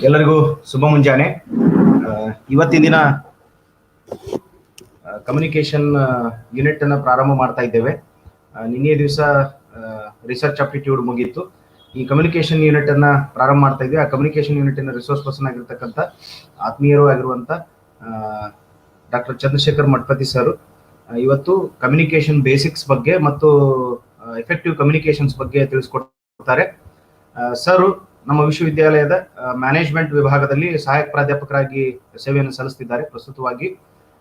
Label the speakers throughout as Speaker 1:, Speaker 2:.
Speaker 1: ಎಲ್ಲರಿಗೂ ಶುಭ ಮುಂಜಾನೆ. ಇವತ್ತಿನ ದಿನ ಕಮ್ಯುನಿಕೇಷನ್ ಯೂನಿಟ್ ಅನ್ನು ಪ್ರಾರಂಭ ಮಾಡ್ತಾ ಇದ್ದೇವೆ. ನಿನ್ನೆ ದಿವಸ ರಿಸರ್ಚ್ ಆಪ್ಟಿಟ್ಯೂಡ್ ಮುಗೀತು. ಈ ಕಮ್ಯುನಿಕೇಷನ್ ಯೂನಿಟ್ ಅನ್ನ ಪ್ರಾರಂಭ ಮಾಡ್ತಾ ಇದ್ವಿ. ಆ ಕಮ್ಯುನಿಕೇಷನ್ ಯೂನಿಟ್ ನ ರಿಸೋರ್ಸ್ ಪರ್ಸನ್ ಆಗಿರ್ತಕ್ಕಂಥ ಆತ್ಮೀಯರು ಆಗಿರುವಂತ ಡಾಕ್ಟರ್ ಚಂದ್ರಶೇಖರ್ ಮಠಪತಿ ಸರ್ ಇವತ್ತು ಕಮ್ಯುನಿಕೇಷನ್ ಬೇಸಿಕ್ಸ್ ಬಗ್ಗೆ ಮತ್ತು ಎಫೆಕ್ಟಿವ್ ಕಮ್ಯುನಿಕೇಷನ್ಸ್ ಬಗ್ಗೆ ತಿಳಿಸ್ಕೊಡ್ತಾರೆ. ಸರ್ ನಮ್ಮ ವಿಶ್ವವಿದ್ಯಾಲಯದ ಮ್ಯಾನೇಜ್ಮೆಂಟ್ ವಿಭಾಗದಲ್ಲಿ ಸಹಾಯಕ ಪ್ರಾಧ್ಯಾಪಕರಾಗಿ ಸೇವೆಯನ್ನು ಸಲ್ಲಿಸುತ್ತಿದ್ದಾರೆ ಪ್ರಸ್ತುತವಾಗಿ.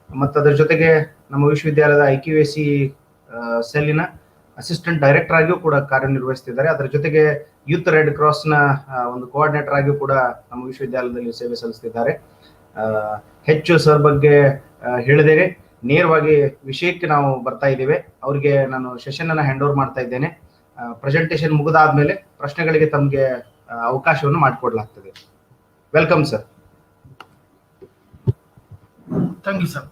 Speaker 1: ಮತ್ತು ಅದರ ಜೊತೆಗೆ ನಮ್ಮ ವಿಶ್ವವಿದ್ಯಾಲಯದ IQAC ಸೆಲ್ಲಿನ ಅಸಿಸ್ಟೆಂಟ್ ಡೈರೆಕ್ಟರ್ ಆಗಿಯೂ ಕೂಡ ಕಾರ್ಯನಿರ್ವಹಿಸುತ್ತಿದ್ದಾರೆ. ಅದರ ಜೊತೆಗೆ ಯೂತ್ ರೆಡ್ ಕ್ರಾಸ್ ನ ಒಂದು ಕೋಆರ್ಡಿನೇಟರ್ ಆಗಿಯೂ ಕೂಡ ನಮ್ಮ ವಿಶ್ವವಿದ್ಯಾಲಯದಲ್ಲಿ ಸೇವೆ ಸಲ್ಲಿಸುತ್ತಿದ್ದಾರೆ. ಹೆಚ್ಚು ಸರ್ ಬಗ್ಗೆ ಹೇಳಿದರೆ ನೇರವಾಗಿ ವಿಷಯಕ್ಕೆ ನಾವು ಬರ್ತಾ ಇದ್ದೇವೆ. ಅವರಿಗೆ ನಾನು ಸೆಷನ್ ಅನ್ನ ಹ್ಯಾಂಡ್ ಓವರ್ ಮಾಡ್ತಾ ಇದ್ದೇನೆ. ಪ್ರೆಸೆಂಟೇಷನ್ ಮುಗಿದಾದ್ಮೇಲೆ ಪ್ರಶ್ನೆಗಳಿಗೆ ತಮಗೆ ಅವಕಾಶವನ್ನು ಮಾಡಿಕೊಡ್ಲಾಗ್ತದೆ. Welcome sir.
Speaker 2: Thank you sir.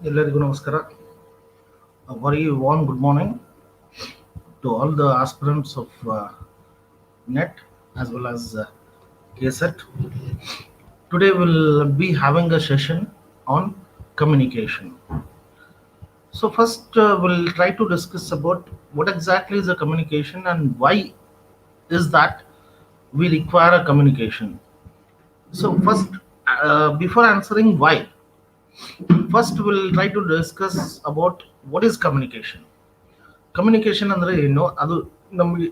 Speaker 2: ಎಲ್ಲರಿಗೂ ನಮಸ್ಕಾರ. A very warm good morning to all the aspirants of NET as well as KSET. Today we'll be having a session on communication. So first we'll try to discuss about what exactly is a communication and why is that we require a communication. So first before answering why, first we'll try to discuss about what is communication. Communication ಅಂದ್ರೆ ಏನು, ಅದು ನಮಗೆ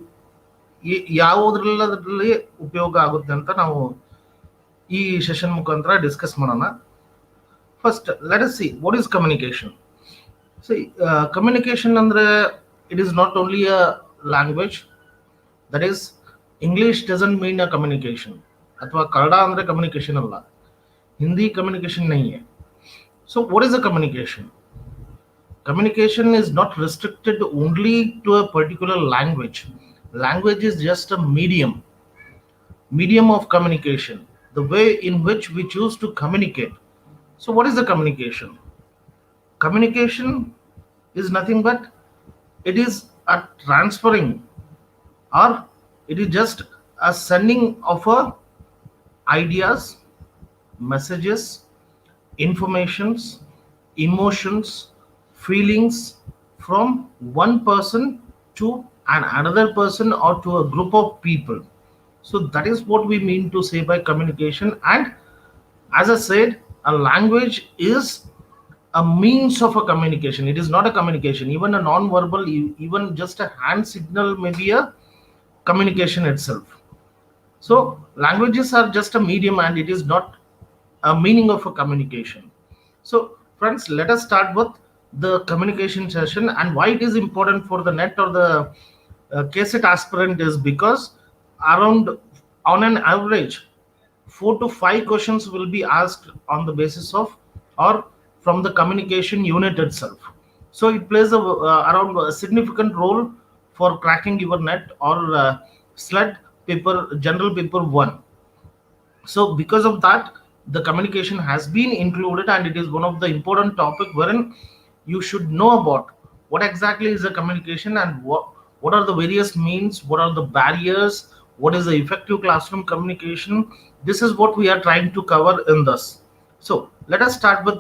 Speaker 2: ಯಾವುದ್ರಲ್ಲಿ ಉಪಯೋಗ ಆಗುತ್ತೆ ಅಂತ ನಾವು ಈ ಸೆಷನ್ ಮುಖಾಂತರ ಡಿಸ್ಕಸ್ ಮಾಡೋಣ. First let us see what is communication. See communication ಅಂದ್ರೆ it is not only a language. That is English doesn't mean a communication. ಅಥವಾ ಕನ್ನಡ ಅಂದ್ರೆ ಕಮ್ಯುನಿಕೇಶನ್ ಅಲ್ಲ, ಹಿಂದಿ ಕಮ್ಯುನಿಕೇಶನ್ नहीं है. So what is a communication? Communication is not restricted only to a particular language. Language is just a medium of communication, the way in which we choose to communicate. So what is the communication? Communication is nothing but it is a transferring, or it is just a sending of ideas, messages, informations, emotions, feelings from one person to another person or to a group of people. So that is what we mean to say by communication. And as I said, a language is a means of a communication. It is not a communication. Even a non-verbal, even just a hand signal may be a communication itself. So languages are just a medium and it is not a meaning of a communication. So friends, let us start with the communication session and why it is important for the NET or the KSET aspirant is because around on an average 4 to 5 questions will be asked on the basis of or from the communication unit itself. So it plays around a significant role for cracking your NET or SLED paper, general paper 1. So because of that, the communication has been included and it is one of the important topic wherein you should know about what exactly is a communication and what are the various means, what are the barriers, what is the effective classroom communication. This is what we are trying to cover in this. So let us start with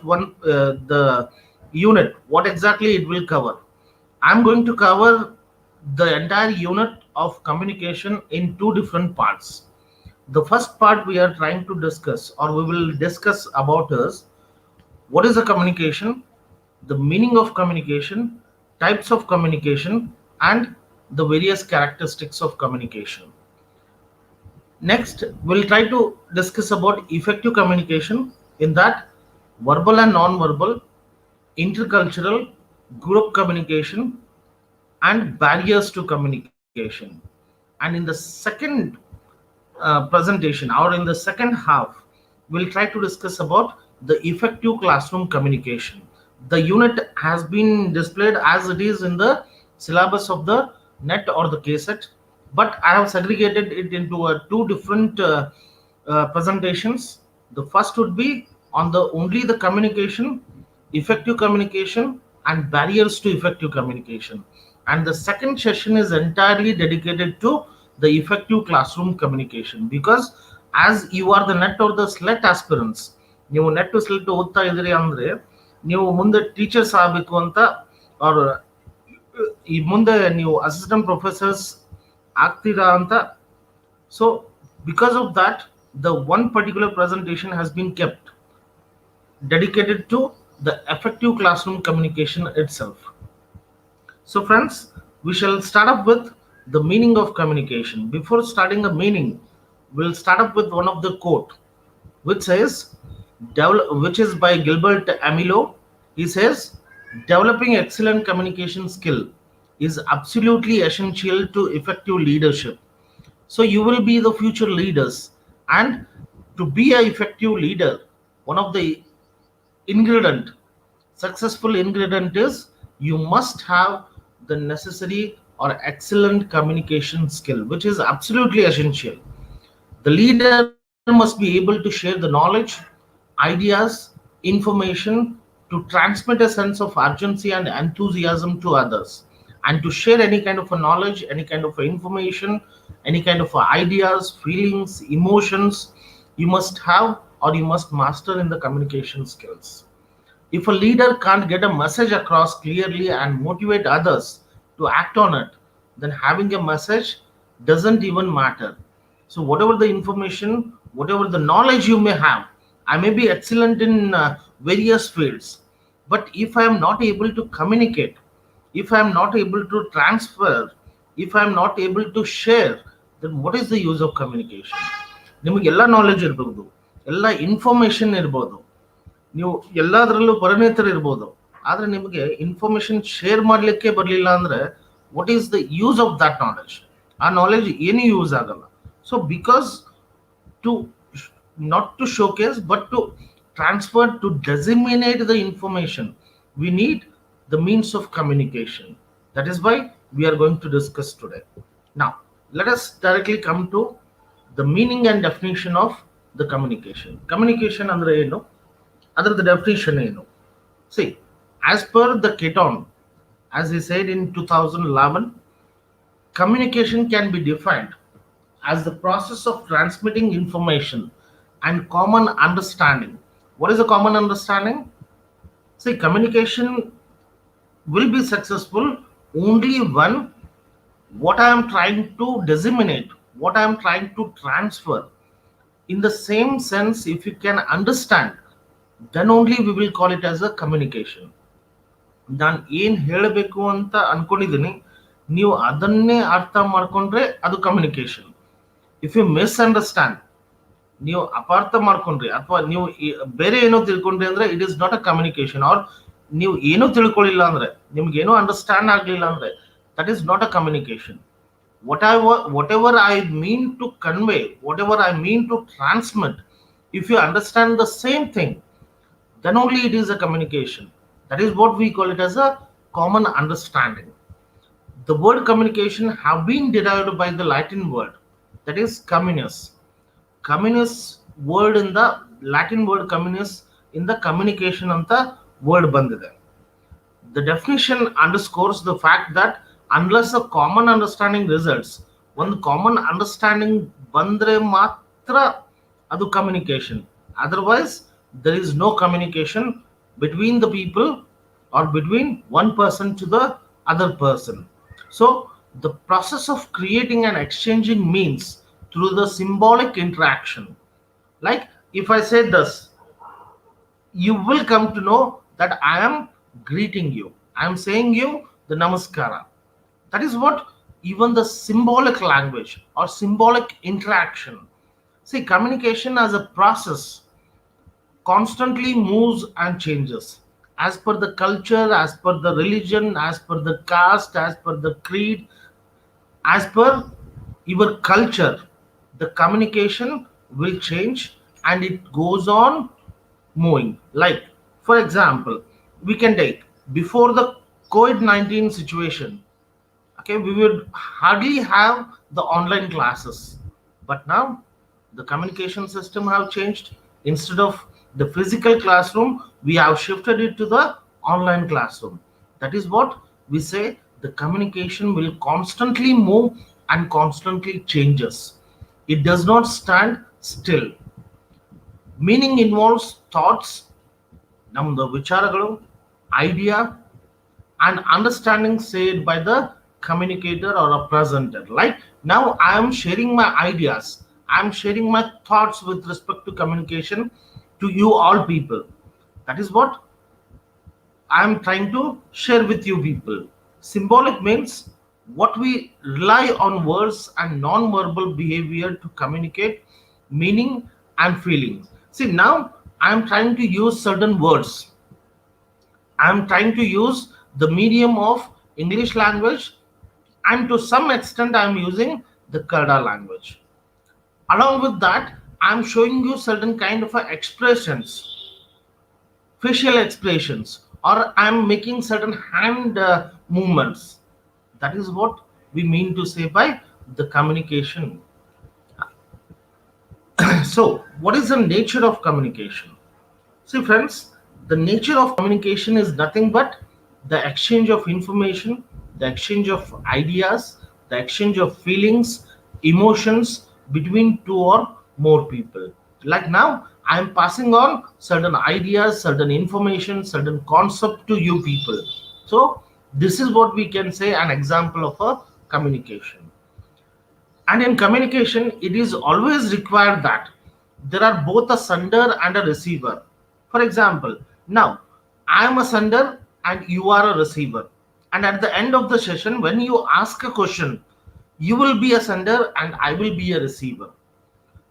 Speaker 2: the unit, what exactly it will cover. I'm going to cover the entire unit of communication in 2 different parts. The first part we are trying to discuss or we will discuss about is what is a communication, the meaning of communication, types of communication, and the various characteristics of communication. Next, we'll try to discuss about effective communication, in that verbal and non-verbal, intercultural, group communication, and barriers to communication. And in the second presentation, or in the second half, we'll try to discuss about the effective classroom communication. The unit has been displayed as it is in the syllabus of the NET or the KSET, but I have segregated it into two different presentations. The first would be on the only the communication, effective communication, and barriers to effective communication. And the second session is entirely dedicated to the effective classroom communication, because as you are the NET or the SLET aspirants, ನೀವು net SLET ಓದ್ತಾ ಇದ್ರಿ ಅಂದ್ರೆ ನೀವು ಮುಂದೆ teachers ಆಗಬೇಕು ಅಂತ, ಅವ್ರ ಈ ಮುಂದೆ ನೀವು ಅಸಿಸ್ಟೆಂಟ್ ಪ್ರೊಫೆಸರ್ಸ್ ಆಗ್ತೀರಾ ಅಂತ. So because of that, the one particular presentation has been kept dedicated to the effective classroom communication itself. So friends, we shall start up with the meaning of communication. Before starting the meaning, we'll start up with one of the quote, which says, which is by Gilbert Amilo. He says, developing excellent communication skill is absolutely essential to effective leadership. So you will be the future leaders, and to be an effective leader, one of the successful ingredient is you must have the necessary or excellent communication skill, which is absolutely essential. The leader must be able to share the knowledge, ideas, information, to transmit a sense of urgency and enthusiasm to others, and to share any kind of a knowledge, any kind of information, any kind of ideas, feelings, emotions. You must have, or you must master in the communication skills. If a leader can't get a message across clearly and motivate others to act on it, then having a message doesn't even matter. So whatever the information, whatever the knowledge you may have, I may be excellent in various fields, but if I am not able to communicate, if I am not able to transfer, if I am not able to share, then what is the use of communication? ನಿಮಗೆ ಎಲ್ಲ knowledge ಇರ್ಬೋದು, ಎಲ್ಲ information ಇರ್ಬೋದು, ನೀವು ಎಲ್ಲದರಲ್ಲೂ ಪರಿಣಿತರು ಇರ್ಬೋದು, ಆದ್ರೆ ನಿಮಗೆ ಇನ್ಫಾರ್ಮೇಶನ್ ಶೇರ್ ಮಾಡಲಿಕ್ಕೆ ಬರಲಿಲ್ಲ ಅಂದ್ರೆ what is the use of that knowledge? ಆ ನಾಲೆಜ್ ಏನು ಯೂಸ್ ಆಗಲ್ಲ. So because to not to showcase but to transfer, to disseminate the information, we need the means of communication. That is why we are going to discuss today. Now let us directly come to the meaning and definition of the communication. Communication andre eno, adar the definition eno? See, as per the Keton, as he said in 2011, communication can be defined as the process of transmitting information and common understanding. What is a common understanding? See, communication will be successful only when what I am trying to disseminate, what I am trying to transfer, in the same sense, if you can understand, then only we will call it as a communication. ನಾನು ಏನ್ ಹೇಳಬೇಕು ಅಂತ ಅನ್ಕೊಂಡಿದ್ದೀನಿ, ನೀವು ಅದನ್ನೇ ಅರ್ಥ ಮಾಡ್ಕೊಂಡ್ರೆ ಅದು ಕಮ್ಯುನಿಕೇಶನ್. ಇಫ್ ಯು ಮಿಸ್ಅಂಡರ್ಸ್ಟ್ಯಾಂಡ್, ನೀವು ಅಪಾರ್ಥ ಮಾಡ್ಕೊಂಡ್ರಿ ಅಥವಾ ನೀವು ಬೇರೆ ಏನೋ ತಿಳ್ಕೊಂಡ್ರಿ ಅಂದ್ರೆ it is not a communication. Or ನೀವು ಏನೋ ತಿಳ್ಕೊಳ್ಳಿಲ್ಲ ಅಂದ್ರೆ, ನಿಮ್ಗೆ ಏನೋ ಅಂಡರ್ಸ್ಟ್ಯಾಂಡ್ ಆಗ್ಲಿಲ್ಲ ಅಂದ್ರೆ, that is not a communication. whatever I mean to convey, whatever I mean to transmit, if you understand the same thing, then only it is a communication. That is what we call it as a common understanding. The word communication have been derived by the Latin word, that is communis. Communis word in the Latin word communis in the communication anta word bandide. The definition underscores the fact that unless a common understanding results, one common understanding bandre matra adu communication, otherwise there is no communication between the people or between one person to the other person. So the process of creating and exchanging means through the symbolic interaction. Like if I say this, you will come to know that I am greeting you. I am saying you the namaskara. That is what even the symbolic language or symbolic interaction. See, communication as a process constantly moves and changes as per the culture, as per the religion, as per the caste, as per the creed, as per your culture. The communication will change and it goes on moving. Like, for example, we can take before the COVID-19 situation, okay, we would hardly have the online classes, but now the communication system have changed. Instead of the physical classroom, we have shifted it to the online classroom. That is what we say, the communication will constantly move and constantly changes. It does not stand still. Meaning involves thoughts, ನಮ್ದು ವಿಚಾರಗಳು, idea, and understanding said by the communicator or a presenter. Like now I am sharing my ideas, I am sharing my thoughts with respect to communication to you all people. That is what I am trying to share with you people. Symbolic means what we rely on words and non-verbal behavior to communicate meaning and feelings. See, now I am trying to use certain words. I am trying to use the medium of English language, and to some extent I am using the Kannada language. Along with that, I am showing you certain kind of expressions, facial expressions, or I am making certain hand movements. That is what we mean to say by the communication. So, what is the nature of communication? See, friends, the nature of communication is nothing but the exchange of information, the exchange of ideas, the exchange of feelings, emotions between two or more people. Like now, I am passing on certain ideas, certain information, certain concept to you people. So, this is what we can say an example of a communication. And in communication, it is always required that there are both a sender and a receiver. For example, now I am a sender and you are a receiver. And at the end of the session, when you ask a question, you will be a sender and I will be a receiver.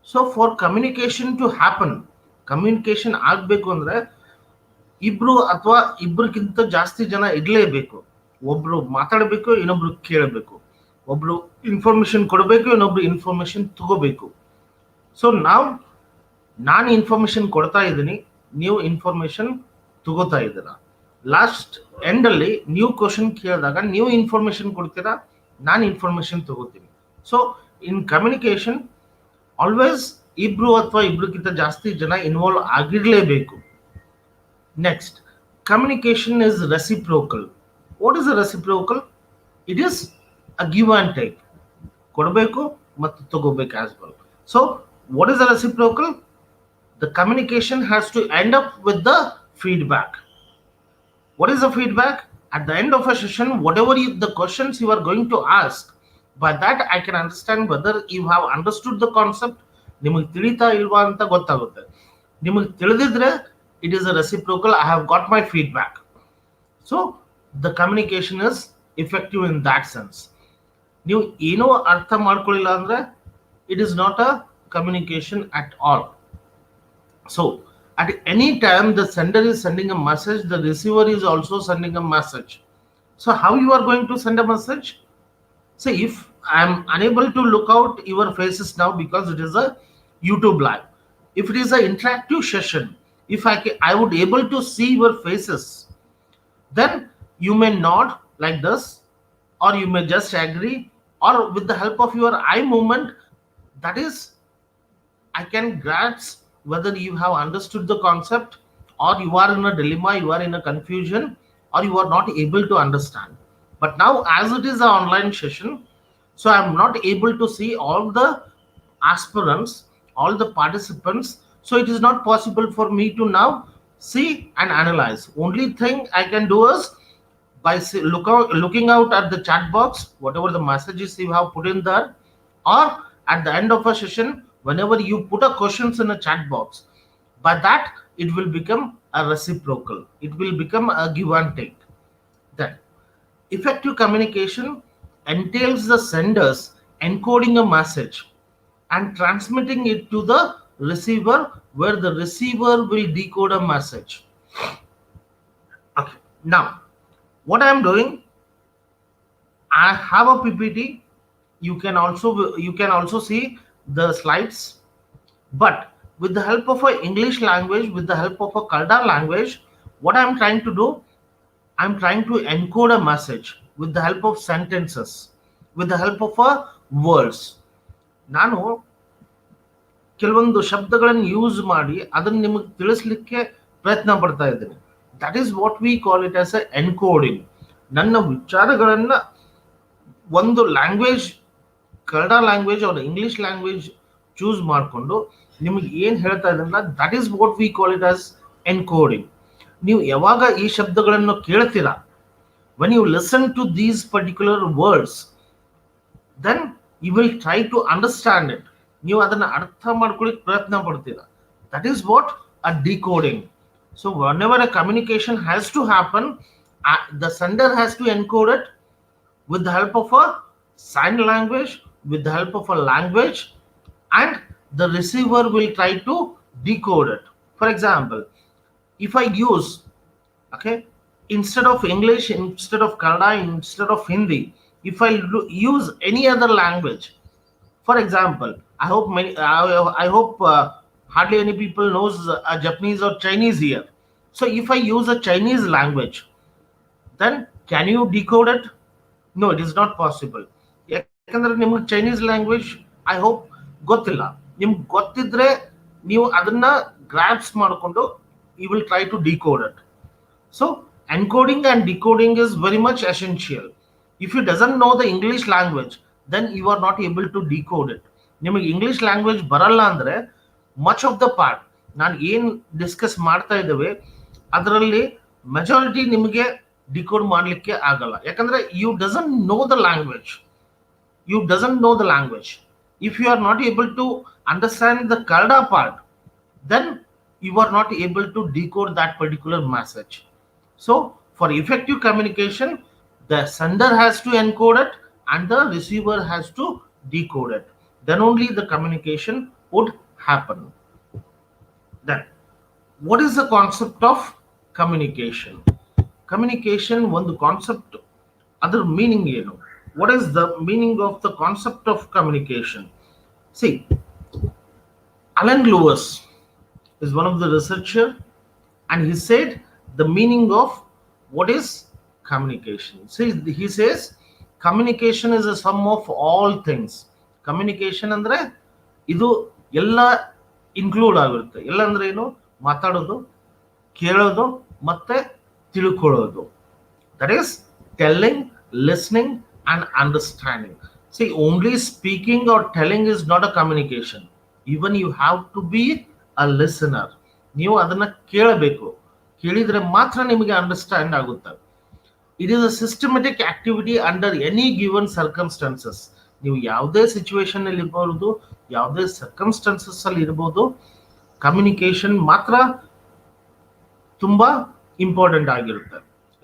Speaker 2: So for communication to happen, communication ಆಗಬೇಕು ಅಂದ್ರೆ ಇಬ್ರು ಅಥವಾ ಇಬ್ಬರಿಗಿಂತ ಜಾಸ್ತಿ ಜನ ಇರಲೇಬೇಕು. ಒಬ್ರು ಮಾತಾಡಬೇಕು, ಇನ್ನೊಬ್ರು ಕೇಳಬೇಕು. ಒಬ್ರು ಇನ್ಫಾರ್ಮೇಶನ್ ಕೊಡಬೇಕು, ಇನ್ನೊಬ್ರು ಇನ್ಫಾರ್ಮೇಶನ್ ತಗೋಬೇಕು. ಸೊ ನಾನು ಇನ್ಫಾರ್ಮೇಶನ್ ಕೊಡ್ತಾ ಇದ್ದೀನಿ, ನೀವು ಇನ್ಫಾರ್ಮೇಶನ್ ತಗೋತಾ ಇದ್ದೀರಾ. ಲಾಸ್ಟ್ ಎಂಡ್ ಅಲ್ಲಿ ನೀವು ಕ್ವಶನ್ ಕೇಳಿದಾಗ ನೀವು ಇನ್ಫಾರ್ಮೇಶನ್ ಕೊಡ್ತೀರಾ, ನಾನು ಇನ್ಫಾರ್ಮೇಶನ್ ತಗೋತೀನಿ. ಸೊ ಇನ್ ಕಮ್ಯುನಿಕೇಶನ್ ಆಲ್ವೇಸ್ ಇಬ್ರು ಅಥವಾ ಇಬ್ರಿಗಿಂತ ಜಾಸ್ತಿ ಜನ ಇನ್ವಾಲ್ವ್ ಆಗಿರ್ಲೇಬೇಕು. Next, communication is reciprocal. What is a reciprocal? It is a give and take. ಕೊಡಬೇಕು ಮತ್ತು ತಗೋಬೇಕು as well. So what is a reciprocal? The communication has to end up with the feedback. What is the feedback? At the end of a session, whatever the questions you are going to ask, by that I can understand whether you have understood the concept. ನಿಮಗೆ ತಿಳಿತಾ ಇಲ್ವಾ ಅಂತ ಗೊತ್ತಾಗುತ್ತೆ. ನಿಮಗೆ ತಿಳಿದಿದ್ರೆ it is a reciprocal. I have got my feedback. So the communication is effective in that sense. ನೀವು ಏನೋ ಅರ್ಥ ಮಾಡ್ಕೊಳ್ಳಿಲ್ಲ ಅಂದ್ರೆ it is not a communication at all. So at any time the sender is sending a message, the receiver is also sending a message. So how you are going to send a message? Say if I am unable to look out your faces now because it is a YouTube live. If it is an interactive session, if I would able to see your faces, then you may nod like this, or you may just agree, or with the help of your eye movement, that is I can grasp whether you have understood the concept, or you are in a dilemma, you are in a confusion, or you are not able to understand. But now as it is an online session, so I am not able to see all the aspirants, all the participants. So it is not possible for me to now see and analyze. Only thing I can do is by looking out at the chat box, whatever the messages you have put in there, or at the end of a session, whenever you put a questions in a chat box, by that it will become a reciprocal. It will become a give and take. Then, effective communication entails the senders encoding a message and transmitting it to the receiver, where the receiver will decode a message. Okay. Now, what I am doing, I have a PPT. You can also see the slides, but with the help of a English language, with the help of a Kannada language, what I am trying to do, I am trying to encode a message with the help of sentences, with the help of a words. ನಾನು ಕೆಲವೊಂದು ಶಬ್ದಗಳನ್ನು use ಮಾಡಿ ಅದನ್ನು ನಿಮಗೆ ತಿಳಿಸ್ಲಿಕ್ಕೆ ಪ್ರಯತ್ನ ಪಡ್ತಾ ಇದ್ದೀನಿ. That is what we call it as a encoding. ನನ್ನ ವಿಚಾರಗಳನ್ನ ಒಂದು ಲ್ಯಾಂಗ್ವೇಜ್, ಕನ್ನಡ ಲ್ಯಾಂಗ್ವೇಜ್ ಅವ್ರ ಇಂಗ್ಲಿಷ್ ಲ್ಯಾಂಗ್ವೇಜ್ ಚೂಸ್ ಮಾಡಿಕೊಂಡು ನಿಮಗೆ ಏನು ಹೇಳ್ತಾ ಇದ್ರಲ್ಲ, that is what we call it as encoding. ನೀವು ಯಾವಾಗ ಈ ಶಬ್ದಗಳನ್ನು ಕೇಳ್ತೀರಾ, when you listen to these particular words, then you will try to understand it. ನೀವು ಅದನ್ನು ಅರ್ಥ ಮಾಡ್ಕೊಳ್ಳಿಕ್ಕೆ ಪ್ರಯತ್ನ ಪಡ್ತೀರಾ. That is what a decoding. So whenever a communication has to happen, the sender has to encode it with the help of a sign language, with the help of a language, and the receiver will try to decode it. For example, if I use, okay, instead of English, instead of Kannada, instead of Hindi, if I use any other language, for example, I hope hardly any people knows Japanese or Chinese here. So if I use a Chinese language, then can you decode it? No, it is not possible. ಯಾಕಂದ್ರೆ ನಿಮಗೆ Chinese language I hope ಗೊತ್ತಿಲ್ಲ. ನಿಮ್ಗೆ ಗೊತ್ತಿದ್ರೆ ನೀವು ಅದನ್ನ grabs ಮಾಡಿಕೊಂಡು you will try to decode it. So encoding and decoding is very much essential. If you doesn't know the English language, then you are not able to decode it. ನಿಮಗೆ English language ಬರಲ್ಲ ಅಂದ್ರೆ much of the part ನಾನು ಏನು discuss ಮಾಡ್ತಾ ಇದ್ದೇವೆ ಅದರಲ್ಲಿ majority ನಿಮಗೆ decode ಮಾಡಲಿಕ್ಕೆ ಆಗಲ್ಲ. ಯಾಕಂದ್ರೆ you doesn't know the language. You doesn't know the language. If you are not able to understand the Kannada part, then you are not able to decode that particular message. So for effective communication, the sender has to encode it and the receiver has to decode it. Then only the communication would happen. Then what is the concept of communication? Communication, one concept, other meaning ಏನು? What is the meaning of the concept of communication? See, Alan Lewis is one of the researcher, and he said the meaning of what is communication. See, he says communication is a sum of all things. Communication andre idu ella include ಆಗಿರುತ್ತೆ. ಎಲ್ಲ ಅಂದ್ರೆ ಏನು? ಮಾತಾಡೋದು, ಕೇಳೋದು ಮತ್ತೆ ತಿಳ್ಕೊಳ್ಳೋದು. That is telling, listening and understanding. See, only speaking or telling is not a communication. Even you have to be a listener. ನೀವು ಅದನ್ನ ಕೇಳಬೇಕು. ಕೇಳಿದ್ರೆ ಮಾತ್ರ ನಿಮಗೆ ಅಂಡರ್ಸ್ಟ್ಯಾಂಡ್ ಆಗುತ್ತೆ. It is a systematic activity under any given circumstances. ನೀವು ಯಾವುದೇ situation ಅಲ್ಲಿ ಇರಬಹುದು, ಯಾವುದೇ ಸರ್ಕಮ್ಸ್ಟಾನ್ಸಸ್ ಅಲ್ಲಿ ಇರಬಹುದು, ಕಮ್ಯುನಿಕೇಶನ್ ಮಾತ್ರ ತುಂಬಾ ಇಂಪಾರ್ಟೆಂಟ್ ಆಗಿರುತ್ತೆ.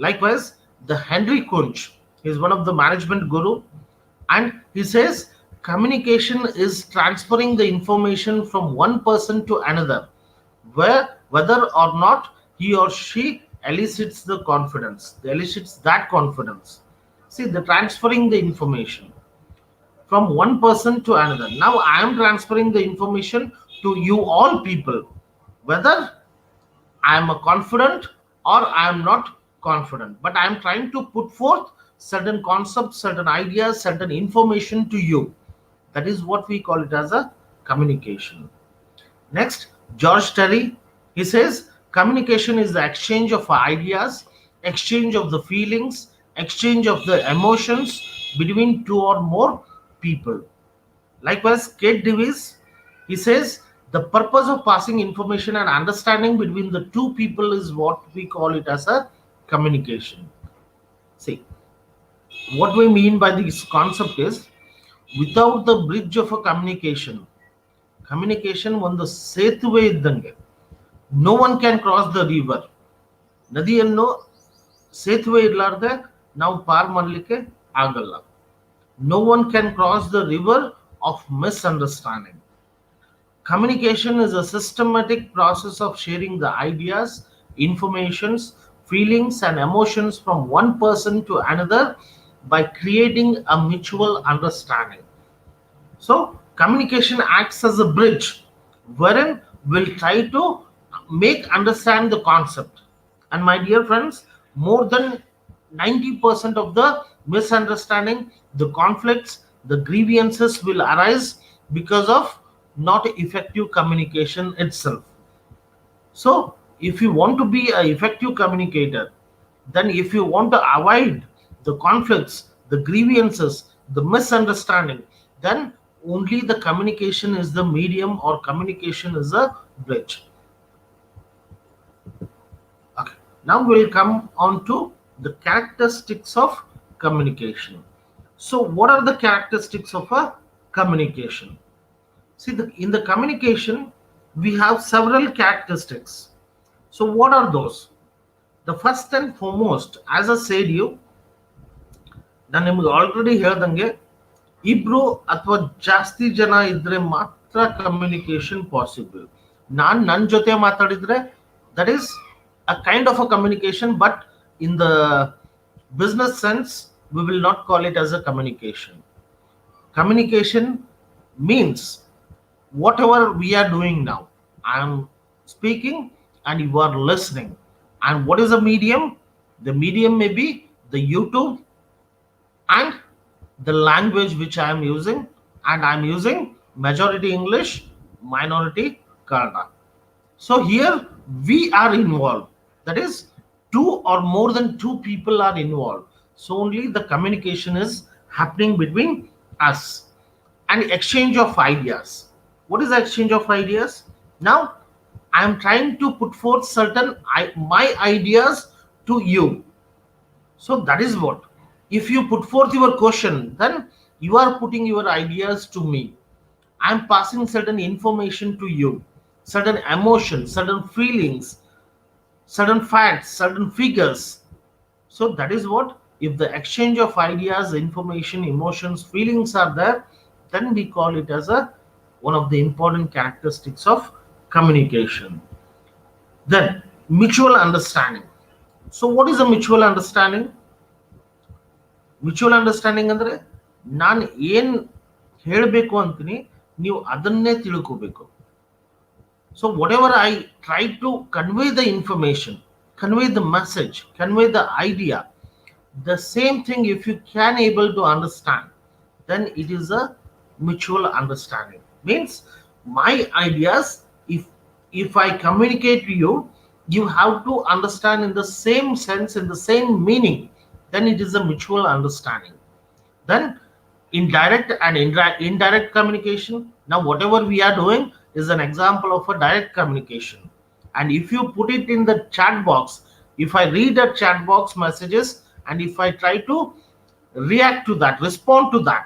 Speaker 2: Likewise, the Henry Kunch is one of the management guru, and he says communication is transferring the information from one person to another, whether or not he or she elicits the confidence, elicits that confidence. See, the transferring the information from one person to another. Now I am transferring the information to you all people, whether I am a confident or I am not confident, but I am trying to put forth certain concepts, certain ideas, certain information to you. That is what we call it as a communication. Next, George Terry, he says communication is the exchange of ideas, exchange of the feelings, exchange of the emotions between two or more people. Likewise, Kate Davis, he says the purpose of passing information and understanding between the two people is what we call it as a communication. See, what we mean by this concept is, without the bridge of a communication ಒಂದು ಸೇತುವೆ ಇದ್ದಂಗೆ. No one can cross the river. ನದಿಯನ್ನು ಸೇತುವೆ ಇರಲಾರ್ದೆ ನಾವು ಪಾರ್ ಮಾಡಲಿಕ್ಕೆ ಆಗಲ್ಲ. No one can cross the river of misunderstanding. Communication is a systematic process of sharing the ideas, informations, feelings, and emotions from one person to another by creating a mutual understanding. So, communication acts as a bridge wherein we'll try to make understand the concept. And my dear friends, more than 90% of the misunderstanding, the conflicts, the grievances will arise because of not effective communication itself. So, if you want to be an effective communicator, then if you want to avoid the conflicts, the grievances, the misunderstanding, then only the communication is the medium, or communication is a bridge. Okay. Now we'll come on to the characteristics of communication. So what are the characteristics of a communication? See, in the communication, we have several characteristics. So what are those? The first and foremost, as I said you, ನಾನು ನಿಮ್ಗೆ already ಹೇಳ್ದಂಗೆ ಇಬ್ರು ಅಥವಾ ಜಾಸ್ತಿ ಜನ ಇದ್ರೆ ಮಾತ್ರ communication possible. ನನ್ನ ಜೊತೆ ಮಾತಾಡಿದ್ರೆ that is a kind of a communication, but in the business sense we will not call it as a communication. Communication means whatever we are doing now, I am speaking and you are listening. And what is the medium? The medium may be the YouTube and the language which I am using, and I am using majority English, minority Kannada. So here we are involved. That is, two or more than two people are involved. So only the communication is happening between us. And exchange of ideas. What is the exchange of ideas? Now I am trying to put forth certain my ideas to you. So that is what. If you put forth your question, then you are putting your ideas to me. I am passing certain information to you, certain emotions, certain feelings, certain facts, certain figures. So that is what. If the exchange of ideas, information, emotions, feelings are there, then we call it as one of the important characteristics of communication. Then mutual understanding. So what is a mutual understanding? Mutual understanding ಅಂದ್ರೆ ನಾನು ಏನ್ ಹೇಳಬೇಕು ಅಂತೀನಿ ನೀವು ಅದನ್ನೇ ತಿಳ್ಕೋಬೇಕು. So whatever I try to convey the information, convey the message, convey the idea, the same thing if you can able to understand, then it is a mutual understanding. Means my ideas, if I communicate to you, you have to understand in the same sense, in the same meaning, then it is a mutual understanding. Then indirect and indirect communication. Now whatever we are doing is an example of a direct communication. And if you put it in the chat box, if I read the chat box messages and if I try to react to that, respond to that,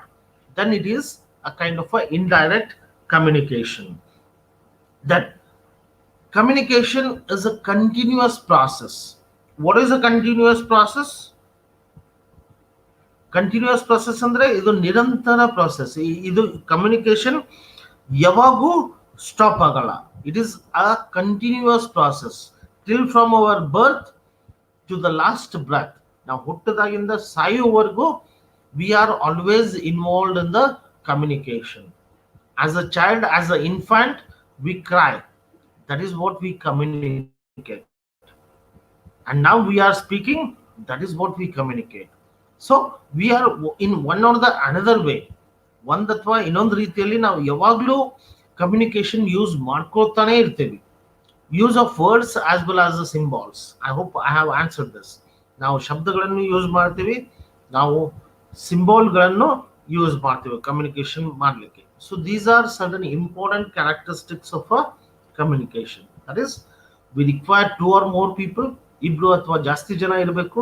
Speaker 2: then it is a kind of a indirect communication. That communication is a continuous process. What is a continuous process? Continuous process ಅಂದ್ರೆ ಇದು ನಿರಂತರ process. ಇದು communication ಯಾವಾಗೂ stop ಆಗಲ್ಲ. It is a continuous process till from our birth to the last breath. ನಾವು ಹುಟ್ಟದಾಗಿಂದ ಸಾಯುವವರೆಗೂ we are always involved in the communication. As a child, as a infant, we cry. That is what we communicate. And now we are speaking, that is what we communicate. So we are in one or the another way, ಒಂದ್ ಅಥವಾ ಇನ್ನೊಂದು ರೀತಿಯಲ್ಲಿ ನಾವು ಯಾವಾಗಲೂ communication use ಮಾಡ್ಕೊಳ್ತಾನೆ ಇರ್ತೀವಿ. Use of words as well as the symbols. I hope I have answered this. ನಾವು ಶಬ್ದಗಳನ್ನು use ಮಾಡ್ತೀವಿ, ನಾವು ಸಿಂಬಾಲ್ಗಳನ್ನು ಯೂಸ್ ಮಾಡ್ತೀವಿ ಕಮ್ಯುನಿಕೇಶನ್ ಮಾಡಲಿಕ್ಕೆ. So these are certain important characteristics of a communication. That is, we require two or more people, ibru athwa ಜಾಸ್ತಿ ಜನ ಇರಬೇಕು.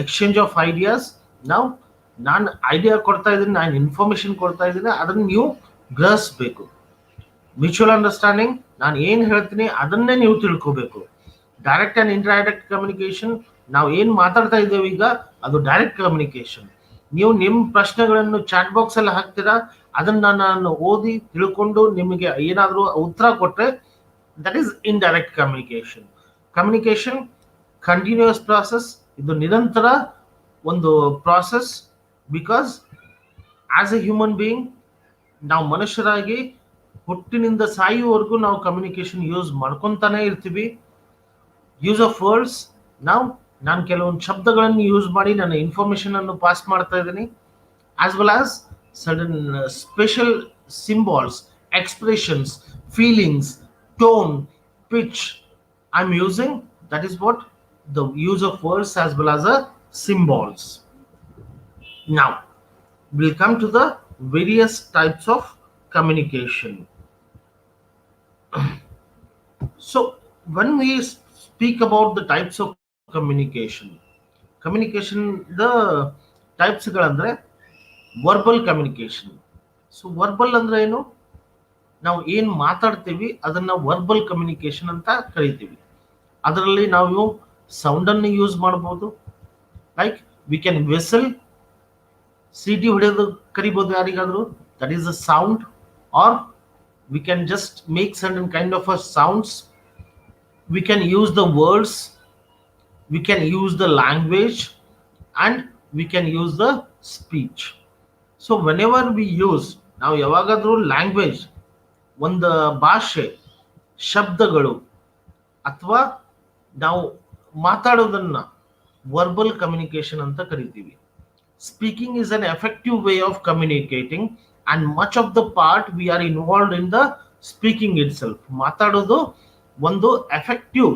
Speaker 2: Exchange of ideas. ನಾವು ನಾನು ಐಡಿಯಾ ಕೊಡ್ತಾ ಇದ್ದೀನಿ, ನಾನು ಇನ್ಫಾರ್ಮೇಶನ್ ಕೊಡ್ತಾ ಇದ್ದೀನಿ, ಅದನ್ನು ನೀವು ಗ್ರಹಿಸಬೇಕು. Mutual understanding. ನಾನು ಏನು ಹೇಳ್ತೀನಿ ಅದನ್ನೇ ನೀವು ತಿಳ್ಕೋಬೇಕು. ಡೈರೆಕ್ಟ್ ಆ್ಯಂಡ್ ಇಂಡೈರೆಕ್ಟ್ ಕಮ್ಯುನಿಕೇಶನ್, ನಾವು ಏನು ಮಾತಾಡ್ತಾ ಇದ್ದೇವೆ ಈಗ ಅದು ಡೈರೆಕ್ಟ್ ಕಮ್ಯುನಿಕೇಶನ್. ನೀವು ನಿಮ್ಮ ಪ್ರಶ್ನೆಗಳನ್ನು ಚಾಟ್ ಬಾಕ್ಸ್ ಅಲ್ಲಿ ಹಾಕ್ತೀರಾ, ಅದನ್ನ ನಾನು ಓದಿ ತಿಳ್ಕೊಂಡು ನಿಮಗೆ ಏನಾದರೂ ಉತ್ತರ ಕೊಟ್ಟರೆ that is indirect communication. Communication continuous process, ಇದು ನಿರಂತರ ಒಂದು process. Because as a human being, ನಾವು ಮನುಷ್ಯರಾಗಿ ಹುಟ್ಟಿನಿಂದ ಸಾಯುವವರೆಗೂ ನಾವು ಕಮ್ಯುನಿಕೇಶನ್ ಯೂಸ್ ಮಾಡ್ಕೊತಾನೆ ಇರ್ತೀವಿ. ಯೂಸ್ ಆಫ್ ವರ್ಡ್ಸ್, ನಾನು ಕೆಲವೊಂದು ಶಬ್ದಗಳನ್ನು ಯೂಸ್ ಮಾಡಿ ನನ್ನ ಇನ್ಫಾರ್ಮೇಶನ್ ಅನ್ನು ಪಾಸ್ ಮಾಡ್ತಾ ಇದ್ದೀನಿ. As well as sudden special symbols, expressions, feelings, tone, pitch I am using. That is what the use of words as well as symbols. Now we'll come to the various types of communication. So when we speak about the types of communication, the types galandre verbal communication. So verbal ಅಂದ್ರೆ ಏನು? ನಾವು ಏನು ಮಾತಾಡ್ತೀವಿ ಅದನ್ನ verbal communication ಅಂತ ಕರಿತೀವಿ. ಅದರಲ್ಲಿ ನಾವು ಸೌಂಡ್ ಅನ್ನು ಯೂಸ್ ಮಾಡಬಹುದು. ಲೈಕ್ ವಿ ಕ್ಯಾನ್ ವಿಸಲ್, ಸಿಟಿ ಹೊಡೆಯೋದು ಕರಿಬಹುದು ಯಾರಿಗಾದ್ರೂ, that is a sound. Or we can just make certain kind of a sounds. We can use the words, we can use the language, and we can use the speech. So whenever we use, ನಾವು ಯಾವಾಗಾದ್ರೂ language, ಒಂದು ಭಾಷೆ, ಶಬ್ದಗಳು ಅಥವಾ ನಾವು ಮಾತಾಡೋದನ್ನ verbal communication ಅಂತ ಕರಿತೀವಿ. Speaking is an effective way of communicating and much of the part we are involved in the speaking itself. ಮಾತಾಡೋದು ಒಂದು ಎಫೆಕ್ಟಿವ್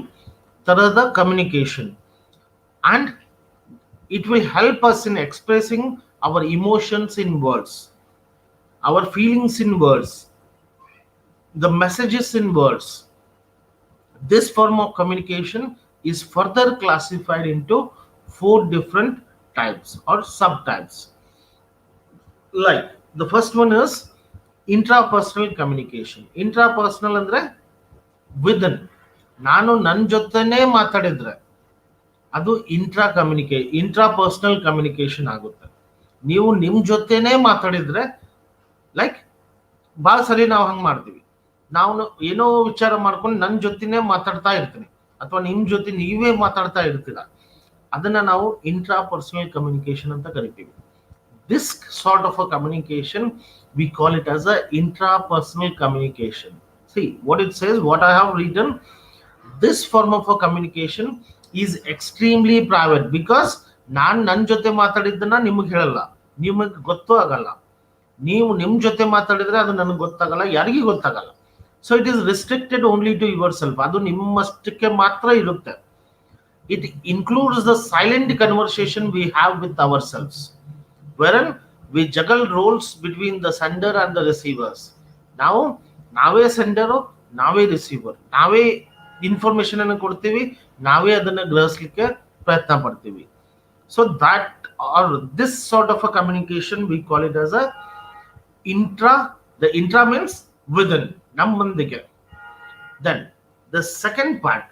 Speaker 2: ತರಹದ communication, and it will help us in expressing our emotions in words, our feelings in words, the messages in words. This form of communication is further classified into 4 different types or subtypes. Like the first one is intrapersonal communication. Intrapersonal andre within, ನಾನು ನನ್ನ ಜೊತೆನೇ ಮಾತಾಡಿದ್ರೆ ಅದು intrapersonal communication ಆಗುತ್ತೆ. ನೀವು ನಿಮ್ಮ ಜೊತೆನೇ ಮಾತಾಡಿದ್ರೆ, ಲೈಕ್ ಭಾಳ ಸರಿ ನಾವು ಹಂಗೆ ಮಾಡ್ತೀವಿ, ನಾವು ಏನೋ ವಿಚಾರ ಮಾಡ್ಕೊಂಡು ನನ್ನ ಜೊತೆನೇ ಮಾತಾಡ್ತಾ ಇರ್ತೀನಿ ಅಥವಾ ನಿಮ್ಮ ಜೊತೆ ನೀವೇ ಮಾತಾಡ್ತಾ ಇರ್ತೀರ, ಅದನ್ನ ನಾವು ಇಂಟ್ರಾಪರ್ಸನಲ್ ಕಮ್ಯುನಿಕೇಶನ್ ಅಂತ ಕರಿತೀವಿ. This sort of a communication we call it as a intrapersonal communication. See what it says, what I have written, this form of a communication is extremely private. Because ನಾನು ನನ್ನ ಜೊತೆ ಮಾತಾಡಿದ್ದನ್ನ ನಿಮಗೆ ಹೇಳಲ್ಲ, ನಿಮಗೆ ಗೊತ್ತೂ ಆಗಲ್ಲ. ನೀವು ನಿಮ್ಮ ಜೊತೆ ಮಾತಾಡಿದ್ರೆ ಅದು ನನಗೆ ಗೊತ್ತಾಗಲ್ಲ, ಯಾರಿಗೂ ಗೊತ್ತಾಗಲ್ಲ. So it is restricted only to yourself. ಅದು ನಿಮ್ಮಷ್ಟಕ್ಕೆ ಮಾತ್ರ ಇರುತ್ತೆ. It includes the silent conversation we have with ourselves, wherein we juggle roles between the sender and the receivers. ನಾವೇ ಸೆಂಡರು, ನಾವೇ ರಿಸೀವರ್, ನಾವೇ ಇನ್ಫಾರ್ಮೇಶನ್ ಅನ್ನು ಕೊಡ್ತೀವಿ, ನಾವೇ ಅದನ್ನು ಗ್ರಹಿಸ್ಲಿಕ್ಕೆ ಪ್ರಯತ್ನ ಪಡ್ತೀವಿ. So that are this sort of a communication we call it as a intra. The intra means within, ನಮ್ಮೊಂದಿಗೆ. Then the second part,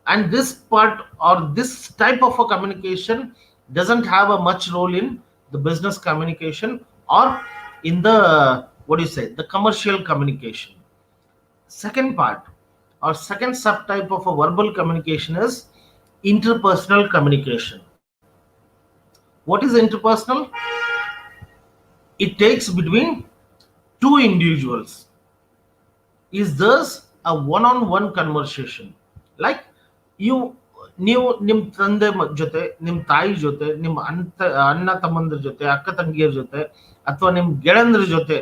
Speaker 2: and this part or this type of a communication doesn't have a much role in the business communication or in the, what do you say, the commercial communication. Second part or second subtype of a verbal communication is interpersonal communication. What is interpersonal? It takes between two individuals. Is thus a one-on-one conversation. Like ನೀವು ನಿಮ್ಮ ತಂದೆ ಜೊತೆ, ನಿಮ್ಮ ತಾಯಿ ಜೊತೆ, ನಿಮ್ಮ ಅಣ್ಣ ತಮ್ಮಂದ್ರ ಜೊತೆ, ಅಕ್ಕ ತಂಗಿಯರ ಜೊತೆ ಅಥವಾ ನಿಮ್ಮ ಗೆಳೆಯಂದ್ರ ಜೊತೆ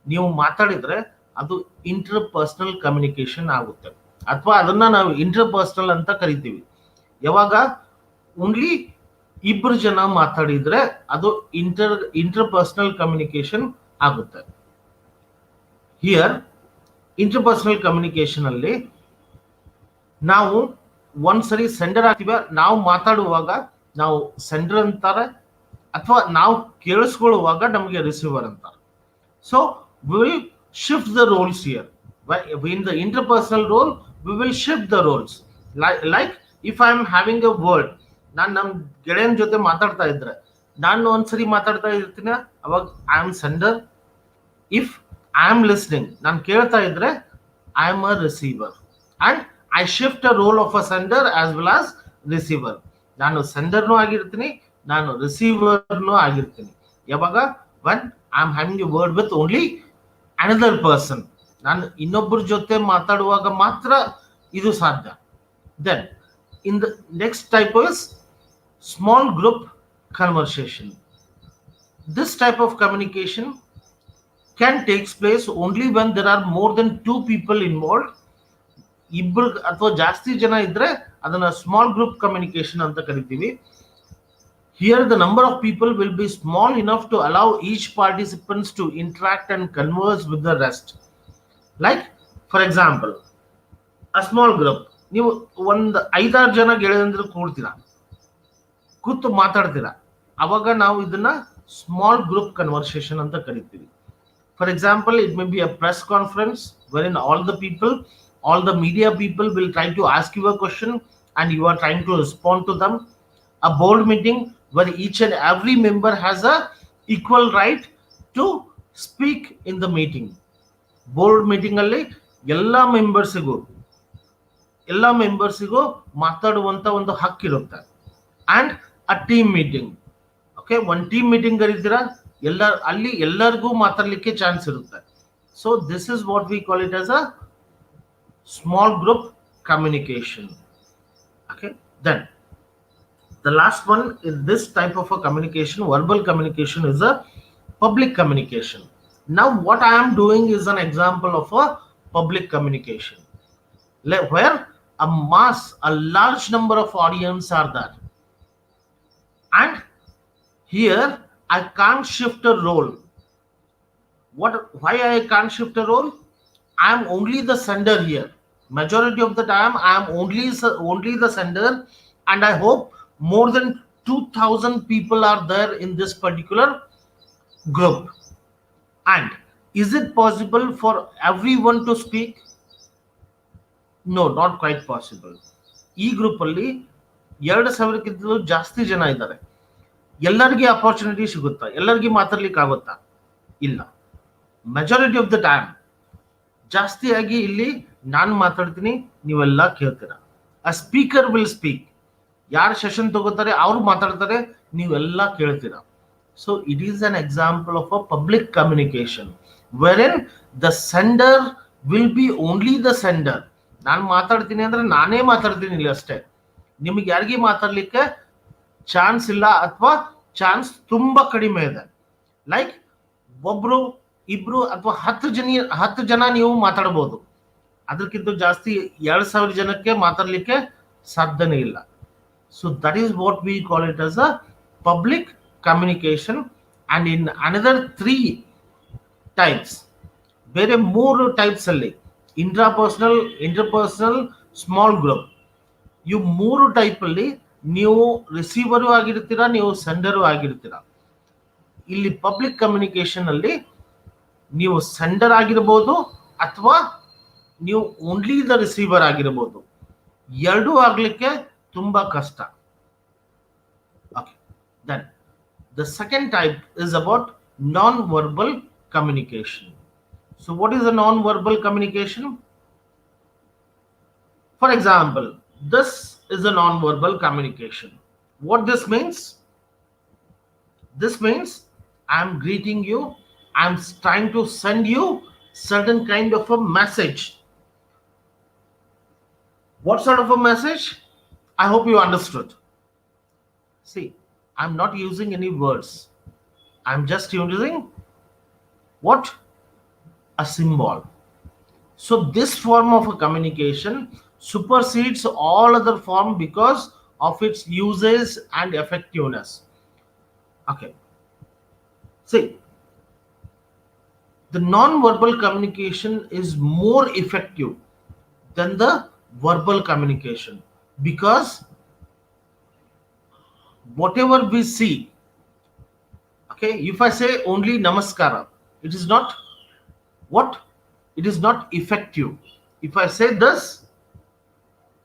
Speaker 2: ನೀವು ಮಾತಾಡಿದ್ರೆ ಅದು ಇಂಟರ್ಪರ್ಸನಲ್ ಕಮ್ಯುನಿಕೇಶನ್ ಆಗುತ್ತೆ, ಅಥವಾ ಅದನ್ನ ನಾವು ಇಂಟರ್ಪರ್ಸನಲ್ ಅಂತ ಕರಿತೀವಿ. ಯಾವಾಗ ಓನ್ಲಿ ಇಬ್ಬರು ಜನ ಮಾತಾಡಿದ್ರೆ ಅದು ಇಂಟರ್ಪರ್ಸನಲ್ ಕಮ್ಯುನಿಕೇಶನ್ ಆಗುತ್ತೆ. ಹಿಯರ್ ಇಂಟರ್ಪರ್ಸನಲ್ ಕಮ್ಯುನಿಕೇಶನ್ ಅಲ್ಲಿ ನಾವು ಒಂದ್ಸರಿ ಸೆಂಡರ್ ಆಗ್ತೀವಿ, ನಾವು ಮಾತಾಡುವಾಗ ನಾವು ಸೆಂಡರ್ ಅಂತಾರೆ, ಅಥವಾ ನಾವು ಕೇಳಿಸ್ಕೊಳ್ಳುವಾಗ ನಮಗೆ ರಿಸೀವರ್ ಅಂತಾರೆ. So we will shift the roles here. In the interpersonal role, we will shift the roles. Like if I am having a word, ನಾನು ನಮ್ಮ ಗೆಳೆಯನ ಜೊತೆ ಮಾತಾಡ್ತಾ ಇದ್ರೆ ನಾನು ಒಂದ್ಸರಿ ಮಾತಾಡ್ತಾ ಇರ್ತೀನಿ, ಅವಾಗ I am sender. If I am listening, ನಾನು ಕೇಳ್ತಾ ಇದ್ರೆ I am a receiver, and I shift a role of a sender as well as receiver. ನಾನು ಸೆಂಡರ್ನೂ ಆಗಿರ್ತೀನಿ, ನಾನು ರಿಸೀವರ್ನೂ ಆಗಿರ್ತೀನಿ. ಯಾವಾಗ when I am having a word with only another person, ನಾನು ಇನ್ನೊಬ್ಬರ ಜೊತೆ ಮಾತಾಡುವಾಗ ಮಾತ್ರ ಇದು ಸಾಧ್ಯ. Then in the next type is small group conversation. This type of communication can take place only when there are more than 2 people involved. ಇಬ್ಬರು ಅಥವಾ ಜಾಸ್ತಿ ಜನ ಇದ್ರೆ ಅದನ್ನ ಸ್ಮಾಲ್ ಗ್ರೂಪ್ ಕಮ್ಯುನಿಕೇಶನ್ ಅಂತ ಕರಿತೀವಿ. Here the number of people will be small enough to allow each participants to interact and converse with the rest. Like for example, a small group, ನೀವು ಒಂದು 5-6 ಜನ ಗೆಳೆಯಂದ್ರೆ ಕೂಡ್ತೀರಾ, ಕೂತು ಮಾತಾಡ್ತೀರಾ, ಅವಾಗ ನಾವು ಇದನ್ನ ಸ್ಮಾಲ್ ಗ್ರೂಪ್ ಕನ್ವರ್ಸೇಷನ್ ಅಂತ ಕರಿತೀವಿ. For example, it may be a press conference wherein all the media people will try to ask you a question and you are trying to respond to them. A board meeting where each and every member has a equal right to speak in the meeting. Board meeting ಅಲ್ಲಿ ಎಲ್ಲಾ ಮೆಂಬರ್ಸಿಗೂ ಮಾತಾಡುವಂತ ಒಂದು ಹಕ್ಕಿರುತ್ತೆ. And a team meeting, okay, ಒಂದು team meeting ಕರೀತೀರಾ, ಎಲ್ಲರಿಗೂ ಮಾತಾಡ್ಲಿಕ್ಕೆ ಚಾನ್ಸ್ ಇರುತ್ತೆ. So this is what we call it as a small group communication. Okay, then the last one is this type of a communication, verbal communication, is a public communication. Now what I am doing is an example of a public communication where a large number of audience are there, and here I can't shift a role. Why I can't shift a role? I am only the sender here. Majority of the time I am only the sender, and I hope more than 2,000 people are there in this particular group. And is it possible for everyone to speak? No, not quite possible. ಈ group ಅಲ್ಲಿ 2,000ಕ್ಕಿಂತಲೂ ಜಾಸ್ತಿ ಜನ ಇದ್ದಾರೆ. ಎಲ್ಲರಿಗೆ opportunity ಸಿಗುತ್ತಾ? ಎಲ್ಲರಿಗೆ ಮಾತಾಡ್ಲಿಕ್ಕೆ ಆಗುತ್ತಾ? ಇಲ್ಲ. ಮೆಜಾರಿಟಿ ಆಫ್ ದ ಟೈಮ್ ಜಾಸ್ತಿಯಾಗಿ ಇಲ್ಲಿ ನಾನು ಮಾತಾಡ್ತೀನಿ, ನೀವೆಲ್ಲ ಕೇಳ್ತೀರಾ. ಅ ಸ್ಪೀಕರ್ ವಿಲ್ ಸ್ಪೀಕ್, ಯಾರು ಸೆಷನ್ ತಗೋತಾರೆ ಅವ್ರು ಮಾತಾಡ್ತಾರೆ, ನೀವೆಲ್ಲ ಕೇಳ್ತೀರಾ. So it is an example of a public communication where the sender will be only the sender. ನಾನು ಮಾತಾಡ್ತೀನಿ ಅಂದ್ರೆ ನಾನೇ ಮಾತಾಡ್ತೀನಿ ಇಲ್ಲಿ ಅಷ್ಟೇ, ನಿಮಗೆ ಯಾರಿಗೆ ಮಾತಾಡ್ಲಿಕ್ಕೆ ಚಾನ್ಸ್ ಇಲ್ಲ ಅಥವಾ ಚಾನ್ಸ್ ತುಂಬಾ ಕಡಿಮೆ ಇದೆ. ಲೈಕ್ ಒಬ್ರು ಇಬ್ರು ಅಥವಾ 10 ಜನ ನೀವು ಮಾತಾಡ್ಬೋದು, ಅದಕ್ಕಿಂತ ಜಾಸ್ತಿ 2,000 ಜನಕ್ಕೆ ಮಾತಾಡ್ಲಿಕ್ಕೆ ಸಾಧ್ಯನೇ ಇಲ್ಲ. So that is what we call it as a public communication. And in another 3 types, ಬೇರೆ 3 types ಅಲ್ಲಿ, ಇಂಟ್ರಾಪರ್ಸನಲ್, ಇಂಟರ್ಪರ್ಸನಲ್, ಸ್ಮಾಲ್ ಗ್ರೂಪ್, ಇವು 3 ಟೈಪ್ ಅಲ್ಲಿ ನೀವು ರಿಸೀವರು ಆಗಿರ್ತೀರಾ, ನೀವು ಸೆಂಡರು ಆಗಿರ್ತೀರಾ. ಇಲ್ಲಿ ಪಬ್ಲಿಕ್ ಕಮ್ಯುನಿಕೇಶನ್ ಅಲ್ಲಿ ನೀವು ಸೆಂಡರ್ ಆಗಿರ್ಬೋದು ಅಥವಾ ನೀವು ಓನ್ಲಿ ದ ರಿಸೀವರ್ ಆಗಿರ್ಬೋದು, ಎರಡೂ ಆಗ್ಲಿಕ್ಕೆ ತುಂಬಾ ಕಷ್ಟ. Okay, then the second type is about non-verbal communication. So what is a non-verbal communication? For example, this is a non-verbal communication. What this means? This means I am greeting you, I am trying to send you certain kind of a message. What sort of a message? I hope you understood. See, I'm not using any words. I'm just using what? A symbol. So this form of a communication supersedes all other form because of its usage and effectiveness. Okay. See, the non-verbal communication is more effective than the verbal communication, because whatever we see, okay, if I say only namaskara, it is not what? it is not effective. If I say this,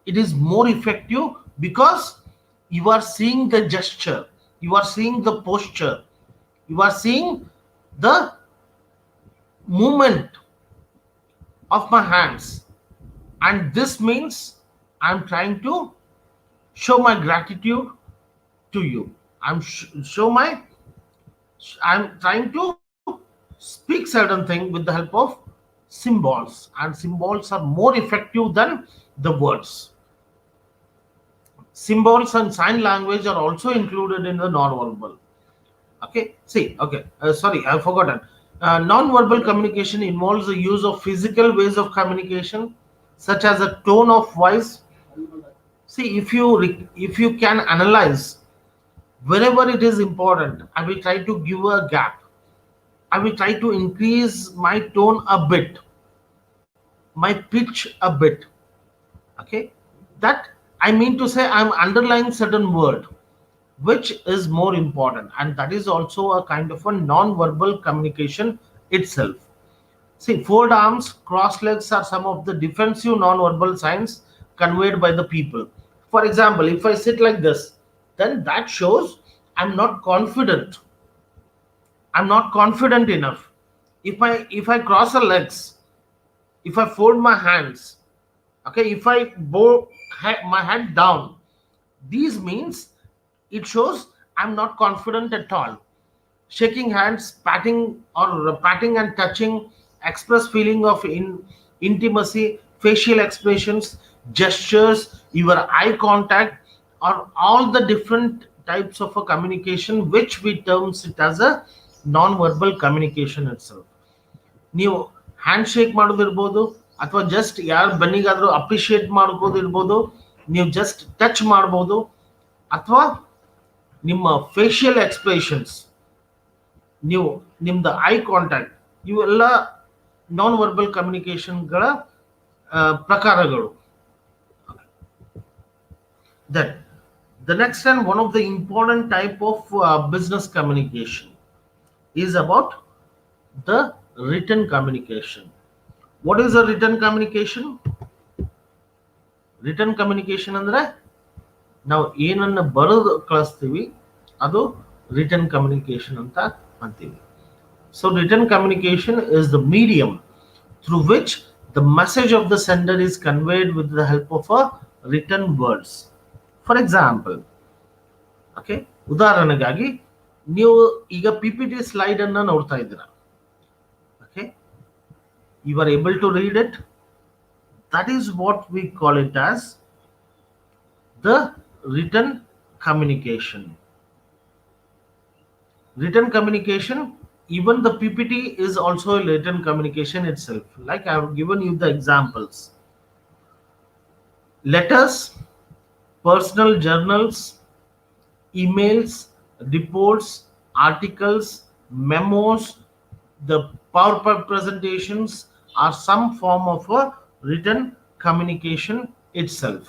Speaker 2: it is more effective because you are seeing the gesture, you are seeing the posture, you are seeing the movement of my hands, and this means I'm trying to show my gratitude to you. I'm trying to speak certain thing with the help of symbols, and symbols are more effective than the words. Symbols and sign language are also included in the non-verbal. Okay, see, okay, sorry, I forgotten. Non-verbal communication involves the use of physical ways of communication, such as a tone of voice. See, if you can analyze wherever it is important, I will try to give a gap. I will try to increase my tone a bit, my pitch a bit. Okay, that I mean to say I'm underlying certain word which is more important, and that is also a kind of a non-verbal communication itself. See, fold arms, crossed legs are some of the defensive non-verbal signs conveyed by the people. For example, if I sit like this, then that shows I'm not confident. I'm not confident enough. If I cross the legs, if I fold my hands, okay, if I bow my head down, these means it shows I'm not confident at all. Shaking hands, patting and touching express feeling of intimacy. Facial expressions, gestures, your eye contact are all the different types of a communication which we terms it as a non-verbal communication itself. ನೀವು hand shake ಮಾಡೋದಿರ್ಬೋದು, ಅಥವಾ just ಯಾರು ಬನ್ನಿಗಾದ್ರೂ appreciate ಮಾಡ್ಬೋದಿರ್ಬೋದು, ನೀವು just touch ಮಾಡ್ಬೋದು, ಅಥವಾ ನಿಮ್ಮ facial expressions, ನೀವು ನಿಮ್ದು eye contact, ಇವೆಲ್ಲ ನಾನ್ ವರ್ಬಲ್ ಕಮ್ಯುನಿಕೇಶನ್ಗಳ ಪ್ರಕಾರಗಳು. Then the next and one of the important type of business communication is about the written communication. What is a written communication? Written communication ಅಂದ್ರೆ ನಾವು ಏನನ್ನ ಬರೆದು ಕಳಿಸ್ತೀವಿ ಅದು ರಿಟರ್ನ್ ಕಮ್ಯುನಿಕೇಶನ್ ಅಂತ ಅಂತೀವಿ. So written communication is the medium through which the message of the sender is conveyed with the help of a written words. For example, okay, ಉದಾಹರಣೆಗಾಗಿ ನೀವು ಈಗ PPT ಸ್ಲೈಡ್ ಅನ್ನ ನೋಡ್ತಾ ಇದ್ದೀರಾ. Okay, you are able to read it. That is what we call it as the written communication. Written communication, even the PPT is also a written communication itself. Like I have given you the examples: letters, personal journals, emails, reports, articles, memos, the PowerPoint presentations are some form of a written communication itself.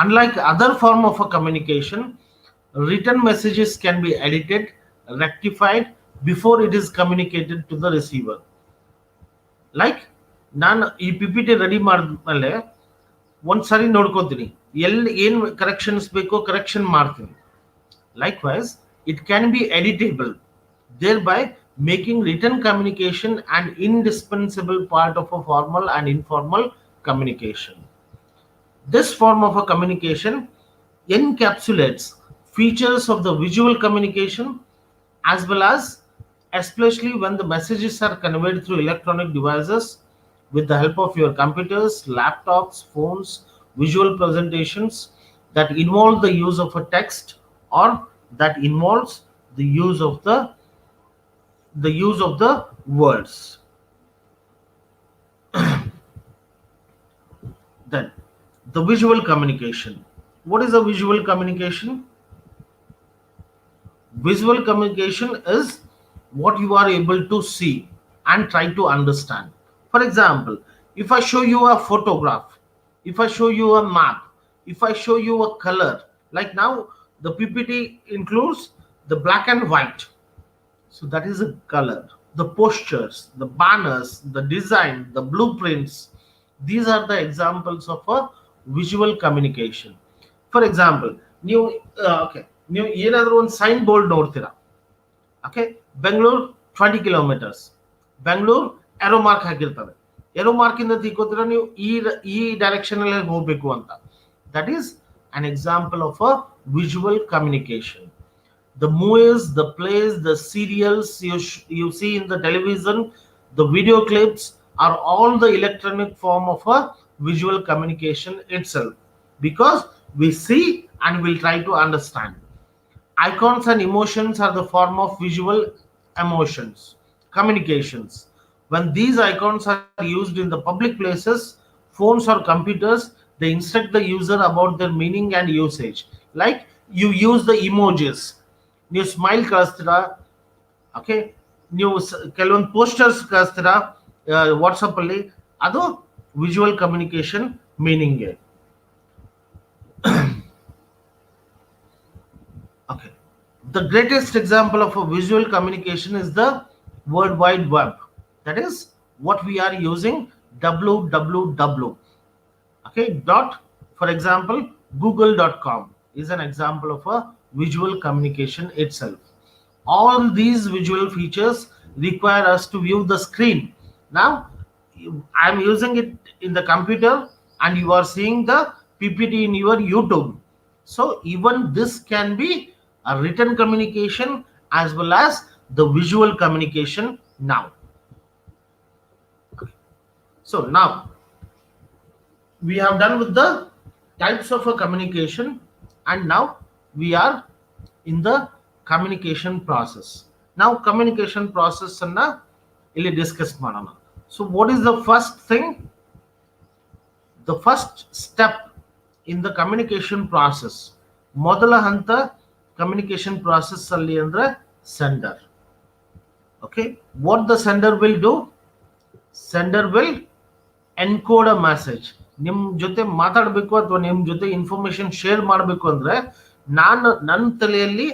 Speaker 2: Unlike other form of a communication, written messages can be edited, rectified before it is communicated to the receiver. Like ನಾನು ಈ PPT ready ಮಾಡಿದ್ಮೇಲೆ ಒಂದ್ಸರಿ ನೋಡ್ಕೋತೀನಿ, ಎಲ್ಲಿ ಏನು corrections ಬೇಕೋ correction ಮಾಡ್ತೀನಿ. Likewise, it can be editable, thereby making written communication an indispensable part of a formal and informal communication. This form of a communication encapsulates features of the visual communication as well as, especially when the messages are conveyed through electronic devices with the help of your computers, laptops, phones, visual presentations that involve the use of a text or that involves the use of the words. Then the visual communication. What is a visual communication? Visual communication is what you are able to see and try to understand. For example, if I show you a photograph, if I show you a map, if I show you a color, like now the PPT includes the black and white, so that is a color. the postures, the banners, the design, the blueprints. These are the examples of a visual communication. For example, ನೀವು ಏನಾದರೂ ಒಂದು sign board ನೋಡ್ತೀರಾ. Okay, Bengaluru 20 kilometres, Bengaluru arrow mark ಹಾಕಿರ್ತದೆ. Arrow mark ಇಂದ ತಿಳ್ಕೊತೀರಾ ನೀವು ಈ direction ಅಲ್ಲಿ ಹೋಗ್ಬೇಕು ಅಂತ. That is an example of a visual communication. The movies, the plays, the serials you see in the television, the video clips are all the electronic form of a visual communication itself, because we see and we'll try to understand. Icons and emotions are the form of visual emotions communications. When these icons are used in the public places, phones or computers, they instruct the user about their meaning and usage. Like you use the emojis, ನೀವು smile ಕಳಿಸ್ತೀರಾ, okay, ನೀವು ಕೆಲವೊಂದು posters ಕಳಿಸ್ತೀರಾ WhatsApp ಅಲ್ಲಿ, ಅದು visual communication meaning. Okay, the greatest example of a visual communication is the World Wide Web. That is what we are using, www. Okay, for example, google.com is an example of a visual communication itself. All these visual features require us to view the screen. Now I am using it in the computer and you are seeing the PPT in your YouTube. So even this can be a written communication as well as the visual communication now. So now we have done with the types of a communication, and now we are in the communication process. Now communication process anna illi discuss madana. So what is the first thing? The first step in the communication process, modala hanta communication process alli andre sender. Okay, what the sender will do? Sender will encode a message. ನಿಮ್ ಜೊತೆ ಮಾತಾಡಬೇಕು ಅಥವಾ ನಿಮ್ ಜೊತೆ information share ಮಾಡಬೇಕು ಅಂದ್ರೆ ನಾನು ನನ್ನ ತಲೆಯಲ್ಲಿ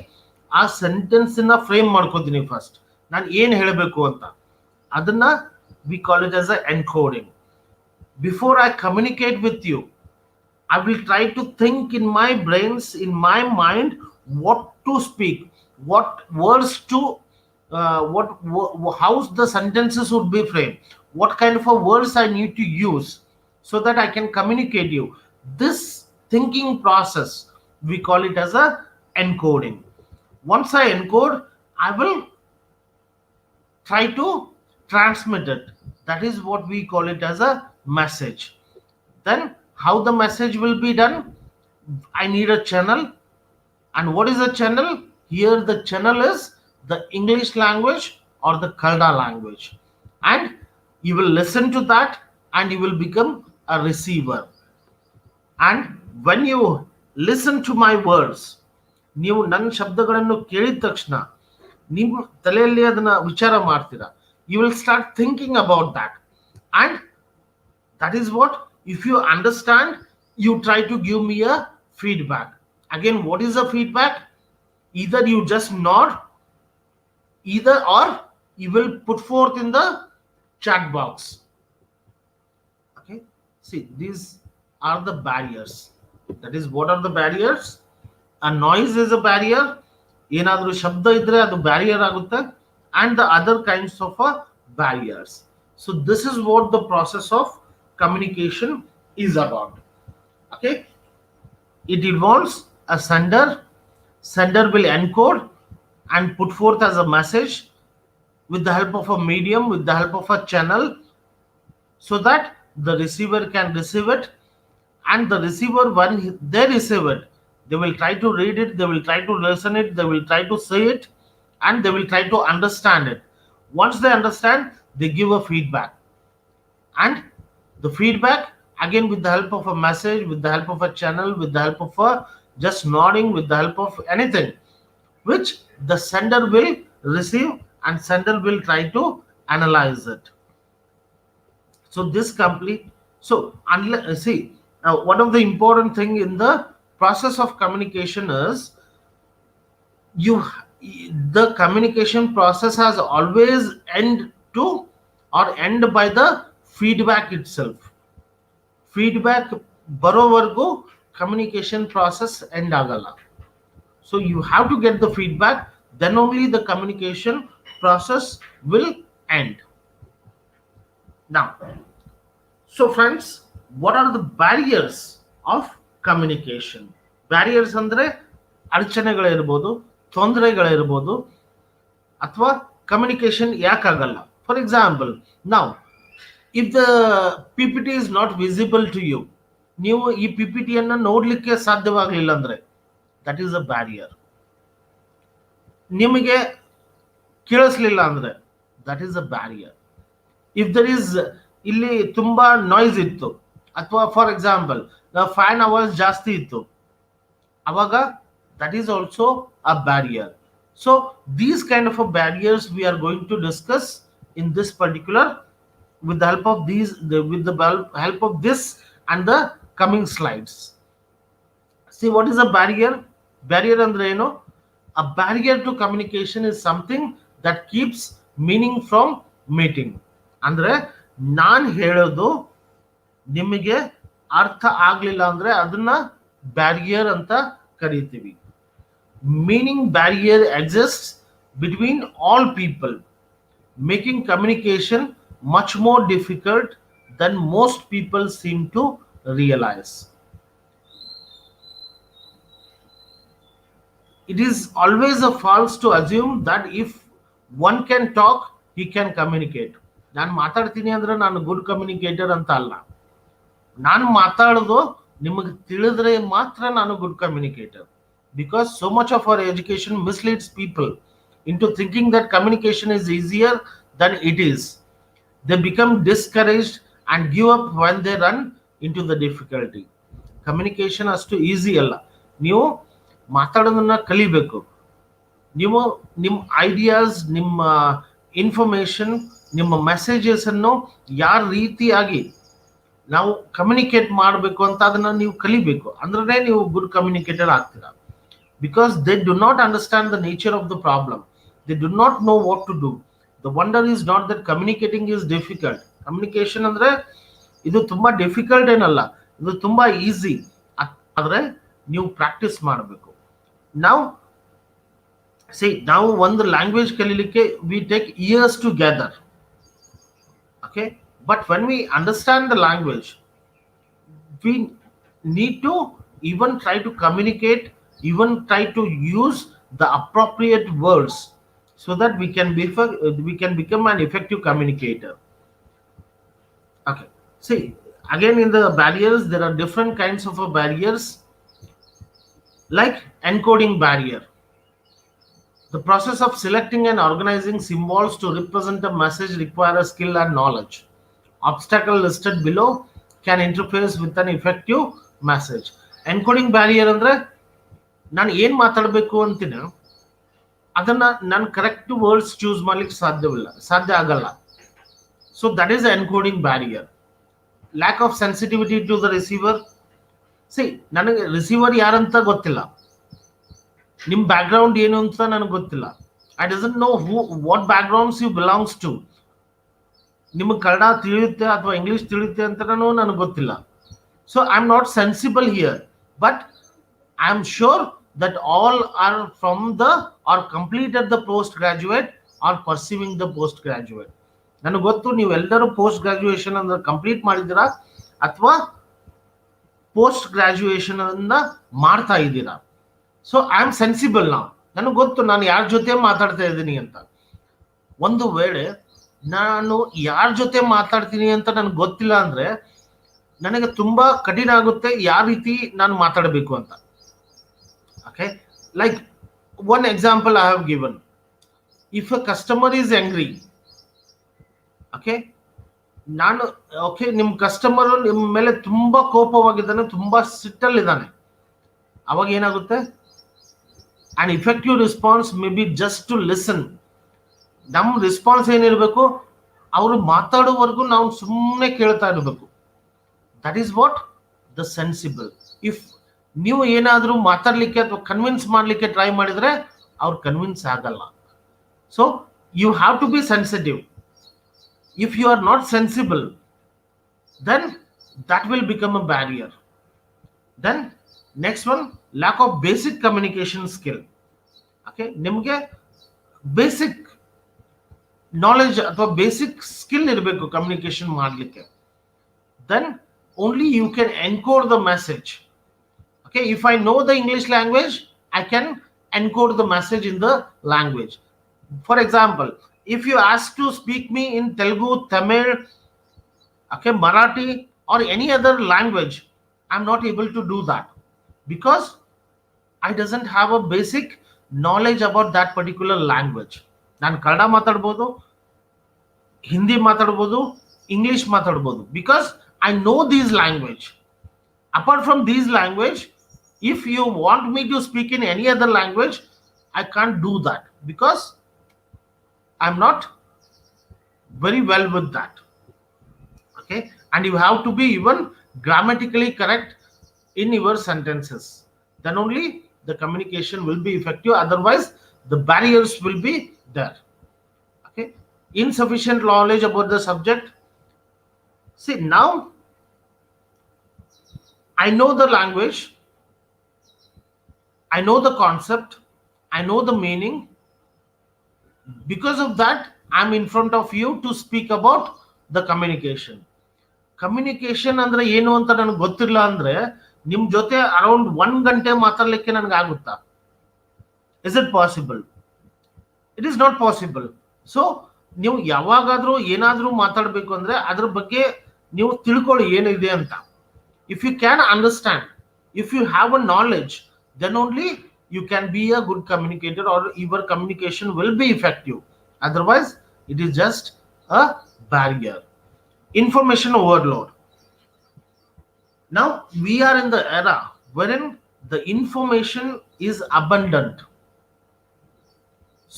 Speaker 2: ಆ ಸೆಂಟೆನ್ಸ್ ನ ಫ್ರೇಮ್ ಮಾಡ್ಕೋತೀನಿ. ಫಸ್ಟ್ ನಾನು ಏನ್ ಹೇಳಬೇಕು ಅಂತ, ಅದನ್ನ we call it as a encoding. Before I communicate with you, I will try to think in my brains, in my mind, what to speak, what words to, how the sentences would be framed, what kind of a words I need to use so that I can communicate you. This thinking process, we call it as a encoding. Once I encode, I will try to transmit it. That is what we call it as a message. Then how the message will be done? I need a channel. And what is a channel? Here the channel is the English language or the Kannada language. And you will listen to that and you will become a receiver. And when you listen to my words, ನೀವು ನನ್ನ ಶಬ್ದಗಳನ್ನು ಕೇಳಿದ ತಕ್ಷಣ ನಿಮ್ಮ ತಲೆಯಲ್ಲಿ ಅದನ್ನ ವಿಚಾರ ಮಾಡ್ತೀರಾ. You will start thinking about that. And that is what, if you understand, you try to give me a feedback. Again, what is a feedback? Either you just nod, or you will put forth in the chat box. Okay, see, these are the barriers. That is, what are the barriers? A noise is a barrier. ಏನಾದರೂ ಶಬ್ದ ಇದ್ರೆ ಅದು barrier ಆಗುತ್ತೆ. And the other kinds of barriers. So this is what the process of communication is about. Okay, it involves a sender. Sender will encode and put forth as a message with the help of a medium, with the help of a channel, so that the receiver can receive it. And the receiver, when they receive it, they will try to read it, they will try to listen it, they will try to say it, and they will try to understand it. Once they understand, they give a feedback. And the feedback, again, with the help of a message, with the help of a channel, with the help of a just nodding, with the help of anything, which the sender will receive and sender will try to analyze it. So this complete. So see, one of the important thing in the process of communication is the communication process has always end by the feedback itself. Feedback barovargu communication process end agala. So you have to get the feedback, then only the communication process will end. Now, so friends, what are the barriers of communication? Barriers ಅಂದ್ರೆ ಅಡಚಣೆಗಳಿರ್ಬೋದು, ತೊಂದರೆಗಳಿರ್ಬೋದು, ಅಥವಾ communication ಯಾಕಾಗಲ್ಲ. For example, ನಾವು if the PPT is not visible to you, ನೀವು ಈ PPT ಅನ್ನ ನೋಡ್ಲಿಕ್ಕೆ ಸಾಧ್ಯವಾಗಲಿಲ್ಲ ಅಂದ್ರೆ that is a barrier. ನಿಮಗೆ ಕೇಳಿಸ್ಲಿಲ್ಲ ಅಂದ್ರೆ that is a barrier. If there is ಇಲ್ಲಿ ತುಂಬಾ ನಾಯ್ಸ್ ಇತ್ತು, ಅಥವಾ ಫಾರ್ ಎಕ್ಸಾಂಪಲ್ ಫ್ಯಾನ್ ಅವರ್ಸ್ ಜಾಸ್ತಿ ಇತ್ತು, ಅವಾಗ that is also a barrier. So these kind of a barriers we are going to discuss in this particular with the help of help of this and the coming slides. See, what is a barrier? Barrier andre eno? A barrier to communication is something that keeps meaning from meeting. Andre ನಾನು ಹೇಳೋದು ನಿಮಗೆ ಅರ್ಥ ಆಗ್ಲಿಲ್ಲ ಅಂದ್ರೆ ಅದನ್ನ barrier ಅಂತ ಕರೀತೀವಿ. Meaning barrier exists between all people, making communication much more difficult than most people seem to realize. It is always a false to assume that if one can talk, he can communicate. ನಾನು ಮಾತಾಡ್ತೀನಿ ಅಂದ್ರೆ ನಾನು good communicator ಅಂತ ಅಲ್ಲ. ನಾನು ಮಾತಾಡೋದು ನಿಮಗೆ ತಿಳಿದ್ರೆ ಮಾತ್ರ ನಾನು good communicator. Because so much of our education misleads people into thinking that communication is easier than it is. They become discouraged and give up when they run into the difficulty. Communication ಅಷ್ಟು easy ಅಲ್ಲ. ನೀವು ಮಾತಾಡೋದನ್ನ ಕಲಿಬೇಕು. ನೀವು ನಿಮ್ಮ ideas, ನಿಮ್ಮ information, ನಿಮ್ಮ messages ಅನ್ನು ಯಾವ ರೀತಿಯಾಗಿ ನಾವು ಕಮ್ಯುನಿಕೇಟ್ ಮಾಡಬೇಕು ಅಂತ ಅದನ್ನ ನೀವು ಕಲಿಬೇಕು. ಅಂದ್ರೆ ನೀವು ಗುಡ್ ಕಮ್ಯುನಿಕೇಟರ್ ಆಗ್ತೀರಾ. Because they do not understand the nature of the problem. They do not know what to do. The wonder is not that communicating is difficult. Communication andre idu tumba difficult enalla, idu tumba easy. Adre ನೀವು practice ಮಾಡಬೇಕು. Now see, now ಒಂದು language ಕಲಿಲಿಕ್ಕೆ we take years to gather. Okay, but when we understand the language, we need to even try to communicate, even try to use the appropriate words so that we can become an effective communicator. Okay, see, again in the barriers there are different kinds of barriers, like encoding barrier. The process of selecting and organizing symbols to represent a message requires skill and knowledge. Obstacle listed below can interface with an effective message. Encoding barrier andre ನಾನು ಏನ್ ಮಾತಾಡಬೇಕು ಅಂತೀನಿ ಅದನ್ನ ನಾನು correct words choose ಮಾಡ್ಲಿಕ್ಕೆ ಸಾಧ್ಯ ಆಗಲ್ಲ. So that is encoding barrier. Lack of sensitivity to the receiver. See, ನನಗೆ ರಿಸೀವರ್ ಯಾರಂತ ಗೊತ್ತಿಲ್ಲ, ನಿಮ್ ಬ್ಯಾಕ್ ಗ್ರೌಂಡ್ ಏನು ಅಂತ ನನಗೆ ಗೊತ್ತಿಲ್ಲ. I doesn't know what backgrounds you belongs to. ನಿಮಗೆ ಕನ್ನಡ ತಿಳಿಯುತ್ತೆ ಅಥವಾ ಇಂಗ್ಲಿಷ್ ತಿಳಿಯುತ್ತೆ ಅಂತ ನನಗೆ ಗೊತ್ತಿಲ್ಲ. So I am not sensible here, but I am sure that all are from the or completed the postgraduate or pursuing the postgraduate. ನನಗೆ ಗೊತ್ತು ನೀವು ಎಲ್ಲರೂ ಪೋಸ್ಟ್ ಗ್ರಾಜುಯೇಷನ್ ಅಂದ್ರೆ ಕಂಪ್ಲೀಟ್ ಮಾಡಿದ್ದೀರಾ ಅಥವಾ ಪೋಸ್ಟ್ ಗ್ರಾಜುಯೇಷನ್ ಅನ್ನ ಮಾಡ್ತಾ ಇದ್ದೀರಾ. So I am sensible. ನನಗೆ ಗೊತ್ತು ನಾನು ಯಾರ ಜೊತೆ ಮಾತಾಡ್ತಾ ಇದ್ದೀನಿ ಅಂತ. ಒಂದು ವೇಳೆ ನಾನು ಯಾರ ಜೊತೆ ಮಾತಾಡ್ತೀನಿ ಅಂತ ನನಗೆ ಗೊತ್ತಿಲ್ಲ ಅಂದ್ರೆ ನನಗೆ ತುಂಬಾ ಕಠಿಣ ಆಗುತ್ತೆ ಯಾವ ರೀತಿ ನಾನು ಮಾತಾಡಬೇಕು ಅಂತ. Okay, like one example I have given. If a customer is angry, okay, ನಾನು ಓಕೆ ನಿಮ್ಮ ಕಸ್ಟಮರ್ ನಿಮ್ಮ ಮೇಲೆ ತುಂಬಾ ಕೋಪವಾಗಿದ್ದಾನೆ, ತುಂಬಾ ಸಿಟ್ಟಲ್ಲಿದ್ದಾನೆ, ಅವಾಗ ಏನಾಗುತ್ತೆ? an effective response may be just to listen. ನಮ್ಮ ರೆಸ್ಪಾನ್ಸ್ ಏನಿರಬೇಕು? ಅವರು ಮಾತಾಡೋವರೆಗೂ ನಾವು ಸುಮ್ಮನೆ ಕೇಳ್ತಾ ಇರಬೇಕು. That is what the sensible. If ನೀವು ಏನಾದರೂ ಮಾತಾಡ್ಲಿಕ್ಕೆ ಅಥವಾ ಕನ್ವಿನ್ಸ್ ಮಾಡ್ಲಿಕ್ಕೆ ಟ್ರೈ ಮಾಡಿದ್ರೆ ಅವ್ರು ಕನ್ವಿನ್ಸ್ ಆಗಲ್ಲ. So you have to be sensitive. If you are not sensible, then that will become a barrier. Then next one, lack of basic communication skill. Okay, ನಿಮಗೆ basic knowledge ಅಥವಾ basic skill ಇರಬೇಕು communication ಮಾಡಲಿಕ್ಕೆ. then only you can encode the message. Okay, if I know the English language, I can encode the message in the language. For example, if you ask to speak me in Telugu, Tamil, okay, Marathi or any other language, I'm not able to do that because I doesn't have a basic knowledge about that particular language. ನಾನು ಕನ್ನಡ ಮಾತಾಡ್ಬೋದು, ಹಿಂದಿ ಮಾತಾಡ್ಬೋದು, English ಮಾತಾಡ್ಬೋದು, because I know these language. Apart from these language, if you want me to speak in any other language, I can't do that because I'm not very well with that. Okay, and you have to be even grammatically correct in your sentences. Then only the communication will be effective. Otherwise, the barriers will be there. Okay, insufficient knowledge about the subject. See, now I know the language, I know the concept, I know the meaning. Because of that, I'm in front of you to speak about the communication. Communication ಅಂದ್ರೆ ಏನು ಅಂತ ನನಗೆ ಗೊತ್ತಿಲ್ಲ ಅಂದ್ರೆ ನಿಮ್ ಜೊತೆ around 1 ಗಂಟೆ ಮಾತಾಡ್ಲಿಕ್ಕೆ ನನಗೆ ಆಗುತ್ತಾ? Is it possible? It is not possible. So ನೀವು ಯಾವಾಗಾದ್ರೂ ಏನಾದ್ರೂ ಮಾತಾಡಬೇಕು ಅಂದ್ರೆ ಅದ್ರ ಬಗ್ಗೆ ನೀವು ತಿಳ್ಕೊಳ್ಳಿ ಏನಿದೆ ಅಂತ. If you can understand, if you have a knowledge, then only you can be a good communicator or your communication will be effective. Otherwise, it is just a barrier. Information overload. Now we are in the era wherein the information is abundant.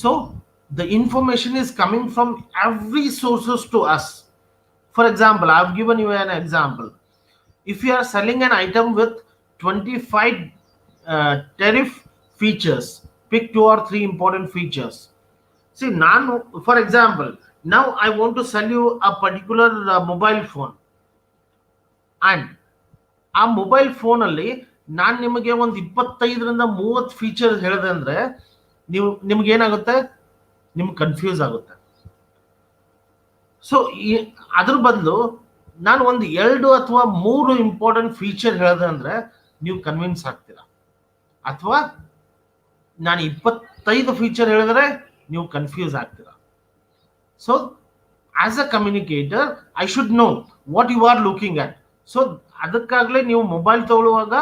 Speaker 2: So the information is coming from every sources to us. For example, I have given you an example. If you are selling an item with 25 tariff features, pick 2 or 3 important features. See, for example, now I want to sell you a particular mobile phone, and ಆ mobile phone ಅಲ್ಲಿ ನಾನು ನಿಮಗೆ ಒಂದು 25ರಿಂದ 30 features ಹೇಳಿದೆ ಅಂದ್ರೆ ನಿಮ್ಗೆ ಏನಾಗುತ್ತೆ? ನಿಮ್ಗೆ ಕನ್ಫ್ಯೂಸ್ ಆಗುತ್ತೆ. ಸೊ ಅದ್ರ ಬದಲು ನಾನು ಒಂದು 2 ಅಥವಾ 3 ಇಂಪಾರ್ಟೆಂಟ್ ಫೀಚರ್ ಹೇಳಿದೆ ಅಂದ್ರೆ ನೀವು ಕನ್ವಿನ್ಸ್ ಆಗ್ತೀರಾ. ಅಥವಾ ನಾನು 25 ಫೀಚರ್ ಹೇಳಿದ್ರೆ ನೀವು ಕನ್ಫ್ಯೂಸ್ ಆಗ್ತೀರಾ. So as a communicator I should know what you are looking at. So ಅದಕ್ಕಾಗಲೇ ನೀವು ಮೊಬೈಲ್ ತಗೊಳ್ಳುವಾಗ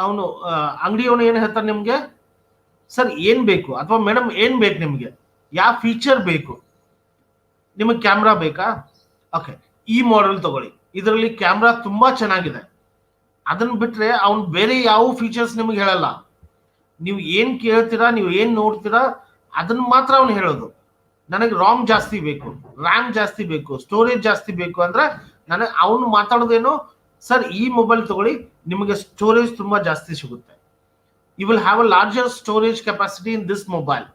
Speaker 2: ಅವನು ಅಂಗಡಿಯವನು ಏನು ಹೇಳ್ತಾನೆ ನಿಮ್ಗೆ, ಸರ್ ಏನ್ ಬೇಕು ಅಥವಾ ಮೇಡಮ್ ಏನ್ ಬೇಕು, ನಿಮ್ಗೆ ಯಾವ ಫೀಚರ್ ಬೇಕು, ನಿಮಗೆ ಕ್ಯಾಮ್ರಾ ಬೇಕಾ, ಓಕೆ ಈ ಮಾಡೆಲ್ ತಗೊಳ್ಳಿ, ಇದರಲ್ಲಿ ಕ್ಯಾಮ್ರಾ ತುಂಬಾ ಚೆನ್ನಾಗಿದೆ. ಅದನ್ನ ಬಿಟ್ರೆ ಅವ್ನು ಬೇರೆ ಯಾವ ಫೀಚರ್ಸ್ ನಿಮ್ಗೆ ಹೇಳಲ್ಲ. ನೀವು ಏನ್ ಕೇಳ್ತೀರಾ, ನೀವು ಏನ್ ನೋಡ್ತೀರಾ ಅದನ್ನ ಮಾತ್ರ ಅವ್ನು ಹೇಳೋದು. ನನಗೆ ರಾಮ್ ಜಾಸ್ತಿ ಬೇಕು, ರ್ಯಾಮ್ ಜಾಸ್ತಿ ಬೇಕು, ಸ್ಟೋರೇಜ್ ಜಾಸ್ತಿ ಬೇಕು ಅಂದ್ರೆ ಅವನು ಮಾತಾಡೋದೇನು, ಸರ್ ಈ ಮೊಬೈಲ್ ತಗೊಳ್ಳಿ, ನಿಮಗೆ ಸ್ಟೋರೇಜ್ ತುಂಬಾ ಜಾಸ್ತಿ ಸಿಗುತ್ತೆ. You will have a larger storage capacity in this mobile.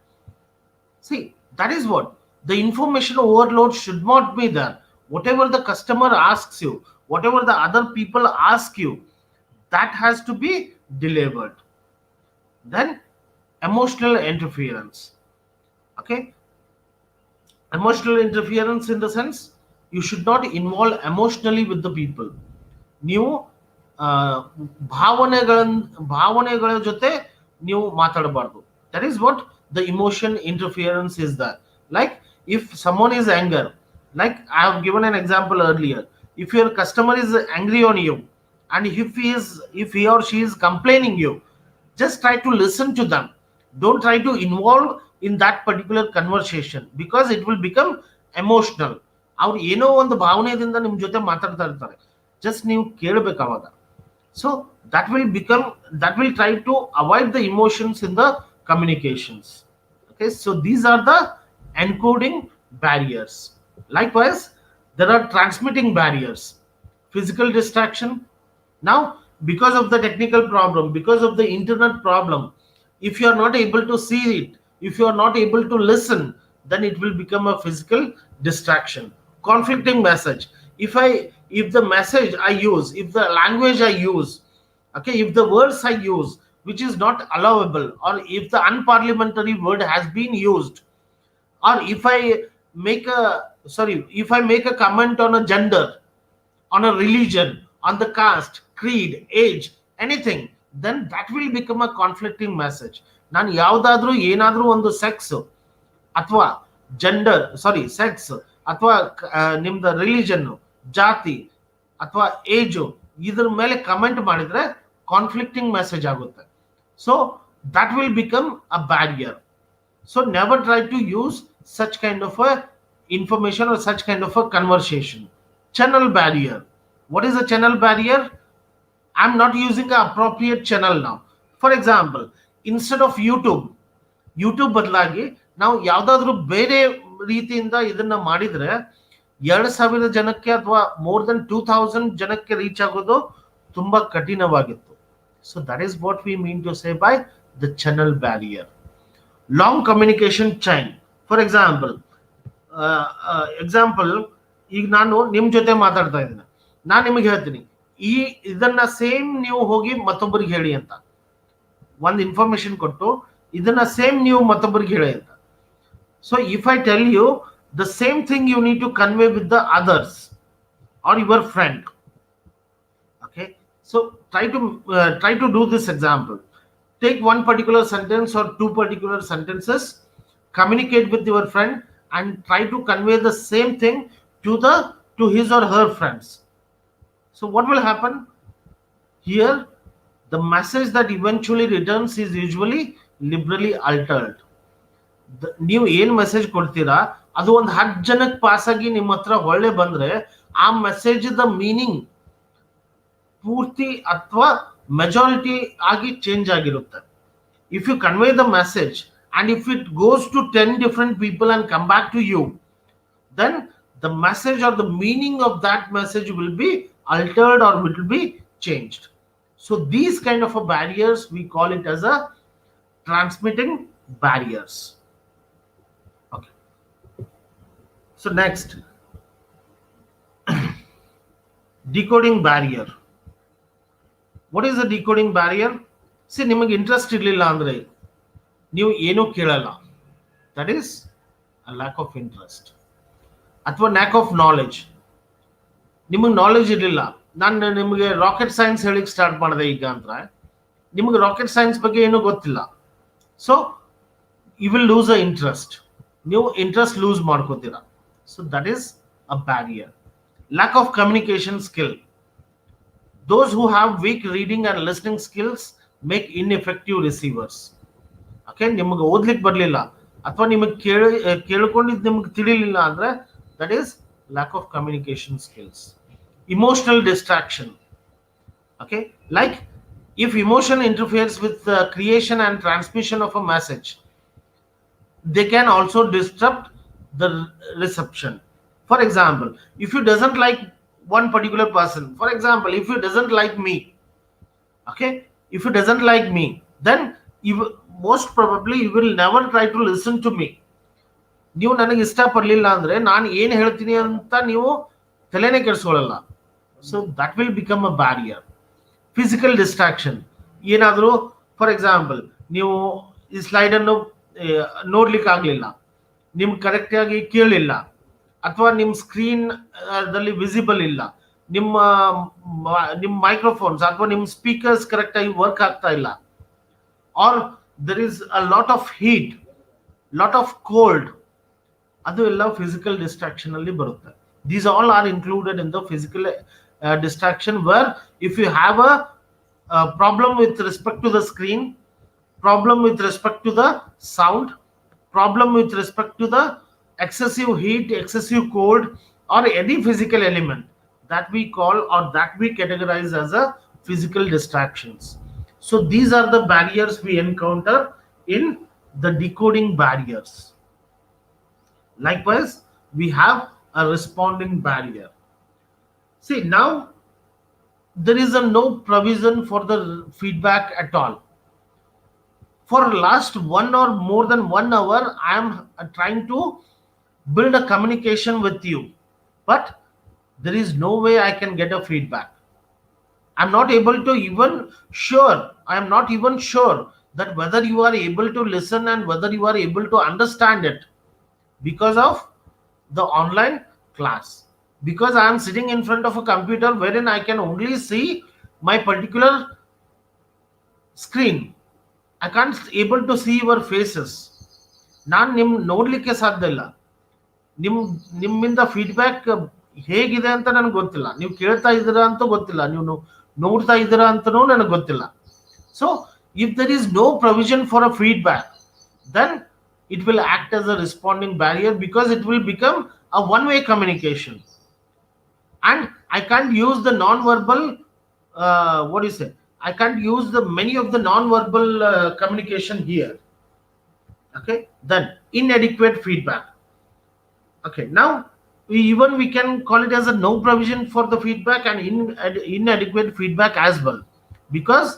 Speaker 2: See, that is what the information overload should not be there. Whatever the customer asks you, whatever the other people ask you, that has to be delivered. Then emotional interference. Okay, emotional interference in the sense you should not involve emotionally with the people. ನೀವು ಭಾವನೆಗಳ ಜೊತೆ ನೀವು ಮಾತಾಡಬಾರ್ದು. That is what the emotion interference is there. Like if someone is anger, like I have given an example earlier, if your customer is angry on you and if he or she is complaining you, just try to listen to them. Don't try to involve in that particular conversation because it will become emotional. ಅವ್ರು ಏನೋ ಒಂದು ಭಾವನೆಯಿಂದ ನಿಮ್ ಜೊತೆ ಮಾತಾಡ್ತಾ ಇರ್ತಾರೆ, just ನೀವು ಕೇಳಬೇಕು ಅವಾಗ. So that will try to avoid the emotions in the communications. Okay, so these are the encoding barriers. Likewise, there are transmitting barriers. Physical distraction. Now because of the technical problem, because of the internet problem, If you are not able to see it, if you are not able to listen, then it will become a physical distraction. Conflicting message. If the message I use, if the language I use, okay, if the words I use, which is not allowable, or if the unparliamentary word has been used, or if I make a comment on a gender, on a religion, on the caste, creed, age, anything, then that will become a conflicting message. ನಾನು ಯಾವುದಾದ್ರೂ ಏನಾದ್ರೂ ಒಂದು sex ಅಥವಾ sex ಅಥವಾ ನಿಮ್ದು religion, ಜಾತಿ ಅಥವಾ age ಇದ್ರ ಮೇಲೆ ಕಮೆಂಟ್ ಮಾಡಿದ್ರೆ ಕಾನ್ಫ್ಲಿಕ್ಟಿಂಗ್ ಮೆಸೇಜ್ ಆಗುತ್ತೆ. So that will become a barrier. So never try to use such kind of a information or such kind of a conversation. Channel barrier. What is a channel barrier? I'm not using an appropriate channel now. For example, instead of YouTube ಬದಲಾಗಿ ನಾವು ಯಾವ್ದಾದ್ರು ಬೇರೆ ರೀತಿಯಿಂದ ಇದನ್ನ ಮಾಡಿದ್ರೆ 2,000 ಜನಕ್ಕೆ ಅಥವಾ more than 2,000 ಜನಕ್ಕೆ ರೀಚ್ ಆಗೋದು ತುಂಬಾ ಕಠಿಣವಾಗಿತ್ತು. So that is what we mean to say by the channel barrier. Long communication chain. For example, ಈಗ ನಾನು ನಿಮ್ ಜೊತೆ ಮಾತಾಡ್ತಾ ಇದ್ದೀನಿ, ನಾನು ನಿಮಗೆ ಹೇಳ್ತೀನಿ ಇದನ್ನ ಸೇಮ್ ನೀವು ಹೋಗಿ ಮತ್ತೊಬ್ಬರಿಗೆ ಹೇಳಿ ಅಂತ, ಒಂದು ಇನ್ಫಾರ್ಮೇಶನ್ ಕೊಟ್ಟು ಇದನ್ನ ಸೇಮ್ ನೀವು ಮತ್ತೊಬ್ಬರಿಗೆ ಹೇಳಿ ಅಂತ. So if I tell you the same thing you need to convey with the others or your friend. Okay, so try to do this example. Take one particular sentence or two particular sentences, communicate with your friend and try to convey the same thing to his or her friends. So what will happen here? The message that eventually returns is usually liberally altered. ನೀವು ಏನ್ message ಕೊಡ್ತೀರಾ ಅದು ಒಂದು 10 ಜನಕ್ಕೆ pass ಆಗಿ ನಿಮ್ಮ ಹತ್ರ ಒಳ್ಳೆ ಬಂದ್ರೆ ಆ ಮೆಸೇಜ್ ದ ಮೀನಿಂಗ್ ಪೂರ್ತಿ ಅಥವಾ majority agi change ಆಗಿರುತ್ತೆ. If you convey the message and if it goes to 10 different people and come back to you, then the message or the meaning of that message will be altered or will be changed. So these kind of a barriers, we call it as a transmitting barriers. Okay, so next, decoding barrier. What is the decoding barrier? See, ನಿಮಗೆ interest ಇರಲಿಲ್ಲ ಅಂದ್ರೆ ನೀವು ಏನೂ ಕೇಳಲ್ಲ, that is a lack of interest ಅಥವಾ lack of knowledge. ನಿಮಗೆ knowledge ಇರಲಿಲ್ಲ, ನಾನು ನಿಮಗೆ ರಾಕೆಟ್ ಸೈನ್ಸ್ ಹೇಳಿಕ್ ಸ್ಟಾರ್ಟ್ ಮಾಡಿದೆ ಈಗ ಅಂದ್ರೆ ನಿಮಗೆ ರಾಕೆಟ್ ಸೈನ್ಸ್ ಬಗ್ಗೆ ಏನೂ ಗೊತ್ತಿಲ್ಲ. So you will lose a interest, ನೀವು ಇಂಟ್ರೆಸ್ಟ್ ಲೂಸ್ ಮಾಡ್ಕೋತೀರಾ. So that is a barrier. Lack of communication skill. Those who have weak reading and listening skills make ineffective receivers. Okay, ನಿಮಗೆ ಓದ್ಲಿಕ್ಕೆ ಬರಲಿಲ್ಲ ಅಥವಾ ನಿಮಗೆ ಕೇಳ್ಕೊಂಡಿದ್ದು ನಿಮಗೆ ತಿಳಿಲಿಲ್ಲ ಅಂದ್ರೆ that is lack of communication skills. Emotional distraction. Okay, like if emotion interferes with the creation and transmission of a message, they can also disrupt the reception. For example, if you doesn't like one particular person, for example, if he doesn't like me, okay, if he doesn't like me, then most probably you will never try to listen to me. ನೀವು ನನಗೆ ಇಷ್ಟ ಪಡಲಿಲ್ಲ ಅಂದ್ರೆ ನಾನು ಏನು ಹೇಳ್ತೀನಿ ಅಂತ ನೀವು ತಲೆನೇ ಕೆಡಿಸ್ಕೊಳ್ಳಲ್ಲ. So that will become a barrier. Physical distraction. ಏನಾದರೂ ಫಾರ್ ಎಕ್ಸಾಂಪಲ್ ನೀವು ಈ ಸ್ಲೈಡ್ ಅನ್ನು ನೋಡ್ಲಿಕ್ಕೆ ಆಗ್ಲಿಲ್ಲ, ನಿಮ್ಗೆ ಕರೆಕ್ಟ್ ಆಗಿ ಕೇಳಲಿಲ್ಲ, ಅಥವಾ ನಿಮ್ಮ ಸ್ಕ್ರೀನ್ ದಲ್ಲಿ ವಿಸಿಬಲ್ ಇಲ್ಲ, ನಿಮ್ಮ ಮೈಕ್ರೋಫೋನ್ಸ್ ಅಥವಾ ನಿಮ್ಮ ಸ್ಪೀಕರ್ಸ್ ಕರೆಕ್ಟ್ ಆಗಿ ವರ್ಕ್ ಆಗ್ತಾ ಇಲ್ಲ, or there is a lot of heat, lot of cold, ಅದು ಎಲ್ಲ ಫಿಸಿಕಲ್ ಡಿಸ್ಟ್ರಾಕ್ಷನ್ ಅಲ್ಲಿ ಬರುತ್ತೆ. These all are included in the physical distraction, where if you have a problem with respect to the screen, problem with respect to the sound, problem with respect to the excessive heat, excessive cold, or any physical element that we call or that we categorize as a physical distractions. So these are the barriers we encounter in the decoding barriers. Likewise, we have a responding barrier. See, now there is no provision for the feedback at all. For last 1 or more than 1 hour, I am trying to build a communication with you, but there is no way I can get a feedback. I'm not able to even sure. I am not even sure that whether you are able to listen and whether you are able to understand it because of the online class. Because I am sitting in front of a computer wherein I can only see my particular screen. I can't able to see your faces. ನಾನು ನಿಮ್ ನೋಡ್ಲಿಕ್ಕೆ ಸಾಧ್ಯ ಇಲ್ಲ. ನಿಮ್ಮಿಂದ feedback ಹೇಗಿದೆ ಅಂತ ನನಗೆ ಗೊತ್ತಿಲ್ಲ. ನೀವು ಕೇಳ್ತಾ ಇದ್ದೀರಾ ಅಂತ ಗೊತ್ತಿಲ್ಲ, ನೀವು ನೋಡ್ತಾ ಇದ್ದೀರಾ ಅಂತನೂ ನನಗೆ ಗೊತ್ತಿಲ್ಲ. So if there is no provision for a feedback, then it will act as a responding barrier, because it will become a one-way communication, and I can't use the non-verbal what do you say, I can't use the many of the non-verbal communication here. Okay, then inadequate feedback. Okay, now we can call it as a no provision for the feedback and inadequate feedback as well. Because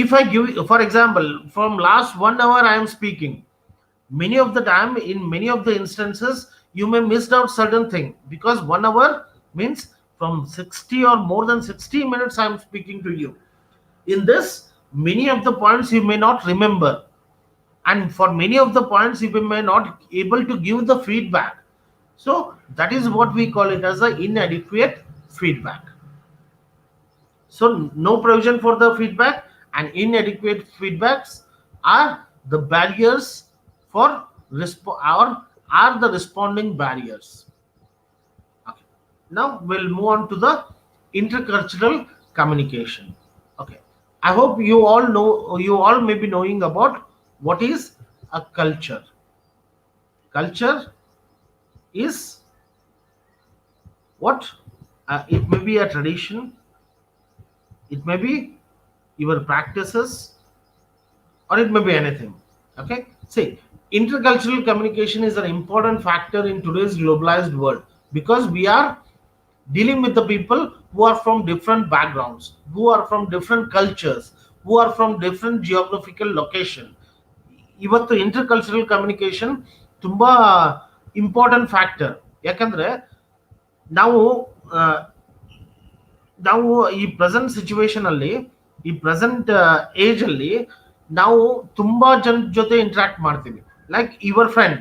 Speaker 2: if I give, for example, from last 1 hour I am speaking, many of the time in many of the instances you may miss out certain thing, because 1 hour means from 60 or more than 60 minutes I am speaking to you. In this, many of the points you may not remember, and for many of the points you may not able to give the feedback. So that is what we call it as a inadequate feedback. So no provision for the feedback and inadequate feedbacks are the barriers for are the responding barriers. Okay, now we'll move on to the intercultural communication. Okay, I hope you all may be knowing about what is a culture. Culture is what? It may be a tradition, it may be your practices, or it may be anything. Okay, see, intercultural communication is an important factor in today's globalized world, because we are dealing with the people who are from different backgrounds, who are from different cultures, who are from different geographical location. ಇವತ್ತು intercultural communication ತುಂಬಾ important factor. ಯಾಕಂದ್ರೆ ನಾವು ಈ present situation ಅಲ್ಲಿ, ಈ present age ಅಲ್ಲಿ ನಾವು ತುಂಬಾ ಜನ ಜೊತೆ ಇಂಟ್ರಾಕ್ಟ್ ಮಾಡ್ತೀವಿ. ಲೈಕ್ ಯುವರ್ ಫ್ರೆಂಡ್,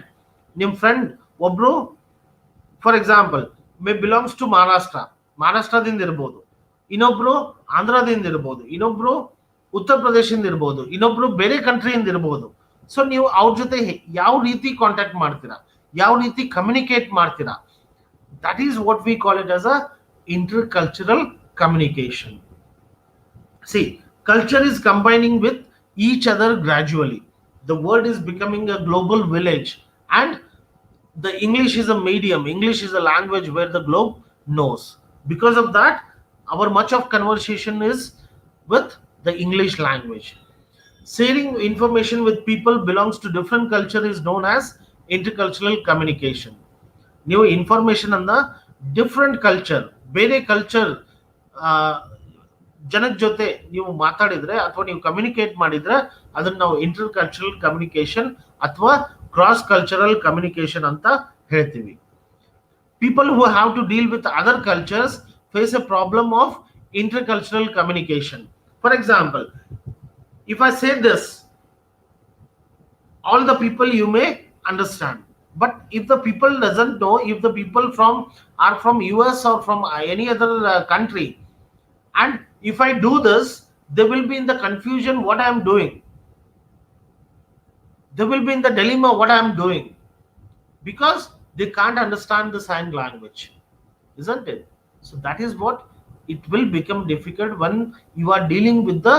Speaker 2: ನಿಮ್ ಫ್ರೆಂಡ್ ಒಬ್ರು for example may belongs to ಮಹಾರಾಷ್ಟ್ರದಿಂದ ಇರ್ಬೋದು, ಇನ್ನೊಬ್ರು ಆಂಧ್ರದಿಂದ ಇರ್ಬೋದು, ಇನ್ನೊಬ್ರು ಉತ್ತರ ಪ್ರದೇಶದಿಂದ ಇರ್ಬೋದು, ಇನ್ನೊಬ್ರು ಬೇರೆ ಕಂಟ್ರಿಯಿಂದ ಇರ್ಬೋದು. ಸೊ ನೀವು ಅವ್ರ ಜೊತೆ ಯಾವ ರೀತಿ ಕಾಂಟ್ಯಾಕ್ಟ್ ಮಾಡ್ತೀರಾ, ಯಾವ ರೀತಿ ಕಮ್ಯುನಿಕೇಟ್ ಮಾಡ್ತೀರಾ, that is what we call it as a intercultural communication. See, culture is combining with each other gradually. The world is becoming a global village, and the English is a medium. English is a language where the globe knows. Because of that, our much of conversation is with the English language. Sharing information with people belongs to different culture is known as intercultural communication. New information on the different culture, ಬೇರೆ culture ಜನದ ಜೊತೆ ನೀವು ಮಾತಾಡಿದ್ರೆ ಅಥವಾ ನೀವು communicate ಮಾಡಿದ್ರೆ ಅದನ್ನ ನಾವು ಇಂಟರ್ ಕಲ್ಚರಲ್ ಕಮ್ಯುನಿಕೇಶನ್ ಅಥವಾ ಕ್ರಾಸ್ ಕಲ್ಚರಲ್ ಕಮ್ಯುನಿಕೇಶನ್ ಅಂತ ಹೇಳ್ತೀವಿ. People who have to deal with other cultures face a problem of intercultural communication. For example, if I say this, all the people you may understand. But if the people doesn't know, if the people are from US or from any other country, and if I do this, they will be in the confusion what I am doing. They will be in the dilemma what I am doing, because they can't understand the sign language, isn't it? So that is what it will become difficult when you are dealing with the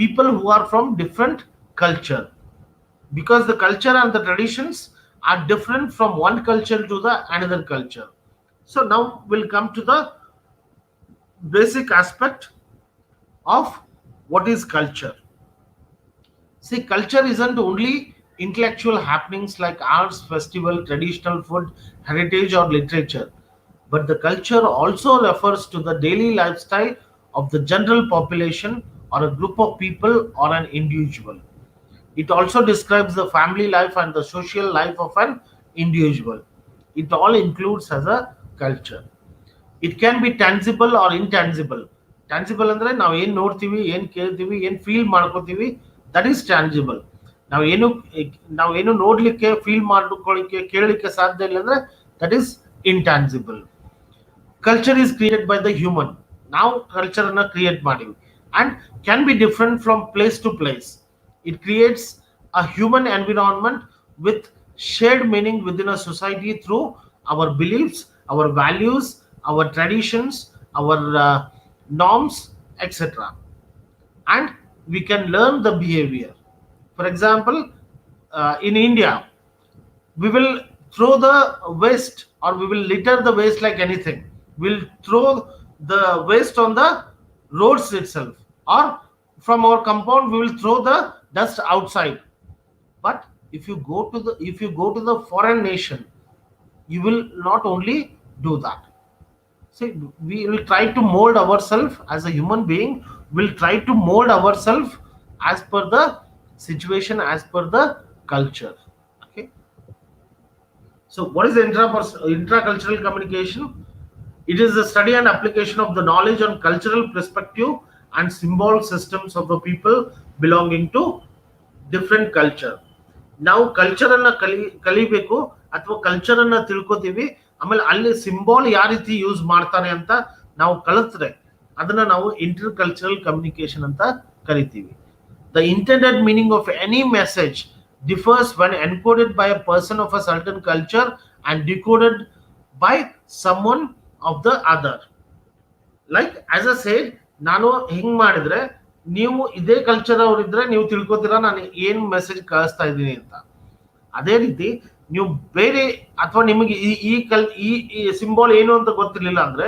Speaker 2: people who are from different culture, because the culture and the traditions are different from one culture to the another culture. So now we'll come to the basic aspect of what is culture. See, culture isn't only intellectual happenings like arts, festival, traditional food, heritage, or literature, but the culture also refers to the daily lifestyle of the general population or a group of people or an individual. It also describes the family life and the social life of an individual. It all includes as a culture. It can be tangible or intangible. Tangible ಅಂದ್ರೆ ನಾವು ಏನು ನೋಡ್ತೀವಿ, ಏನು ಕೇಳ್ತೀವಿ, ಏನು feel ಮಾಡ್ಕೋತೀವಿ, that is tangible. ನಾವೇನು ನೋಡ್ಲಿಕ್ಕೆ, ಫೀಲ್ ಮಾಡ್ಕೊಳ್ಳಿಕ್ಕೆ, ಕೇಳಲಿಕ್ಕೆ ಸಾಧ್ಯ ಇಲ್ಲ ಅಂದ್ರೆ that is intangible. Culture is created by the human. ನಾವು ಕಲ್ಚರ್ ಅನ್ನ ಕ್ರಿಯೇಟ್ ಮಾಡಿವಿ and can be different from place to place. It creates a human environment with shared meaning within a society through our beliefs, our values, our traditions, our norms, etc. And we can learn the behavior. For example, in India, we will throw the waste or we will litter the waste like anything. We'll throw the waste on the roads itself, or from our compound we will throw the dust outside. But if you go to the foreign nation, you will not only do that. See, we will try to mold ourselves as a human being. We'll try to mold ourselves as per the situation, as per the culture. Okay. So what is the intracultural communication? It is the study and application of the knowledge on cultural perspective and symbol systems of the people belonging to different culture. ನಾವು culture ಅನ್ನ ಕಲಿಬೇಕು ಅಥವಾ culture ಅನ್ನ ತಿಳ್ಕೊತೀವಿ, ಆಮೇಲೆ ಅಲ್ಲಿ symbol ಯಾವ ರೀತಿ use ಮಾಡ್ತಾನೆ ಅಂತ ನಾವು ಕಲಿತ್ರೆ ಅದನ್ನ ನಾವು ಇಂಟರ್ ಕಲ್ಚರಲ್ ಕಮ್ಯುನಿಕೇಶನ್ ಅಂತ ಕರಿತೀವಿ. The intended meaning of any message differs when encoded by a person of a certain culture and decoded by someone of the other. Like as I said, ನಾನು ಹಿಂಗ್ ಮಾಡಿದ್ರೆ ನೀವು ಇದೇ ಕಲ್ಚರ್ ಅವರಿದ್ರೆ ನೀವು ತಿಳ್ಕೊತೀರಾ ನಾನು ಏನ್ ಮೆಸೇಜ್ ಕಳಿಸ್ತಾ ಇದ್ದೀನಿ ಅಂತ. ಅದೇ ರೀತಿ ನೀವು ಬೇರೆ ಅಥವಾ ನಿಮಗೆ ಈ ಸಿಂಬಾಲ್ ಏನು ಅಂತ ಗೊತ್ತಿರ್ಲಿಲ್ಲ ಅಂದ್ರೆ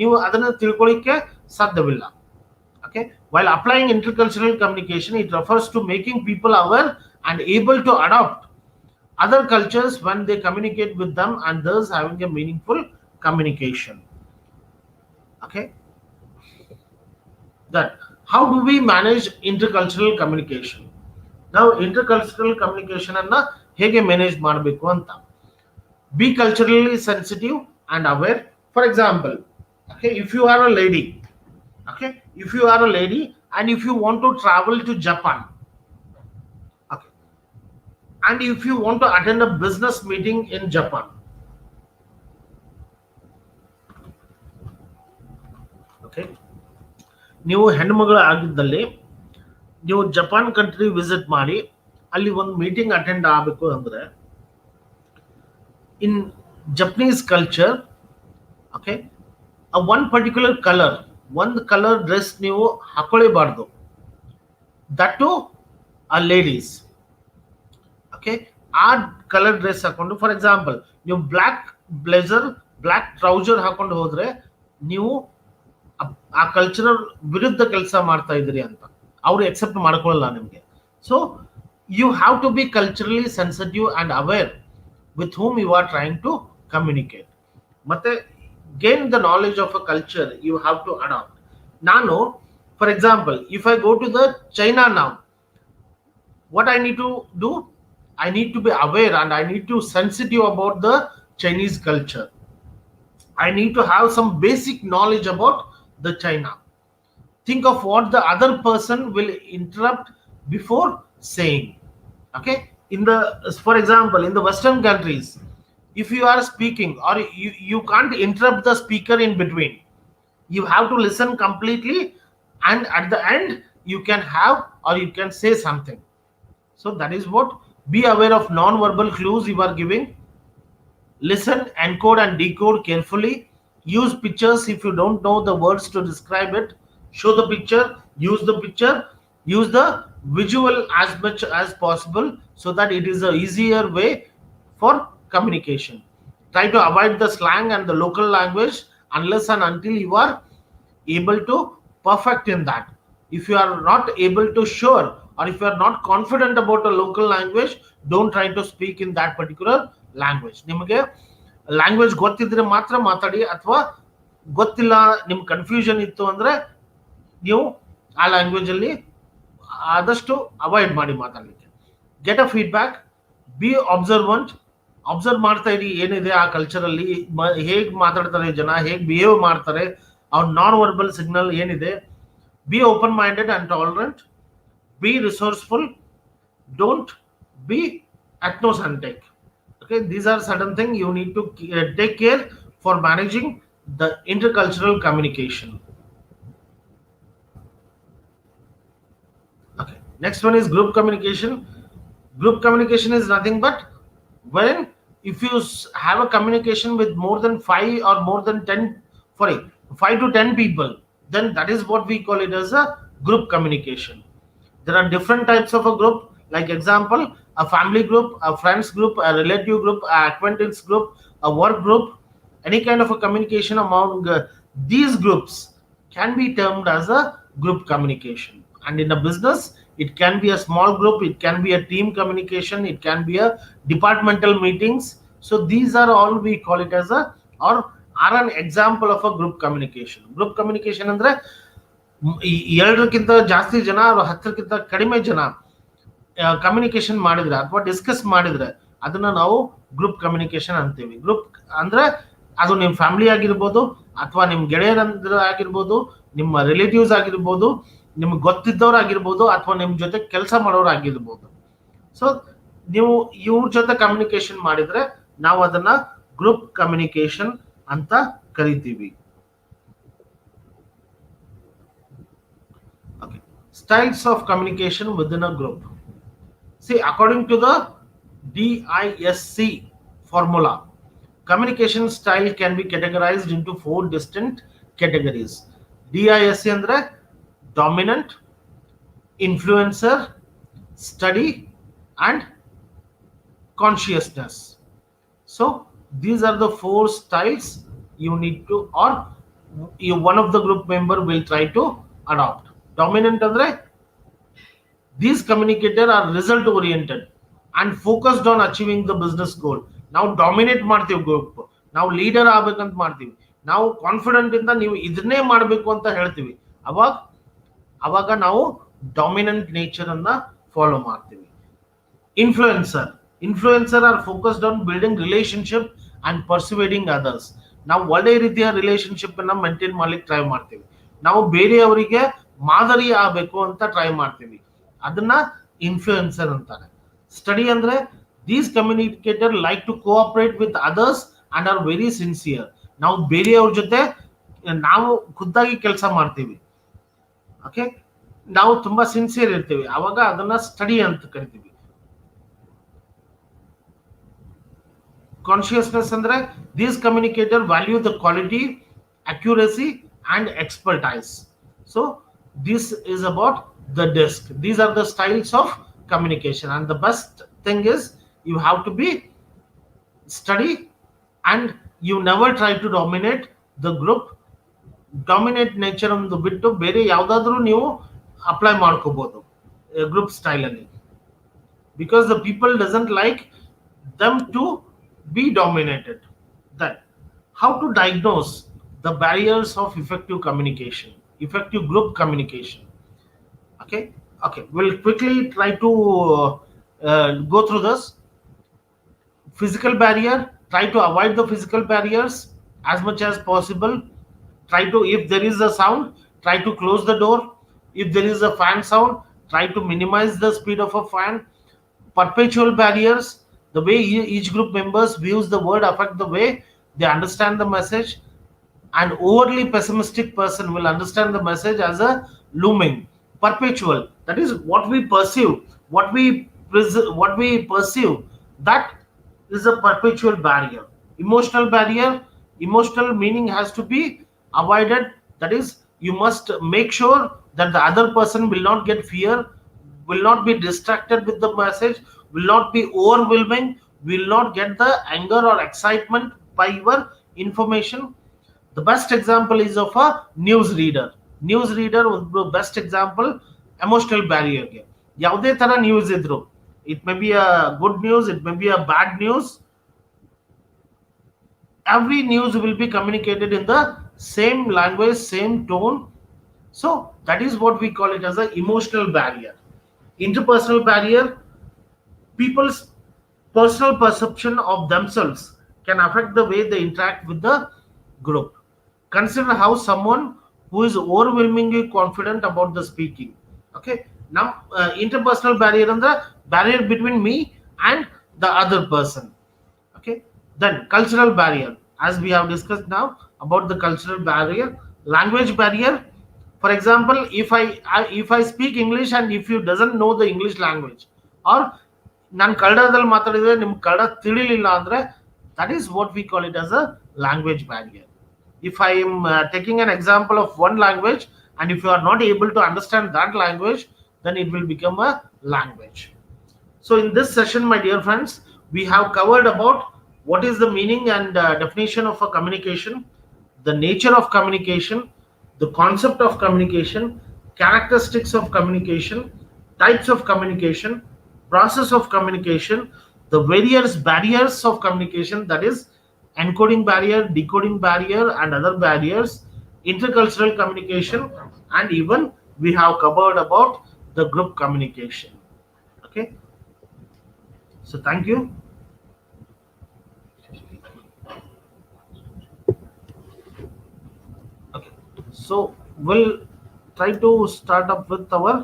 Speaker 2: ನೀವು ಅದನ್ನ ತಿಳ್ಕೊಳ್ಳಿಕ್ಕೆ ಸಾಧ್ಯವಿಲ್ಲ. Okay, while applying intercultural communication, it refers to making people aware and able to adopt other cultures when they communicate with them, and thus having a meaningful communication. Okay, that how do we manage intercultural communication? Now intercultural communication anna hege manage ಮಾಡಬೇಕು ಅಂತ. Be culturally sensitive and aware. For example, okay, if you are a lady, okay, if you are a lady and if you want to travel to Japan, okay, and if you want to attend a business meeting in Japan, okay, ನೀವು ಹೆಣ್ಣುಮಗಳು ಆಗಿದ್ದಲ್ಲಿ ನೀವು Japan country visit ಮಾಡಿ ಅಲ್ಲಿ ಒಂದು meeting attend ಆಗಬೇಕು ಅಂದ್ರೆ in Japanese culture, okay, one particular colour, ಒಂದು colour dress ನೀವು ಹಾಕೊಳ್ಳೇಬಾರ್ದು, ದಟ್ ಟು ಆ ಲೇಡೀಸ್. ಓಕೆ, ಆ ಕಲರ್ ಡ್ರೆಸ್ ಹಾಕೊಂಡು, ಫಾರ್ ಎಕ್ಸಾಂಪಲ್ ನೀವು ಬ್ಲ್ಯಾಕ್ ಬ್ಲೇಸರ್, ಬ್ಲ್ಯಾಕ್ ಟ್ರೌಸರ್ ಹಾಕೊಂಡು ಹೋದ್ರೆ ನೀವು ಆ ಕಲ್ಚರಲ್ ವಿರುದ್ಧ ಕೆಲಸ ಮಾಡ್ತಾ ಇದ್ರಿ ಅಂತ ಅವ್ರು ಎಕ್ಸೆಪ್ಟ್ ಮಾಡ್ಕೊಳ್ಳಲ್ಲ ನಿಮ್ಗೆ. So you have to be culturally sensitive and aware with whom you are trying to communicate. ಮತ್ತೆ gain the knowledge of a culture, you have to adopt. Nano, for example, if I go to the China now, what I need to do, I need to be aware and I need to sensitive about the Chinese culture. I need to have some basic knowledge about the China. Think of what the other person will interrupt before saying. Okay, in the, for example, in the Western countries, if you are speaking or you can't interrupt the speaker in between, you have to listen completely, and at the end you can have or you can say something. So that is what, be aware of non-verbal clues you are giving. Listen, encode and decode carefully. Use pictures if you don't know the words to describe it. Show the picture, use the picture, use the visual as much as possible so that it is a easier way for communication. Try to avoid the slang and the local language unless and until you are able to perfect in that. If you are not able to sure or if you are not confident about a local language, don't try to speak in that particular language. ನಿಮಗೆ language ಗೊತ್ತಿದ್ರೆ ಮಾತ್ರ ಮಾತಾಡಿ, ಅಥವಾ ಗೊತ್ತಿಲ್ಲ ನಿಮ್ಗೆ confusion ಇತ್ತು ಅಂದ್ರೆ ನೀವು ಆ ಲ್ಯಾಂಗ್ವೇಜ್ ಅಲ್ಲಿ ಆದಷ್ಟು ಅವಾಯ್ಡ್ ಮಾಡಿ ಮಾತಾಡಲಿಕ್ಕೆ. Get a feedback, B absorbent, observe ಮಾಡ್ತಾ ಇರಿ ಏನಿದೆ ಆ ಕಲ್ಚರಲ್ಲಿ, ಹೇಗೆ ಮಾತಾಡ್ತಾರೆ ಜನ, ಹೇಗೆ ಬಿಹೇವ್ ಮಾಡ್ತಾರೆ, ಅವ್ರ ನಾನ್ ವರ್ಬಲ್ ಸಿಗ್ನಲ್ ಏನಿದೆ. B open minded and tolerant, B resourceful, don't be ethnocentric. Okay, these are certain things you need to take care for managing the intercultural communication. Okay, next one is group communication. Group communication is nothing but when if you have a communication with more than 5 or more than 10, 5 to 10 people, then that is what we call it as a group communication. There are different types of a group, like example, a family group, a friends group, a relative group, a acquaintance group, a work group. Any kind of a communication among these groups can be termed as a group communication. And in a business, it can be a small group, it can be a team communication, it can be a departmental meetings. So these are all we call it as a or are an example of a group communication. Group communication andre ಎರಡಕ್ಕಿಂತ ಜಾಸ್ತಿ ಜನ ಅಥವಾ 10ಕ್ಕಿಂತ ಕಡಿಮೆ ಜನ communication ಮಾಡಿದ್ರೆ ಅಥವಾ discuss ಮಾಡಿದ್ರೆ ಅದನ್ನ ನಾವು ಗ್ರೂಪ್ ಕಮ್ಯುನಿಕೇಶನ್ ಅಂತೀವಿ. ಗ್ರೂಪ್ ಅಂದ್ರೆ ಅದು ನಿಮ್ಮ ಫ್ಯಾಮಿಲಿ ಆಗಿರ್ಬೋದು, ಅಥವಾ ನಿಮ್ಮ ಗೆಳೆಯರಂದ್ರ ಆಗಿರ್ಬೋದು, ನಿಮ್ಮ ರಿಲೇಟಿವ್ಸ್ ಆಗಿರ್ಬೋದು, ನಿಮ್ಗೆ ಗೊತ್ತಿದ್ದವ್ರು ಆಗಿರ್ಬೋದು, ಅಥವಾ ನಿಮ್ಮ ಜೊತೆ ಕೆಲಸ ಮಾಡೋರು ಆಗಿರ್ಬೋದು. ಸೊ ನೀವು ಇವ್ರ ಜೊತೆ ಕಮ್ಯುನಿಕೇಶನ್ ಮಾಡಿದ್ರೆ ನಾವು ಅದನ್ನ ಗ್ರೂಪ್ ಕಮ್ಯುನಿಕೇಶನ್ ಅಂತ ಕರಿತೀವಿ. Okay, styles of communication within a group. See, according to the DISC formula, communication style can be categorized into 4 distinct categories. DISC andre dominant, influencer, study, and consciousness. So these are the 4 styles you need to, or one of the group member will try to adopt. Dominant andre these communicators are result oriented and focused on achieving the business goal. ನಾವು dominate ಮಾಡ್ತೀವಿ group, ನಾವು leader ಆಗ್ಬೇಕಂತ ಮಾಡ್ತೀವಿ, ನಾವು confident ಇಂದ ನೀವು ಇದನ್ನೇ ಮಾಡಬೇಕು ಅಂತ ಹೇಳ್ತೀವಿ. ಅವಾಗ ನಾವು ಡಾಮಿನೆಂಟ್ ನೇಚರ್ ಅನ್ನ ಫಾಲೋ ಮಾಡ್ತೀವಿ. Influencer are focused on building relationship and persuading others. ನಾವು ಒಳ್ಳೆ ರೀತಿಯ ರಿಲೇಶನ್ಶಿಪ್ ಅನ್ನ ಮೇಂಟೈನ್ ಮಾಡ್ಲಿಕ್ಕೆ ಟ್ರೈ ಮಾಡ್ತೀವಿ. ನಾವು ಬೇರೆಯವರಿಗೆ ಮಾದರಿ ಆಗಬೇಕು ಅಂತ ಟ್ರೈ ಮಾಡ್ತೀವಿ. ಅದನ್ನ ಇನ್ಫ್ಲುಯೆನ್ಸರ್ ಅಂತಾರೆ. ಸ್ಟಡಿ ಅಂದ್ರೆ these communicator like to cooperate with others and are very sincere. ನಾವು ಬೇರೆಯವ್ರ ಜೊತೆ ನಾವು ಖುದ್ದಾಗಿ ಕೆಲಸ ಮಾಡ್ತೀವಿ. ಓಕೆ, ನಾವು ತುಂಬಾ ಸಿನ್ಸಿಯರ್ ಇರ್ತೀವಿ, ಅವಾಗ ಅದನ್ನ ಸ್ಟಡಿ ಅಂತ ಕರಿತೀವಿ. ಕಾನ್ಶಿಯಸ್ನೆಸ್ ಅಂದ್ರೆ these communicator value the quality, accuracy and expertise. So this is about the disc. These are the styles of communication, and the best thing is you have to be study and you never try to dominate the group. Dominate nature ಒಂದು ಬಿಟ್ಟು ಬೇರೆ ಯಾವ್ದಾದ್ರೂ ನೀವು apply ಮಾಡ್ಕೋಬಹುದು group style ಅಲ್ಲಿ, because the people doesn't like them to be dominated. Then how to diagnose the barriers of effective communication, effective group communication. Okay, we'll quickly try to go through this. Physical barrier, try to avoid the physical barriers as much as possible. Try to, if there is a sound, try to close the door. If there is a fan sound, try to minimize the speed of a fan. Perpetual barriers, the way each group members views the word affect the way they understand the message. An overly pessimistic person will understand the message as a looming. Perpetual, that is what we perceive, what we perceive, that is a perpetual barrier. Emotional barrier, emotional meaning has to be avoided. That is, you must make sure that the other person will not get fear, will not be distracted with the message, will not be overwhelming, will not get the anger or excitement by your information. The best example is of a news reader would be best example. Emotional barrier ಗೆ ಯಾವುದೇ ತರ news ಇದ್ರು, it may be a good news, it may be a bad news, every news will be communicated in the same language, same tone, So that is what we call it as an emotional barrier. Interpersonal barrier, people's personal perception of themselves can affect the way they interact with the group. Consider how someone who is overwhelmingly confident about the speaking. Okay, now interpersonal barrier and the barrier between me and the other person. Okay, then cultural barrier, as we have discussed now about the cultural barrier. Language barrier, for example, if I speak English and if you doesn't know the English language, or ನಾನು ಕನ್ನಡದಲ್ಲಿ ಮಾತಾಡಿದ್ರೆ ನಿಮ್ಗೆ ಕನ್ನಡ ತಿಳಿಲಿಲ್ಲ ಅಂದ್ರೆ, that is what we call it as a language barrier. If I am taking an example of one language and if you are not able to understand that language, then it will become a language. So in this session, my dear friends, we have covered about what is the meaning and definition of a communication, the nature of communication, the concept of communication, characteristics of communication, types of communication, process of communication, the various barriers of communication, that is encoding barrier, decoding barrier and other barriers, intercultural communication, and even we have covered about the group communication. Okay, so thank you. Okay, so we'll try to start up with our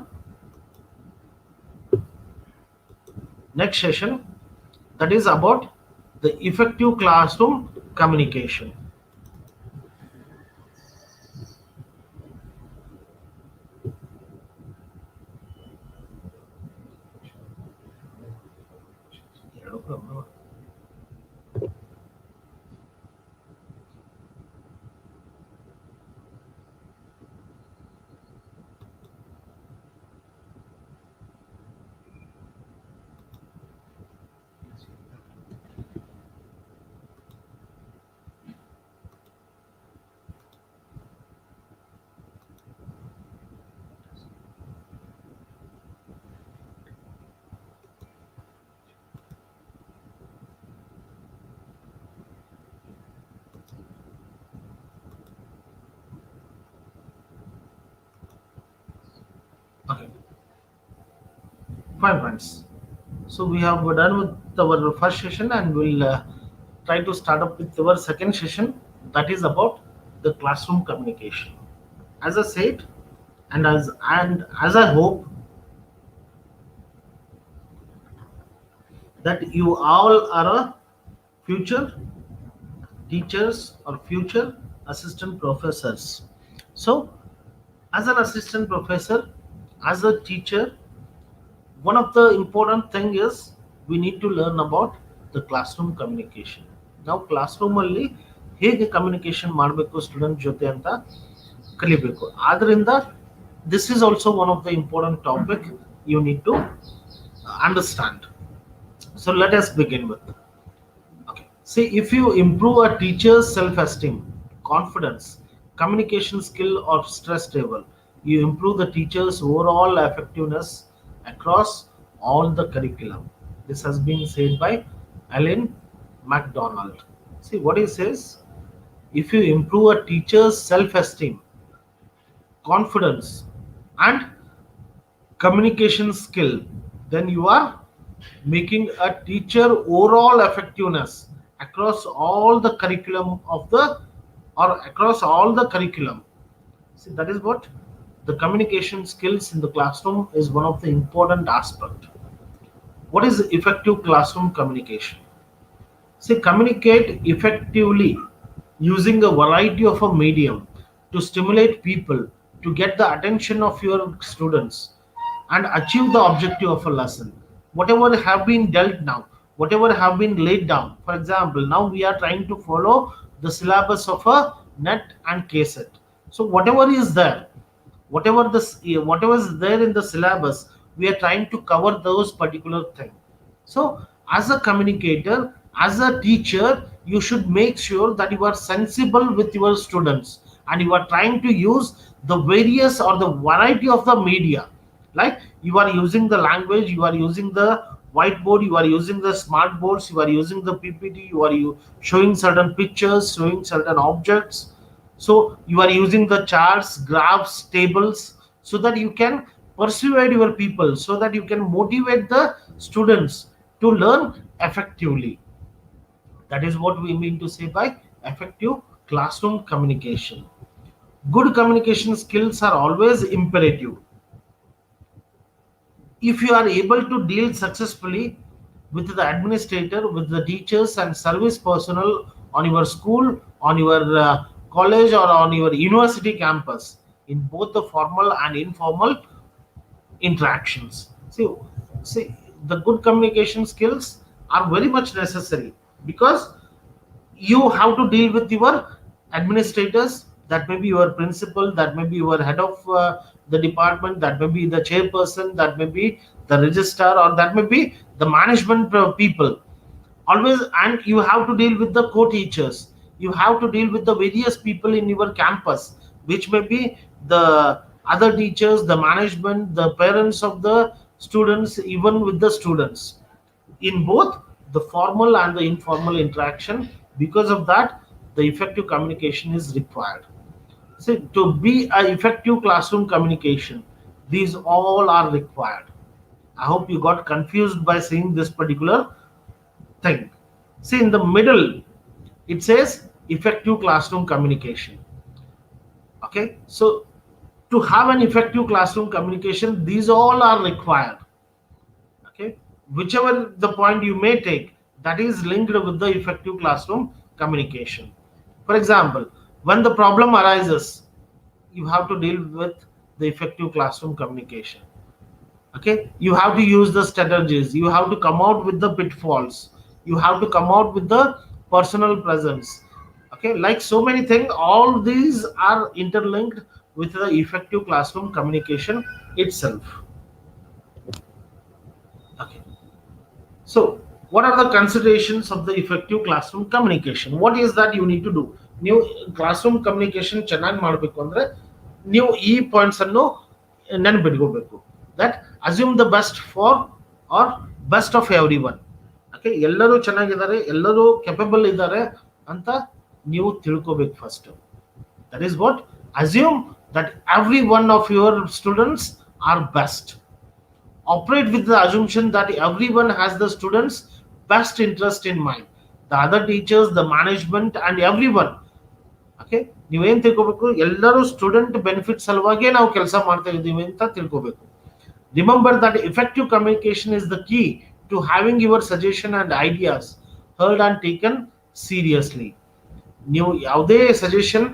Speaker 2: next session, that is about the effective classroom communication. Okay, fine friends, so we have done with our first session and we'll try to start up with our second session, that is about the classroom communication. As I said, and as I hope that you all are a future teachers or future assistant professors. So as an assistant professor, as a teacher, one of the important thing is we need to learn about the classroom communication. Now classroom ಅಲ್ಲಿ ಹೇಗೆ communication ಮಾಡಬೇಕು student ಜೊತೆ ಅಂತ ಕಲಿಬೇಕು. ಆದ್ರಿಂದ this is also one of the important topic you need to understand. So let us begin with. Okay. See, if you improve a teacher's self-esteem, confidence, communication skill or stress level, you improve the teacher's overall effectiveness across all the curriculum. This has been said by Alan MacDonald. See what he says: if you improve a teacher's self-esteem, confidence and communication skill, then you are making a teacher overall effectiveness across all the curriculum of the or across all the curriculum. See, that is what the communication skills in the classroom is one of the important aspect. What is effective classroom communication? See, communicate effectively using a variety of a medium to stimulate people to get the attention of your students and achieve the objective of a lesson. Whatever have been dealt now, whatever have been laid down. For example, now we are trying to follow the syllabus of a NET and KSET. So whatever is there, whatever is there in the syllabus, we are trying to cover those particular thing. So as a communicator, as a teacher, you should make sure that you are sensible with your students and you are trying to use the various or the variety of the media. Like you are using the language, you are using the whiteboard, you are using the smart boards, you are using the PPT, you are showing certain pictures, showing certain objects, So you are using the charts, graphs, tables, so that you can persuade your people, so that you can motivate the students to learn effectively. That is what we mean to say by effective classroom communication. Good communication skills are always imperative. If you are able to deal successfully with the administrator, with the teachers and service personnel on your school, on your college, or on your university campus, in both the formal and informal interactions. See, the good communication skills are very much necessary, because you have to deal with your administrators, that may be your principal, that may be your head of the department, that may be the chairperson, that may be the registrar, or that may be the management people always. And you have to deal with the co-teachers, you have to deal with the various people in your campus, which may be the other teachers, the management, the parents of the students, even with the students, in both the formal and the informal interaction. Because of that, the effective communication is required. So to be an effective classroom communication, these all are required. I hope you got confused by seeing this particular thing. See, in the middle it says effective classroom communication. Okay, so to have an effective classroom communication, these all are required. Okay, whichever the point you may take, that is linked with the effective classroom communication. For example, when the problem arises, you have to deal with the effective classroom communication. Okay, you have to use the strategies, you have to come out with the pitfalls, you have to come out with the personal presence. Okay, like so many things, all these are interlinked with the effective classroom communication itself. Okay, so what are the considerations of the effective classroom communication? What is that you need to do? ನೀವು classroom communication ಚೆನ್ನಾಗಿ ಮಾಡಬೇಕು ಅಂದ್ರೆ ನೀವು ಈ points ಅನ್ನು ನೆನಪಿಟ್ಕೋಬೇಕು. That assume the best for our best of everyone. Okay, ಎಲ್ಲರೂ ಚೆನ್ನಾಗಿದ್ದಾರೆ, ಎಲ್ಲರೂ ಕೆಪಬಲ್ ಇದ್ದಾರೆ ಅಂತ ನೀವು ತಿಳ್ಕೋಬೇಕು first. That is what assume that everyone of your students are best. Operate with the assumption that everyone has the students' best interest in mind. The other teachers, the management, and everyone. Okay, ನೀವೇನ್ ತಿಳ್ಕೋಬೇಕು, ಎಲ್ಲರೂ student benefit ಸಲುವಾಗಿ ನಾವು ಕೆಲಸ ಮಾಡ್ತಾ ಇದ್ದೀವಿ ಅಂತ ತಿಳ್ಕೋಬೇಕು. Remember that effective communication is the key to having your suggestion and ideas heard and taken seriously. ನೀವು ಯಾವುದೇ ಸಜೆಷನ್,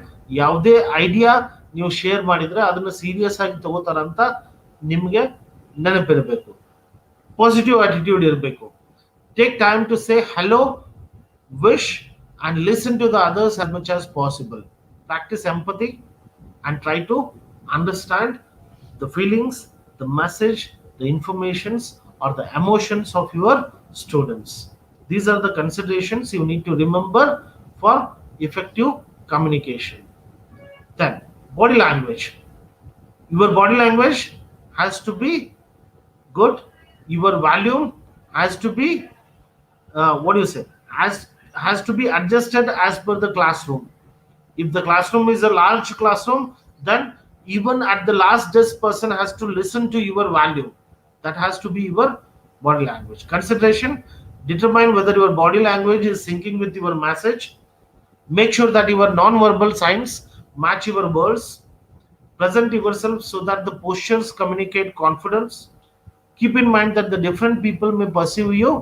Speaker 2: ಯಾವುದೇ ಐಡಿಯಾ ನೀವು ಶೇರ್ ಮಾಡಿದ್ರೆ ಅದನ್ನ ಸೀರಿಯಸ್ ಆಗಿ ತಗೋತಾರಂತ ನಿಮ್ಗೆ ನೆನಪಿರಬೇಕು. ಪಾಸಿಟಿವ್ ಆಟಿಟ್ಯೂಡ್ ಇರಬೇಕು. Take time to say hello, wish and listen to the others as much as possible. Practice empathy and try to understand the feelings, the message, the informations, or the emotions of your students. These are the considerations you need to remember for effective communication. Then, body language. Your body language has to be good. Your volume has to be what do you say, has to be adjusted as per the classroom. If the classroom is a large classroom, then even at the last desk person has to listen to your value. That has to be your body language. Consideration: determine whether your body language is syncing with your message. Make sure that your non-verbal signs match your words. Present yourself so that the postures communicate confidence. Keep in mind that the different people may perceive you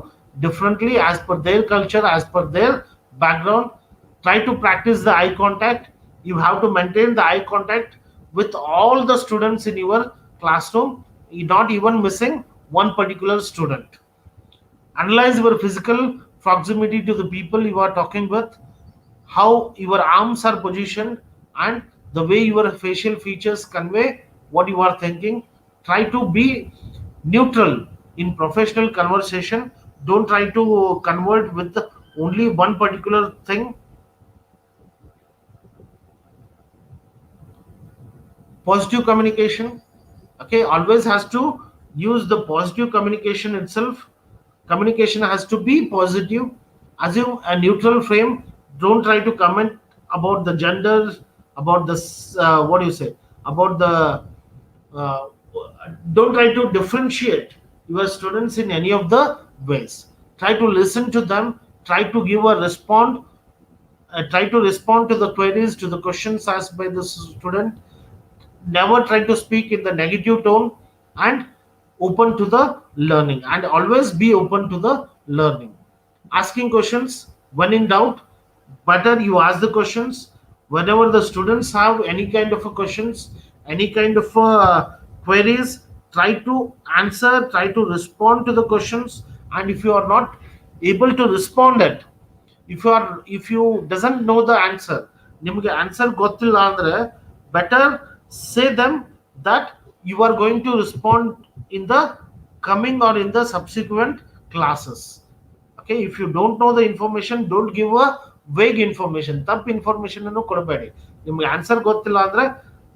Speaker 2: differently as per their culture, as per their background. Try to practice the eye contact. You have to maintain the eye contact with all the students in your classroom, not even missing one particular student. Analyze your physical proximity to the people you are talking with, how your arms are positioned, and the way your facial features convey what you are thinking. Try to be neutral in professional conversation. Don't try to convert with only one particular thing. Positive communication. Okay, always has to use the positive communication itself. Communication has to be positive. Assume a neutral frame. Don't try to comment about the gender, about this, what do you say, about the, uh, don't try to differentiate your students in any of the ways. Try to listen to them, try to give a response, try to respond to the queries, to the questions asked by the student. Never try to speak in the negative tone, and open to the learning, and always be open to the learning. Asking questions when in doubt, better you ask the questions. Whenever the students have any kind of a questions, any kind of queries, try to answer, try to respond to the questions. And if you are not able to respond it, if you doesn't know the answer, ನಿಮಗೆ answer ಗೊತ್ತಿಲ್ಲ ಅಂದ್ರೆ better say them that you are going to respond in the coming or in the subsequent classes. Okay, if you don't know the information, don't give a vague information. ತಪ್ಪು information ಅನ್ನು ಕೊಡಬೇಡಿ. ನಿಮಗೆ answer ಗೊತ್ತಿಲ್ಲ ಅಂದ್ರೆ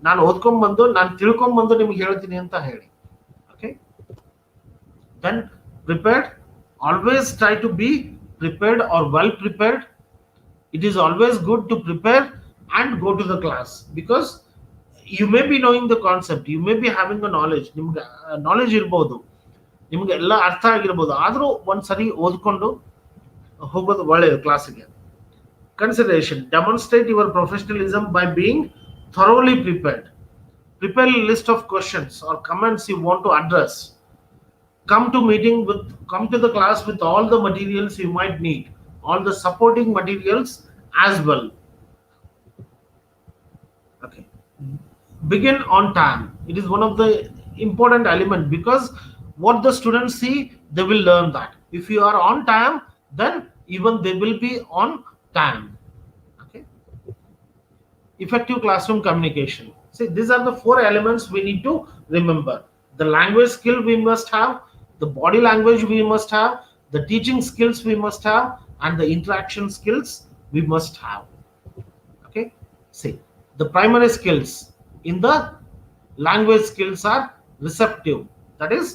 Speaker 2: ನಾನು ಓದ್ಕೊಂಡ್ ಬಂದು ನಾನು ತಿಳ್ಕೊಂಡ್ ಬಂದು ನಿಮ್ಗೆ ಹೇಳ್ತೀನಿ ಅಂತ ಹೇಳಿ. Okay, then prepared, always try to be prepared or well prepared. It is always good to prepare and go to the class, because you may be knowing the concept, you may be having a knowledge, ನಿಮ್ಗೆ knowledge ಇರ್ಬೋದು, ನಿಮ್ಗೆ ಎಲ್ಲ ಅರ್ಥ ಆಗಿರ್ಬೋದು, ಆದರೂ ಒಂದ್ಸರಿ ಓದ್ಕೊಂಡು ಹೋಗೋದು ಒಳ್ಳೆಯದು ಕ್ಲಾಸಿಗೆ. Consideration: demonstrate your professionalism by being thoroughly prepared. Prepare a list of questions or comments you want to address. Come to the class with all the materials you might need, all the supporting materials as well. Okay, begin on time. It is one of the important element, because what the students see, they will learn that. If you are on time, then even they will be on time. Okay, effective classroom communication. See, these are the 4 elements we need to remember. The language skill we must have, the body language we must have, the teaching skills we must have, and the interaction skills we must have. Okay, see, the primary skills in the language skills are receptive, that is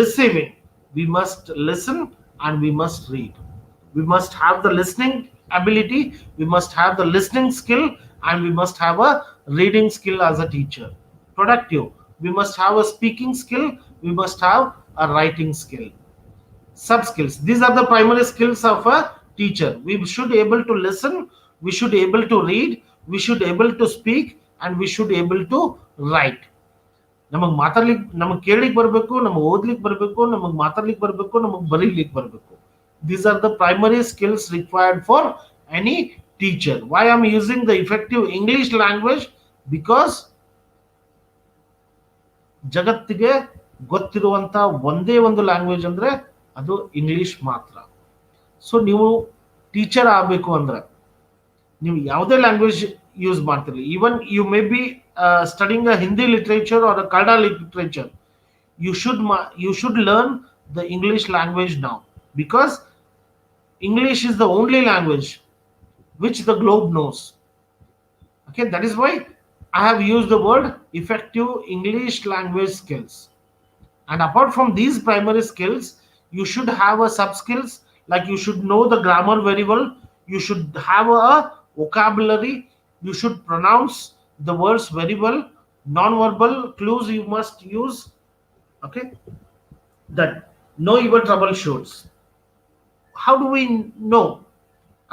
Speaker 2: receiving. We must listen and we must read. We must have the listening ability, we must have the listening skill, and we must have a reading skill as a teacher. Productive, we must have a speaking skill, we must have a writing skill. Sub skills, these are the primary skills of a teacher. We should able to listen, we should able to read, we should able to speak, and we should able to write. ನಮಗೆ ಮಾತಾಡ್ಲಿಕ್ಕೆ, ನಮಗೆ ಕೇಳಲಿಕ್ಕೆ ಬರಬೇಕು, ನಮಗೆ ಓದ್ಲಿಕ್ಕೆ ಬರಬೇಕು, ನಮಗೆ ಮಾತಾಡ್ಲಿಕ್ಕೆ ಬರಬೇಕು, ನಮಗೆ ಬರೀಲಿಕ್ಕೆ ಬರಬೇಕು. These are the primary skills required for any teacher. Why I am using the effective English language? Because ಜಗತ್ತಿಗೆ ಗೊತ್ತಿರುವಂತ ಒಂದೇ ಒಂದು ಲ್ಯಾಂಗ್ವೇಜ್ ಅಂದ್ರೆ ಅದು ಇಂಗ್ಲಿಷ್ ಮಾತ್ರ. ಸೊ ನೀವು ಟೀಚರ್ ಆಗಬೇಕು ಅಂದ್ರೆ ನೀವು ಯಾವುದೇ ಲ್ಯಾಂಗ್ವೇಜ್ ಯೂಸ್ ಮಾಡ್ತೀರಿ. Even you may be studying a Hindi literature or a Kannada literature, you should learn the English language now, because English is the only language which the globe knows. Okay, that is why I have used the word effective English language skills. And apart from these primary skills, you should have a sub skills, like you should know the grammar very well, you should have a vocabulary, you should pronounce the words very well, non-verbal clues you must use. Okay, that know your troubleshoots. How do we know?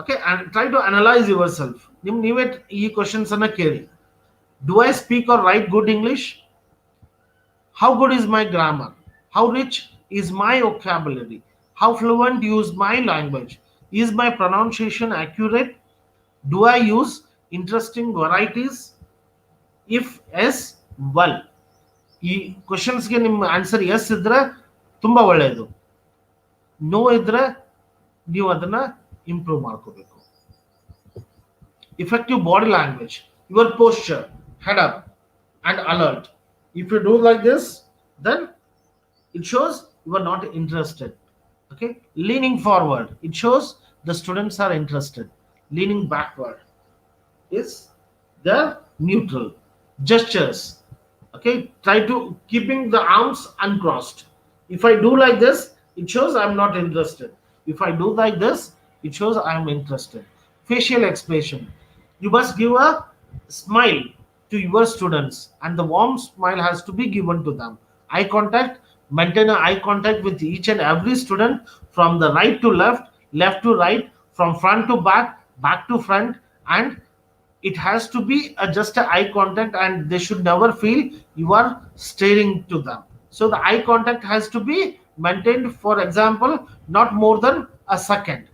Speaker 2: Okay, and try to analyze yourself. ನೀವೇ ಈ questions ಅನ್ನ ಕೇಳಿ. Do I speak or write good English? How good is my grammar? How rich is my vocabulary? How fluent use my language? Is my pronunciation accurate? Do I use interesting varieties? If yes, well. ಈ ಕ್ವಶನ್ಸ್ಗೆ ನಿಮ್ಮ answer S ಇದ್ರೆ ತುಂಬಾ ಒಳ್ಳೆಯದು, no ಇದ್ರೆ ನೀವು ಅದನ್ನ improve ಮಾಡ್ಕೋಬೇಕು. Effective body language, your posture, head up and alert. If you do like this, then it shows you are not interested. Okay, leaning forward, it shows the students are interested. Leaning backward is they're neutral. Gestures, okay, try to keeping the arms uncrossed. If I do like this, it shows I'm not interested. If I do like this, it shows I am interested. Facial expression, you must give a smile to your students, and the warm smile has to be given to them. Eye contact, maintain an eye contact with each and every student, from the right to left, left to right, from front to back, back to front, and it has to be just a eye contact, and they should never feel you are staring to them. So the eye contact has to be maintained, for example, not more than a second.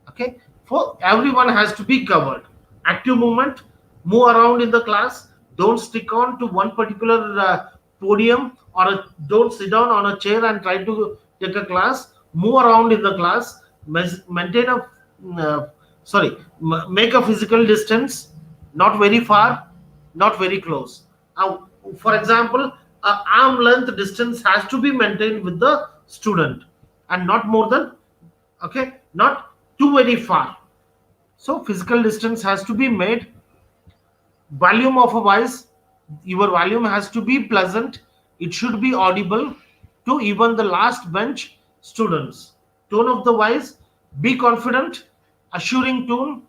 Speaker 2: Okay, for everyone has to be covered. Active movement, move around in the class, don't stick on to one particular podium, or don't sit down on a chair and try to take a class. Move around in the class, maintain a uh, make a physical distance, not very far, not very close. Now, for example, arm length distance has to be maintained with the student, and not more than, okay, not too very far. So physical distance has to be made. Volume of a voice, your volume has to be pleasant, it should be audible to even the last bench students. Tone of the voice, be confident, assuring tone,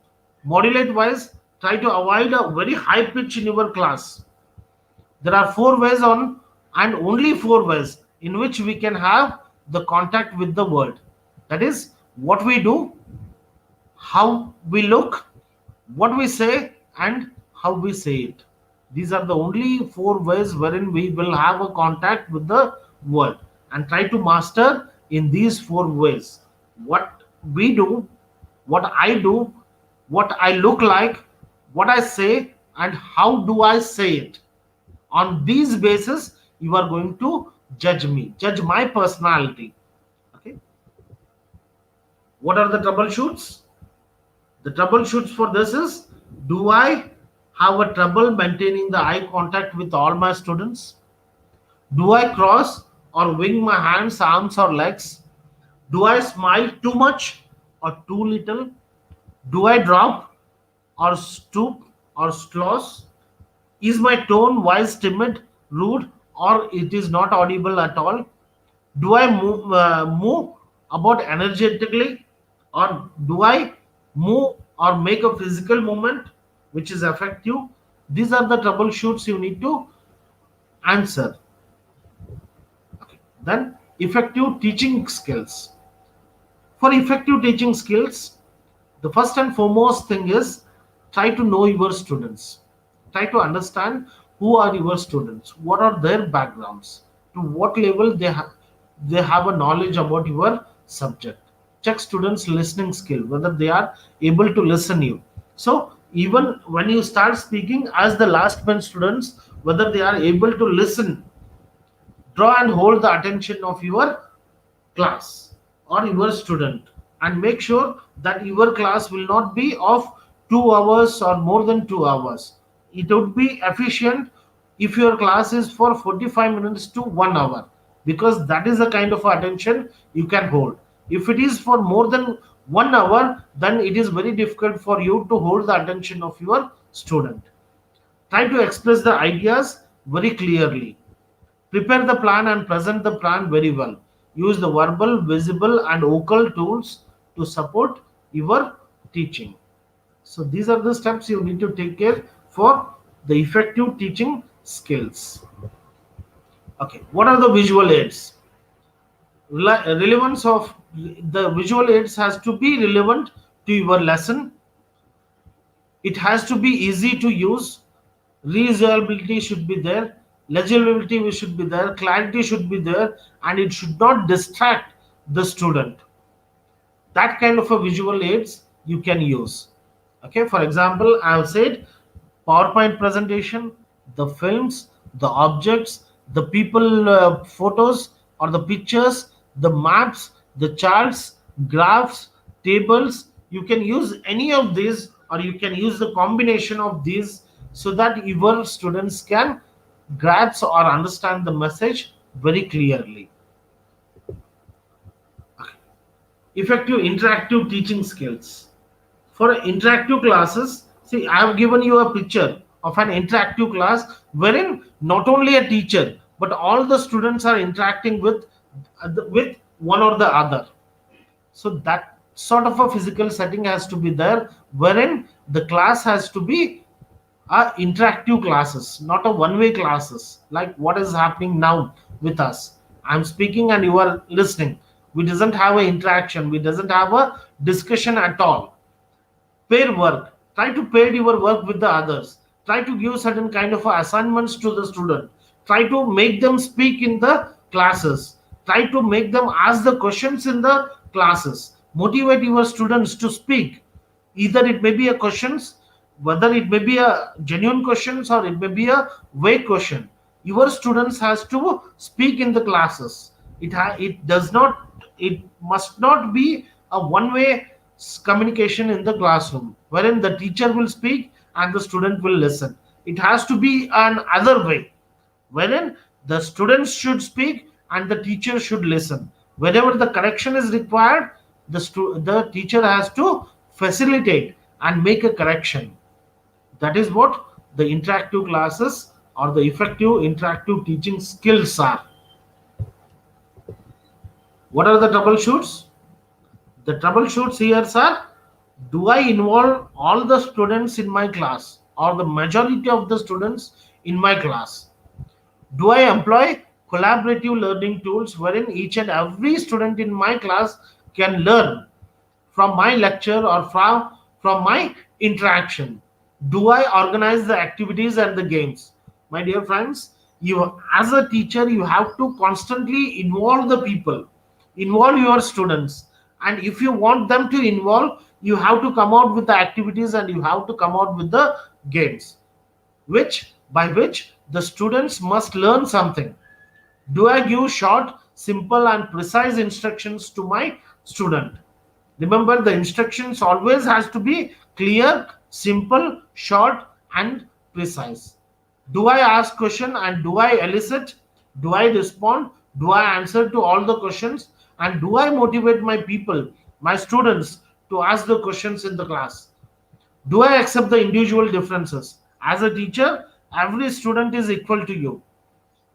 Speaker 2: modulate voice, try to avoid a very high pitch in your class. There are 4 ways on, and only 4 ways in which we can have the contact with the world. That is what we do, how we look, what we say, and how we say it. These are the only 4 ways wherein we will have a contact with the world, and try to master in these 4 ways. What we do, what I do, what I look like, what I say, and how do I say it. On these basis, you are going to judge me, judge my personality. Okay. What are the troubleshoots? The troubleshoots for this is, do I have a trouble maintaining the eye contact with all my students? Do I cross or wing my hands, arms, or legs? Do I smile too much or too little? Do I drop or stoop or slosh? Is my tone voice timid, rude, or it is not audible at all? Do I move about energetically, or do I move or make a physical movement which is effective? These are the troubleshoots you need to answer. Okay. Then effective teaching skills. For effective teaching skills, the first and foremost thing is, try to know your students. Try to understand who are your students, what are their backgrounds, to what level they have a knowledge about your subject. Check students' listening skill, whether they are able to listen you. So even when you start speaking as the last bench students, whether they are able to listen, draw and hold the attention of your class or your student, and make sure that your class will not be of 2 hours or more than 2 hours. It would be efficient if your class is for 45 minutes to 1 hour, because that is the kind of attention you can hold. If it is for more than 1 hour, then it is very difficult for you to hold the attention of your student. Try to express the ideas very clearly. Prepare the plan and present the plan very well. Use the verbal, visible, and vocal tools to support your teaching. So these are the steps you need to take care for the effective teaching skills. Okay, what are the visual aids? Relevance of the visual aids has to be relevant to your lesson. It has to be easy to use. Reusability should be there. Legibility should be there. Clarity should be there, and it should not distract the student. That kind of a visual aids you can use. Okay, for example, I have said PowerPoint presentation, the films, the objects, the people photos or the pictures, the maps, the charts, graphs, tables. You can use any of these, or you can use the combination of these, so that your students can grasp or understand the message very clearly. Effective interactive teaching skills. For interactive classes, see, I have given you a picture of an interactive class wherein not only a teacher but all the students are interacting with one or the other. So that sort of a physical setting has to be there, wherein the class has to be are interactive classes, not a one-way classes like what is happening now with us. I'm speaking and you are listening. We doesn't have an interaction. We doesn't have a discussion at all. Pair work. Try to pair your work with the others. Try to give certain kind of assignments to the student. Try to make them speak in the classes. Try to make them ask the questions in the classes. Motivate your students to speak. Either it may be a questions, whether it may be a genuine questions or it may be a vague question. Your students has to speak in the classes. It does not, it must not be a one way communication in the classroom wherein the teacher will speak and the student will listen. It has to be an other way wherein the students should speak and the teacher should listen. Whenever the correction is required, the teacher has to facilitate and make a correction. That is what the interactive classes or the effective interactive teaching skills are. What are the troubleshoots? The troubleshoots here are, do I involve all the students in my class or the majority of the students in my class? Do I employ collaborative learning tools wherein each and every student in my class can learn from my lecture or from my interaction? Do I organize the activities and the games? My dear friends, you as a teacher, you have to constantly involve the people, involve your students. And if you want them to involve, you have to come out with the activities and you have to come out with the games, which the students must learn something. Do I give short, simple, and precise instructions to my student? Remember, the instructions always has to be clear, simple, short, and precise. Do I ask question and do I elicit? Do I respond? Do I answer to all the questions? And do I motivate my people, my students, to ask the questions in the class? Do I accept the individual differences? As a teacher, every student is equal to you.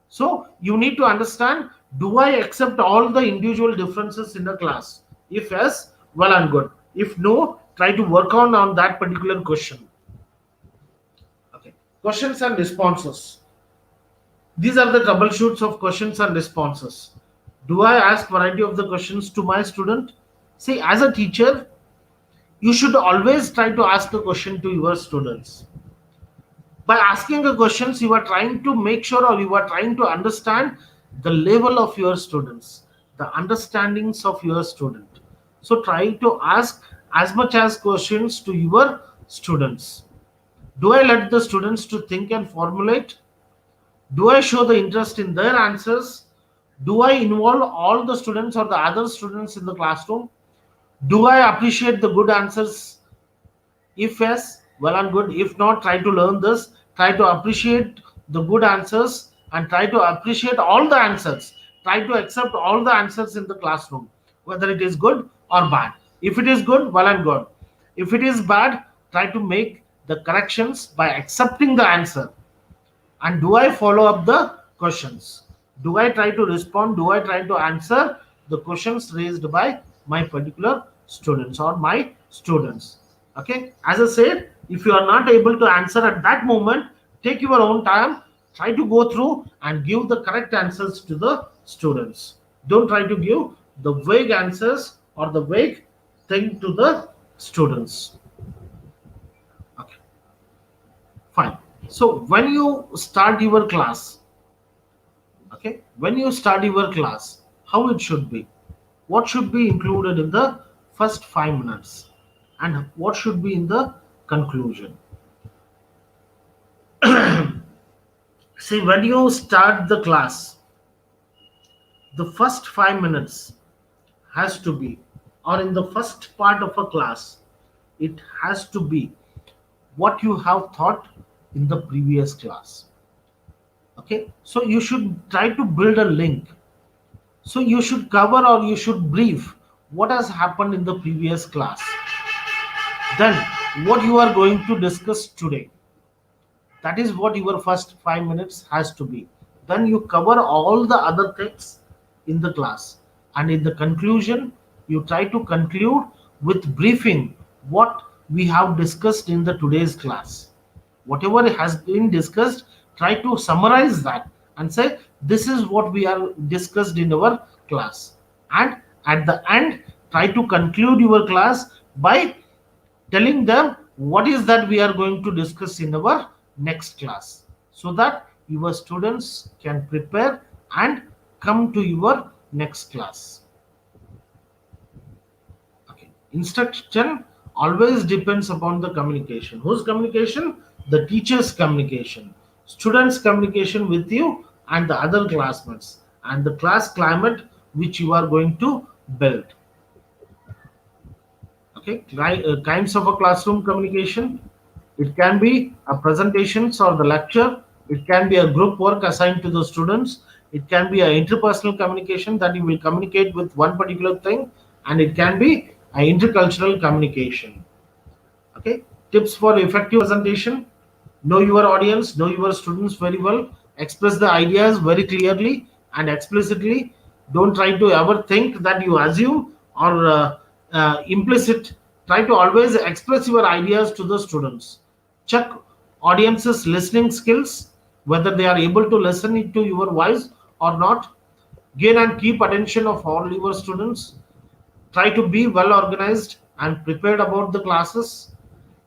Speaker 2: So you need to understand, do I accept all the individual differences in the class? If yes, well and good. If no, try to work on that particular question. Okay. Questions and responses. These are the troubleshoots of questions and responses. Do I ask variety of the questions to my student? See, as a teacher, you should always try to ask a question to your students. By asking the questions, you are trying to make sure or you are trying to understand the level of your students, the understandings of your student. So try to ask as much as questions to your students. Do I let the students to think and formulate? Do I show the interest in their answers? Do I involve all the students or the other students in the classroom? Do I appreciate the good answers? If yes, well and good. If not, try to learn this. Try to appreciate the good answers and try to appreciate all the answers. Try to accept all the answers in the classroom, whether it is good or bad. If it is good, well and good. If it is bad, try to make the corrections by accepting the answer. And do I follow up the questions? Do I try to respond? Do I try to answer the questions raised by my particular students or my students? Okay, as I said, if you are not able to answer at that moment, take your own time, try to go through and give the correct answers to the students. Don't try to give the vague answers or the vague thing to the students. Okay, fine. So when you start your class, okay, when you start your class, how it should be? What should be included in the first 5 minutes? And what should be in the conclusion? See, when you start the class, the first 5 minutes has to be, or in the first part of a class, it has to be what you have thought in the previous class. Okay, so you should try to build a link. So you should cover or you should brief what has happened in the previous class. Then what you are going to discuss today. That is what your first 5 minutes has to be. Then you cover all the other things in the class. And in the conclusion, you try to conclude with briefing what we have discussed in the today's class. whatever has been discussed, try to summarize that and say this is what we are discussed in our class, and at the end try to conclude your class by telling them what is that we are going to discuss in our next class, so that your students can prepare and come to your next class. Okay. Instruction always depends upon the communication. Whose communication? The teacher's communication, students' communication with you and the other classmates, and the class climate which you are going to build. Okay, kinds of a classroom communication. It can be a presentations or the lecture. It can be a group work assigned to the students. It can be an interpersonal communication that you will communicate with one particular thing, and it can be an intercultural communication. Okay, tips for effective presentation: know your audience, know your students very well, express the ideas very clearly and explicitly. Don't try to ever think that you assume or implicit. Try to always express your ideas to the students. Check audience's listening skills, whether they are able to listen to your voice or not. Gain and keep attention of all your students. Try to be well organized and prepared about the classes.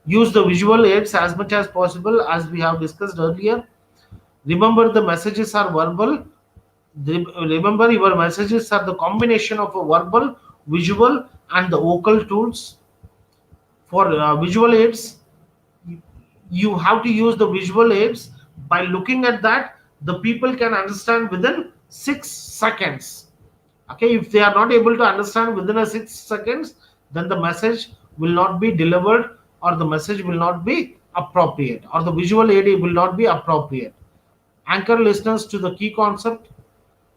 Speaker 2: Use the visual aids as much as possible, as we have discussed earlier. Remember, the messages are verbal. Remember, your messages are the combination of a verbal, visual, and the vocal tools. For visual aids, you have to use the visual aids. By looking at that, the people can understand within 6 seconds. Okay, if they are not able to understand within a 6 seconds, then the message will not be delivered, or the message will not be appropriate, or the visual aid will not be appropriate. Anchor listeners to the key concept.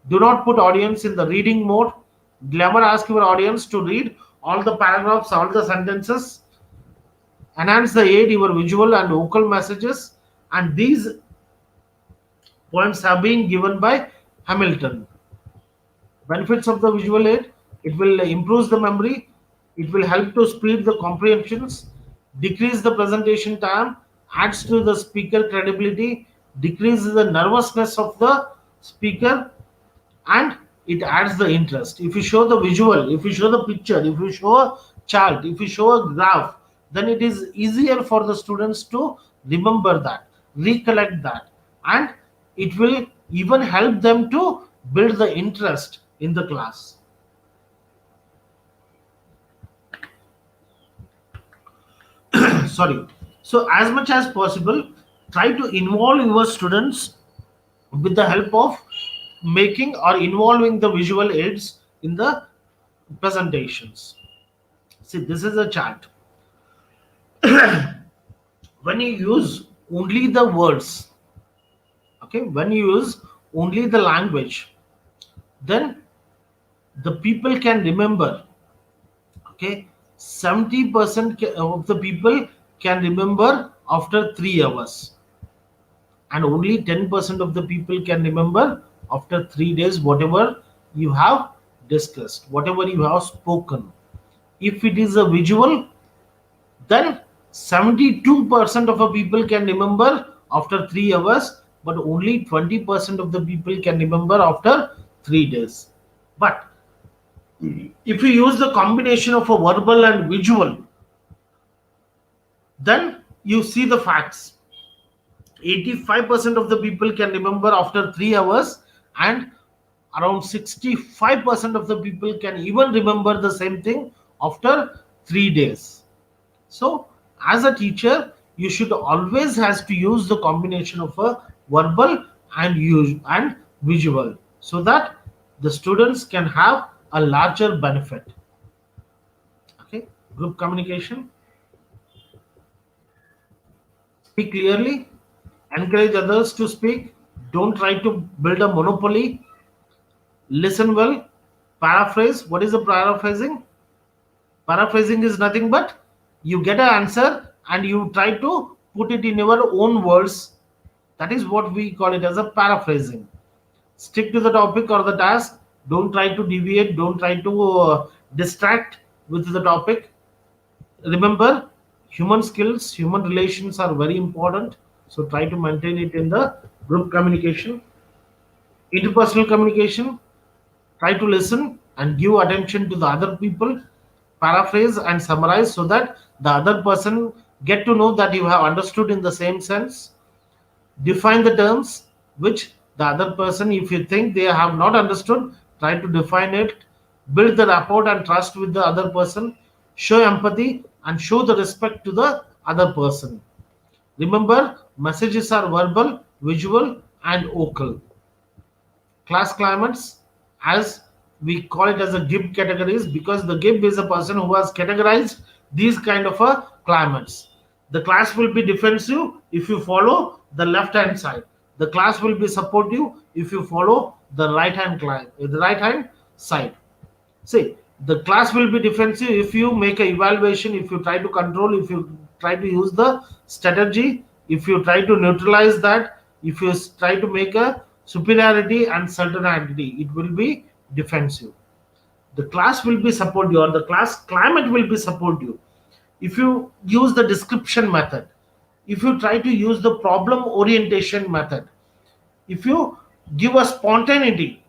Speaker 2: Do not put audience in the reading mode. Never ask your audience to read all the paragraphs, all the sentences. Enhance the aid, your visual and vocal messages, and these points have been given by Hamilton. Benefits of the visual aid: it will improve the memory, it will help to speed the comprehensions, decrease the presentation time, adds to the speaker credibility, decreases the nervousness of the speaker, and it adds the interest. If you show the visual, if you show the picture, if you show a chart, if you show a graph, then it is easier for the students to remember that, recollect that, and it will even help them to build the interest in the class. Sorry. So as much as possible, try to involve your students with the help of making or involving the visual aids in the presentations. See, this is a chart. When you use only the words, okay, when you use only the language, then the people can remember. Okay, 70% of the people can remember after 3 hours, and only 10% of the people can remember after 3 days, whatever you have discussed, whatever you have spoken. If it is a visual, then 72% of the people can remember after 3 hours, but only 20% of the people can remember after 3 days. But if you use the combination of a verbal and visual, then you see the facts. 85% of the people can remember after 3 hours, and around 65% of the people can even remember the same thing after 3 days. So as a teacher, you should always has to use the combination of a verbal and visual, so that the students can have a larger benefit. Okay, group communication. Speak clearly, encourage others to speak. Don't try to build a monopoly. Listen well. Paraphrase. What is the paraphrasing? Paraphrasing is nothing but you get an answer and you try to put it in your own words. That is what we call it as a paraphrasing. Stick to the topic or the task. Don't try to deviate. Don't try to distract with the topic. Remember, human skills, human relations are very important. So try to maintain it in the group communication. Interpersonal communication, try to listen and give attention to the other people, paraphrase and summarize so that the other person get to know that you have understood in the same sense. Define the terms which the other person, if you think they have not understood, try to define it. Build the rapport and trust with the other person. Show empathy and show the respect to the other person. Remember, messages are verbal, visual and vocal. Class climates, as we call it as a GIB categories, because the GIB is a person who has categorized these kind of a climates. The class will be defensive if you follow the left hand side. The class will be supportive if you follow the right hand side. See, the class will be defensive if you make an evaluation, if you try to control, if you try to use the strategy, if you try to neutralize that, if you try to make a superiority and certainty, it will be defensive. The class will be supportive, or the class climate will be supportive if you use the description method, if you try to use the problem orientation method, if you give a spontaneity,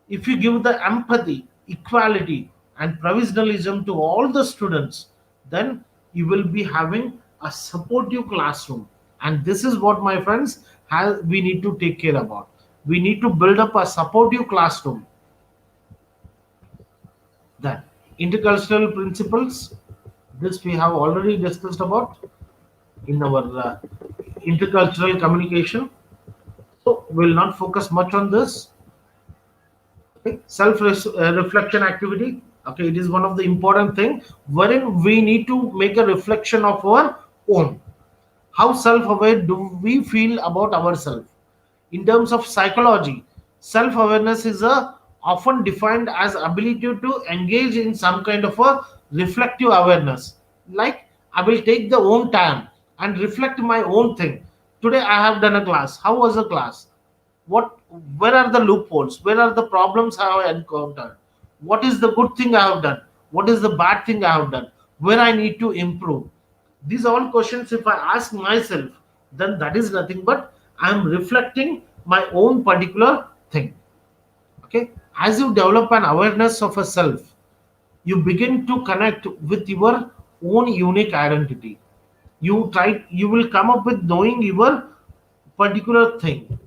Speaker 2: if you give the empathy, equality and provisionalism to all the students, then you will be having a supportive classroom. And this is what, my friends, we need to take care about. We need to build up a supportive classroom. Then intercultural principles, this we have already discussed about in our intercultural communication, so we'll not focus much on this. Okay. Self reflection activity, okay, it is one of the important thing wherein we need to make a reflection of our own. How self-aware do we feel about ourselves? In terms of psychology, self-awareness is often defined as ability to engage in some kind of a reflective awareness. Like, I will take the own time and reflect my own thing. Today I have done a class. How was the class? Where are the loopholes? Where are the problems I have encountered? What is the good thing I have done? What is the bad thing I have done? Where I need to improve? These all questions, if I ask myself, then that is nothing but I am reflecting my own particular thing. Okay. As you develop an awareness of a self, you begin to connect with your own unique identity. You will come up with knowing your particular thing.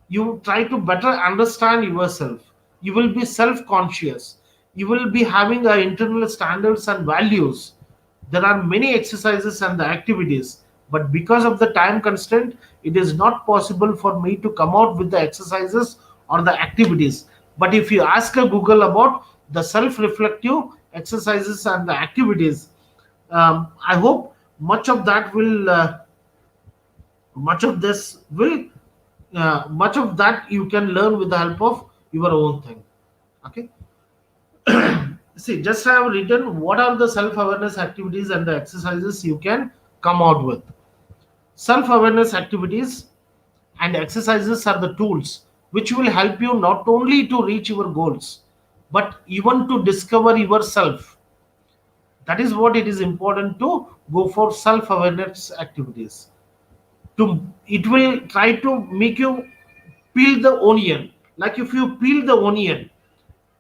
Speaker 2: You try to better understand yourself. You will be self-conscious. You will be having internal standards and values. There are many exercises and the activities, but because of the time constraint, it is not possible for me to come out with the exercises or the activities. But if you ask a Google about the self-reflective exercises and the activities, I hope much of that will much of this will much of that you can learn with the help of your own thing. Okay. See, just I have written what are the self-awareness activities and the exercises you can come out with. Self-awareness activities and exercises are the tools which will help you not only to reach your goals, but even to discover yourself. That is what it is important to go for self-awareness activities. It will try to make you peel the onion. Like, if you peel the onion,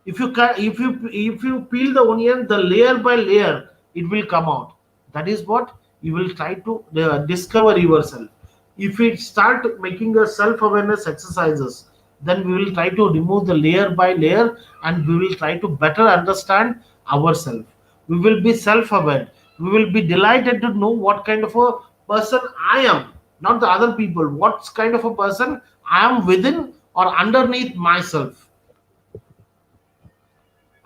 Speaker 2: if you peel the onion, the layer by layer it will come out. That is what you will try to discover yourself. If we start making the self-awareness exercises, then we will try to remove the layer by layer and we will try to better understand ourselves. We will be self-aware. We will be delighted to know what kind of a person I am, not the other people, what kind of a person I am within or underneath myself.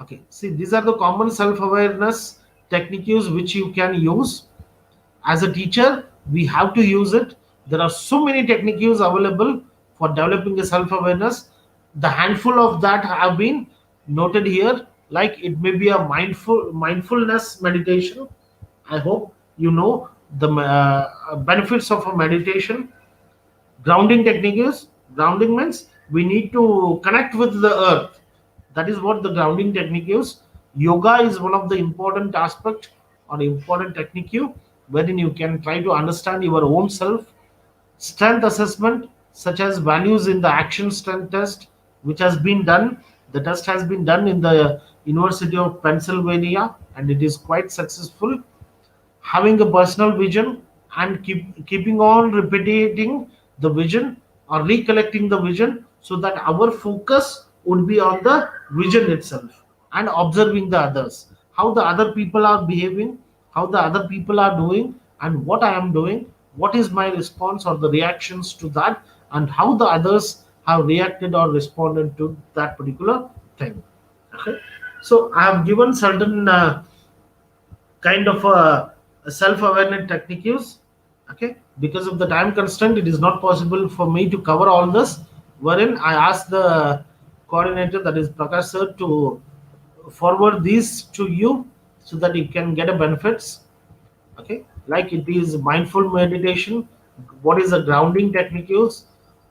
Speaker 2: Okay, see, these are the common self-awareness techniques which you can use. As a teacher, we have to use it. There are so many techniques available for developing a self-awareness. The handful of that have been noted here. Like, it may be a mindfulness meditation. I hope you know the benefits of a meditation. Grounding techniques. Grounding means we need to connect with the earth. That is what the grounding technique is. Yoga is one of the important aspect or important technique wherein you can try to understand your own self. strength assessment, such as values in the action strength test, which has been done. The test has been done in the University of Pennsylvania, and it is quite successful. Having a personal vision and keeping on repeating the vision or recollecting the vision, so that our focus would be on the vision itself and observing the others, how the other people are behaving, how the other people are doing, and what I am doing, what is my response or the reactions to that, and how the others have reacted or responded to that particular thing. Okay, so I have given certain kind of a self-awareness techniques. Okay, because of the time constraint, it is not possible for me to cover all this, wherein I asked the coordinator, that is Prakash sir, to forward these to you so that you can get a benefits. Okay, like it is mindful meditation, what is the grounding techniques,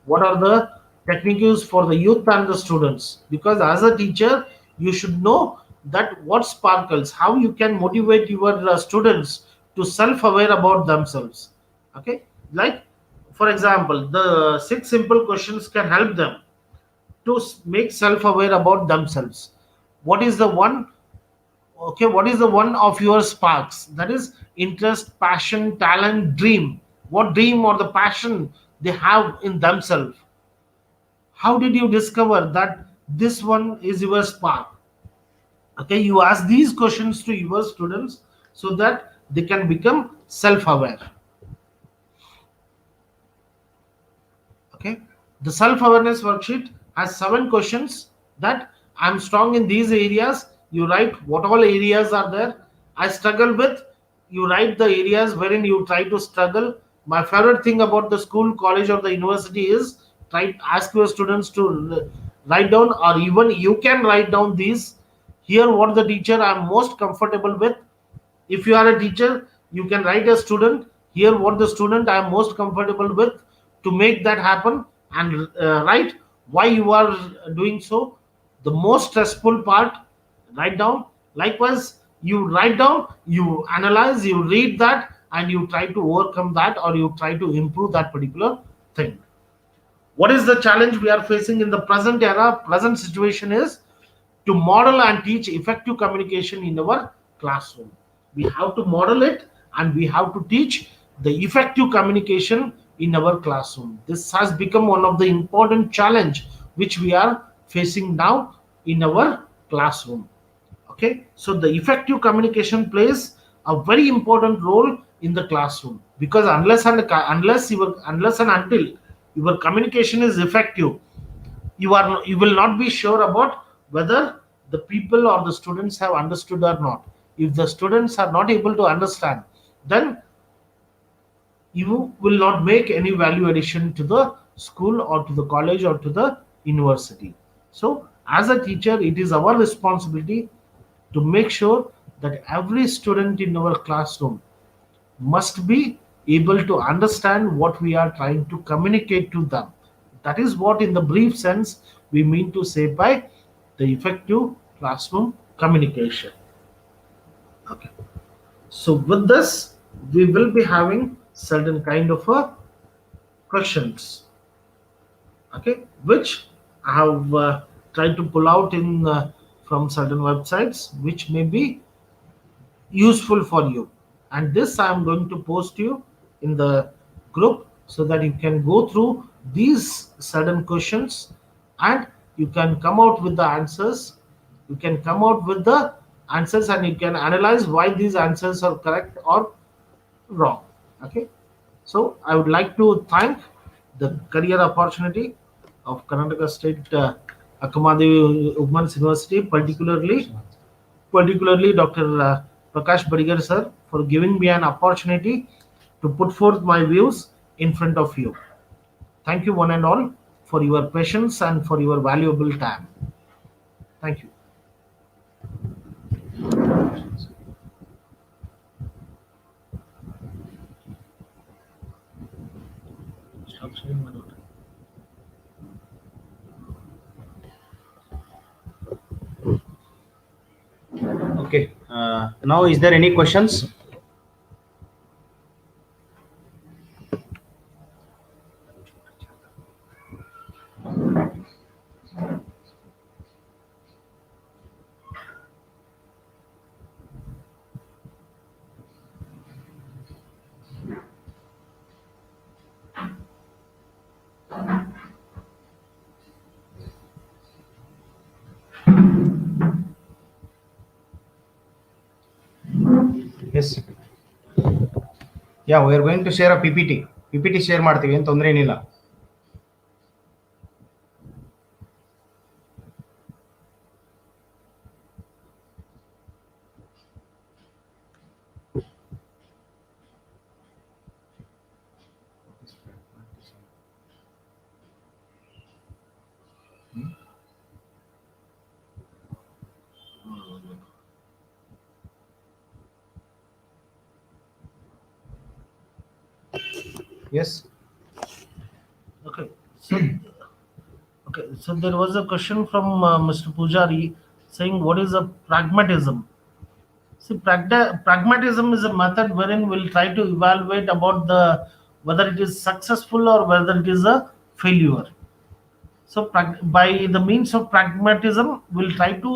Speaker 2: what are the techniques for the youth and the students, because as a teacher you should know that what sparkles, how you can motivate your students to self-aware about themselves. Okay, like for example, the 6 simple questions can help them to make self-aware about themselves. What is the one? Okay, what is the one of your sparks? That is interest, passion, talent, dream. What dream or the passion they have in themselves? How did you discover that this one is your spark? Okay, you ask these questions to your students so that they can become self-aware. Okay, the self-awareness worksheet has 7 questions that I'm strong in these areas. You write what all areas are there. I struggle with, you write the areas wherein you try to struggle. My favorite thing about the school, college, or the university is try ask your students to write down, or even you can write down these here, what the teacher I'm most comfortable with. If you are a teacher, you can write a student here, what the student I am most comfortable with, to make that happen, and write why you are doing so. The most stressful part, write down. Likewise, you write down, you analyze, you read that, and you try to overcome that, or you try to improve that particular thing. What is the challenge we are facing in the present era, present situation is to model and teach effective communication in our classroom. We have to model it, and we have to teach the effective communication in our classroom. This has become one of the important challenge which we are facing now in our classroom. Okay, so the effective communication plays a very important role in the classroom, because unless and until your communication is effective, you will not be sure about whether the people or the students have understood or not. If the students are not able to understand, then you will not make any value addition to the school or to the college or to the university. So as a teacher, it is our responsibility to make sure that every student in our classroom must be able to understand what we are trying to communicate to them. That is what, in the brief sense, we mean to say by the effective classroom communication. Okay. So with this, we will be having certain kind of questions. Okay, which I have tried to pull out in from certain websites, which may be useful for you, and this I am going to post you in the group so that you can go through these certain questions, and you can come out with the answers. You can come out with the answers, and you can analyze why these answers are correct or wrong. Okay, so I would like to thank the career opportunity of Karnataka State Akamadevi Women's University, particularly Dr. Prakash Badigar sir, for giving me an opportunity to put forth my views in front of you. Thank you one and all for your patience and for your valuable time. Thank you. Stop sharing my note.
Speaker 1: Okay. Now, is there any questions? Yes we are going to share a PPT share ಮಾಡ್ತೀವಿ, ಏನು ತೊಂದರೆ ಏನಿಲ್ಲ. Yes.
Speaker 2: Okay. So there was a question from Mr. Pujari saying, what is a pragmatism? See, pragmatism is a method wherein we'll try to evaluate about whether it is successful or whether it is a failure. So by the means of pragmatism, we'll try to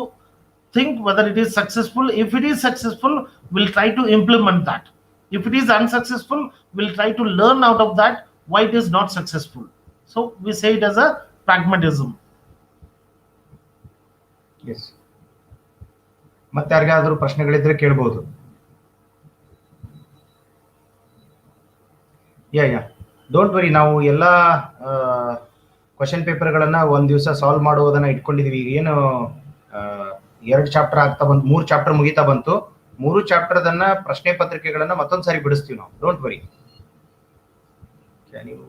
Speaker 2: think whether it is successful. If it is successful, we'll try to implement that. If it is unsuccessful, we'll try to learn out of that why it is not successful. So we say it as a pragmatism.
Speaker 1: Yes. ಮತ್ತೆ ಯಾರಿಗಾದ್ರೂ ಪ್ರಶ್ನೆಗಳಿದ್ರೆ ಕೇಳಬಹುದು. ಯಾ don't worry, ನಾವು ಎಲ್ಲ question ಪೇಪರ್ಗಳನ್ನ ಒಂದ್ ದಿವಸ solve ಮಾಡುವುದನ್ನ ಇಟ್ಕೊಂಡಿದೀವಿ. ಏನು 2 chapter ಆಗ್ತಾ ಬಂತು, 3 ಚಾಪ್ಟರ್ ಮುಗಿತಾ ಬಂತು. 3 ಚಾಪ್ಟರ್ದನ್ನ ಪ್ರಶ್ನೆ ಪತ್ರಿಕೆಗಳನ್ನ ಮತ್ತೊಂದ್ಸಾರಿ ಬಿಡಿಸ್ತೀವಿ ನಾವು. Don't worry. Can you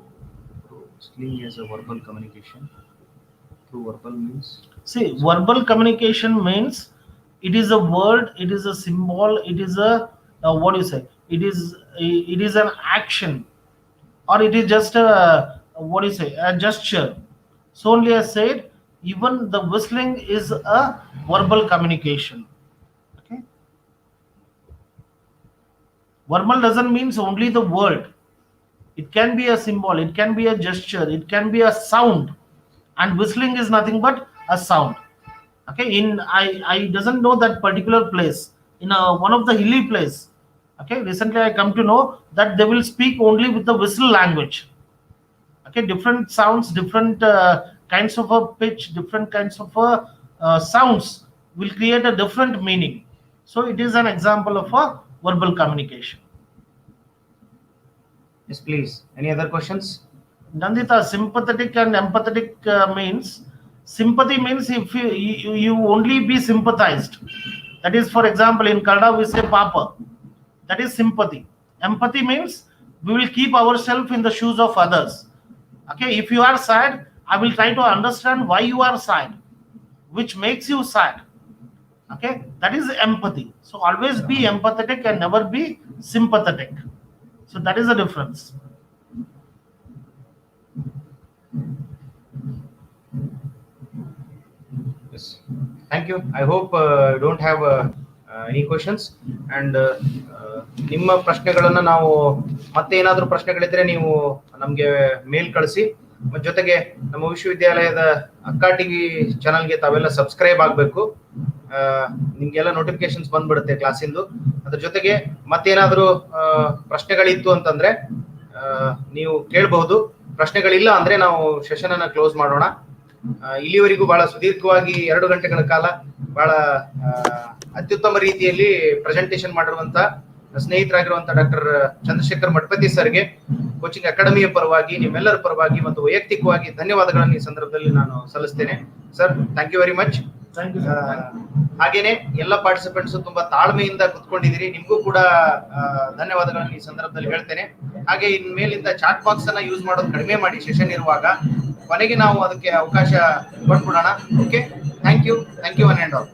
Speaker 1: explain as a verbal communication? Through verbal means?
Speaker 2: See, verbal communication means it is a word, it is a symbol, it is a what do you say? It is an action, or it is just a what do you say? A gesture. So only I said, even the whistling is a verbal communication. Okay. Verbal doesn't mean only the word. It can be a symbol, it can be a gesture, it can be a sound, and whistling is nothing but a sound. Okay, I doesn't know that particular place, in one of the hilly place. Okay, recently I come to know that they will speak only with the whistle language. Okay, different sounds, different kinds of a pitch, different kinds of sounds will create a different meaning. So it is an example of a verbal communication.
Speaker 1: Yes, please. Any other questions?
Speaker 2: Nandita, sympathetic and empathetic means, sympathy means if you only be sympathized. That is, for example, in Kannada we say papa. That is sympathy. Empathy means we will keep ourselves in the shoes of others. Okay, if you are sad, I will try to understand why you are sad, which makes you sad. Okay, that is empathy. So always be empathetic and never be sympathetic. So that is the difference.
Speaker 1: Yes. Thank you. I hope you don't have any questions. And ನಿಮ್ಮ ಪ್ರಶ್ನೆಗಳನ್ನ ನಾವು ಮತ್ತೆ ಏನಾದರೂ ಪ್ರಶ್ನೆಗಳಿದ್ರೆ ನೀವು ನಮಗೆ ಮೇಲ್ ಕಳಿಸಿ. ಜೊತೆಗೆ ನಮ್ಮ ವಿಶ್ವವಿದ್ಯಾಲಯದ ಅಕ್ಕ ಟಿವಿ ಚಾನಲ್ಗೆ ತಾವೆಲ್ಲ ಸಬ್ಸ್ಕ್ರೈಬ್ ಆಗಬೇಕು. ನಿಮ್ಗೆಲ್ಲ ನೋಟಿಫಿಕೇಶನ್ಸ್ ಬಂದ್ಬಿಡುತ್ತೆ ಕ್ಲಾಸಿಂದು. ಅದ್ರ ಜೊತೆಗೆ ಮತ್ತೇನಾದರೂ ಪ್ರಶ್ನೆಗಳಿತ್ತು ಅಂತಂದ್ರೆ ನೀವು ಕೇಳಬಹುದು. ಪ್ರಶ್ನೆಗಳಿಲ್ಲ ಅಂದ್ರೆ ನಾವು ಸೆಷನ್ ಅನ್ನ ಕ್ಲೋಸ್ ಮಾಡೋಣ. ಇಲ್ಲಿವರೆಗೂ ಬಹಳ ಸುದೀರ್ಘವಾಗಿ 2 ಗಂಟೆಗಳ ಕಾಲ ಬಹಳ ಅತ್ಯುತ್ತಮ ರೀತಿಯಲ್ಲಿ ಪ್ರೆಸೆಂಟೇಷನ್ ಮಾಡಿರುವಂತ ಸ್ನೇಹಿತರಾಗಿರುವಂತ ಡಾಕ್ಟರ್ ಚಂದ್ರಶೇಖರ್ ಮಠಪತಿ ಸರ್ಗೆ ಕೋಚಿಂಗ್ ಅಕಾಡೆಮಿಯ ಪರವಾಗಿ, ನಿಮ್ಮೆಲ್ಲರ ಪರವಾಗಿ ಮತ್ತು ವೈಯಕ್ತಿಕವಾಗಿ ಧನ್ಯವಾದಗಳನ್ನು ಈ ಸಂದರ್ಭದಲ್ಲಿ ನಾನು ಸಲ್ಲಿಸ್ತೇನೆ. Sir, thank you very much. ಹಾಗೇನೆ ಎಲ್ಲ ಪಾರ್ಟಿಸಿಪೆಂಟ್ಸ್ ತುಂಬಾ ತಾಳ್ಮೆಯಿಂದ ಕುತ್ಕೊಂಡಿದ್ದೀರಿ. ನಿಮ್ಗೂ ಕೂಡ ಧನ್ಯವಾದಗಳನ್ನು ಈ ಸಂದರ್ಭದಲ್ಲಿ ಹೇಳ್ತೇನೆ. ಹಾಗೆ ಇನ್ಮೇಲಿಂದ ಚಾಟ್ ಬಾಕ್ಸ್ ಅನ್ನ ಯೂಸ್ ಮಾಡೋದು ಕಡಿಮೆ ಮಾಡಿ ಸೆಷನ್ ಇರುವಾಗ. ಕೊನೆಗೆ ನಾವು ಅದಕ್ಕೆ ಅವಕಾಶ ಕೊಟ್ಬಿಡೋಣ. Okay, thank you one and all.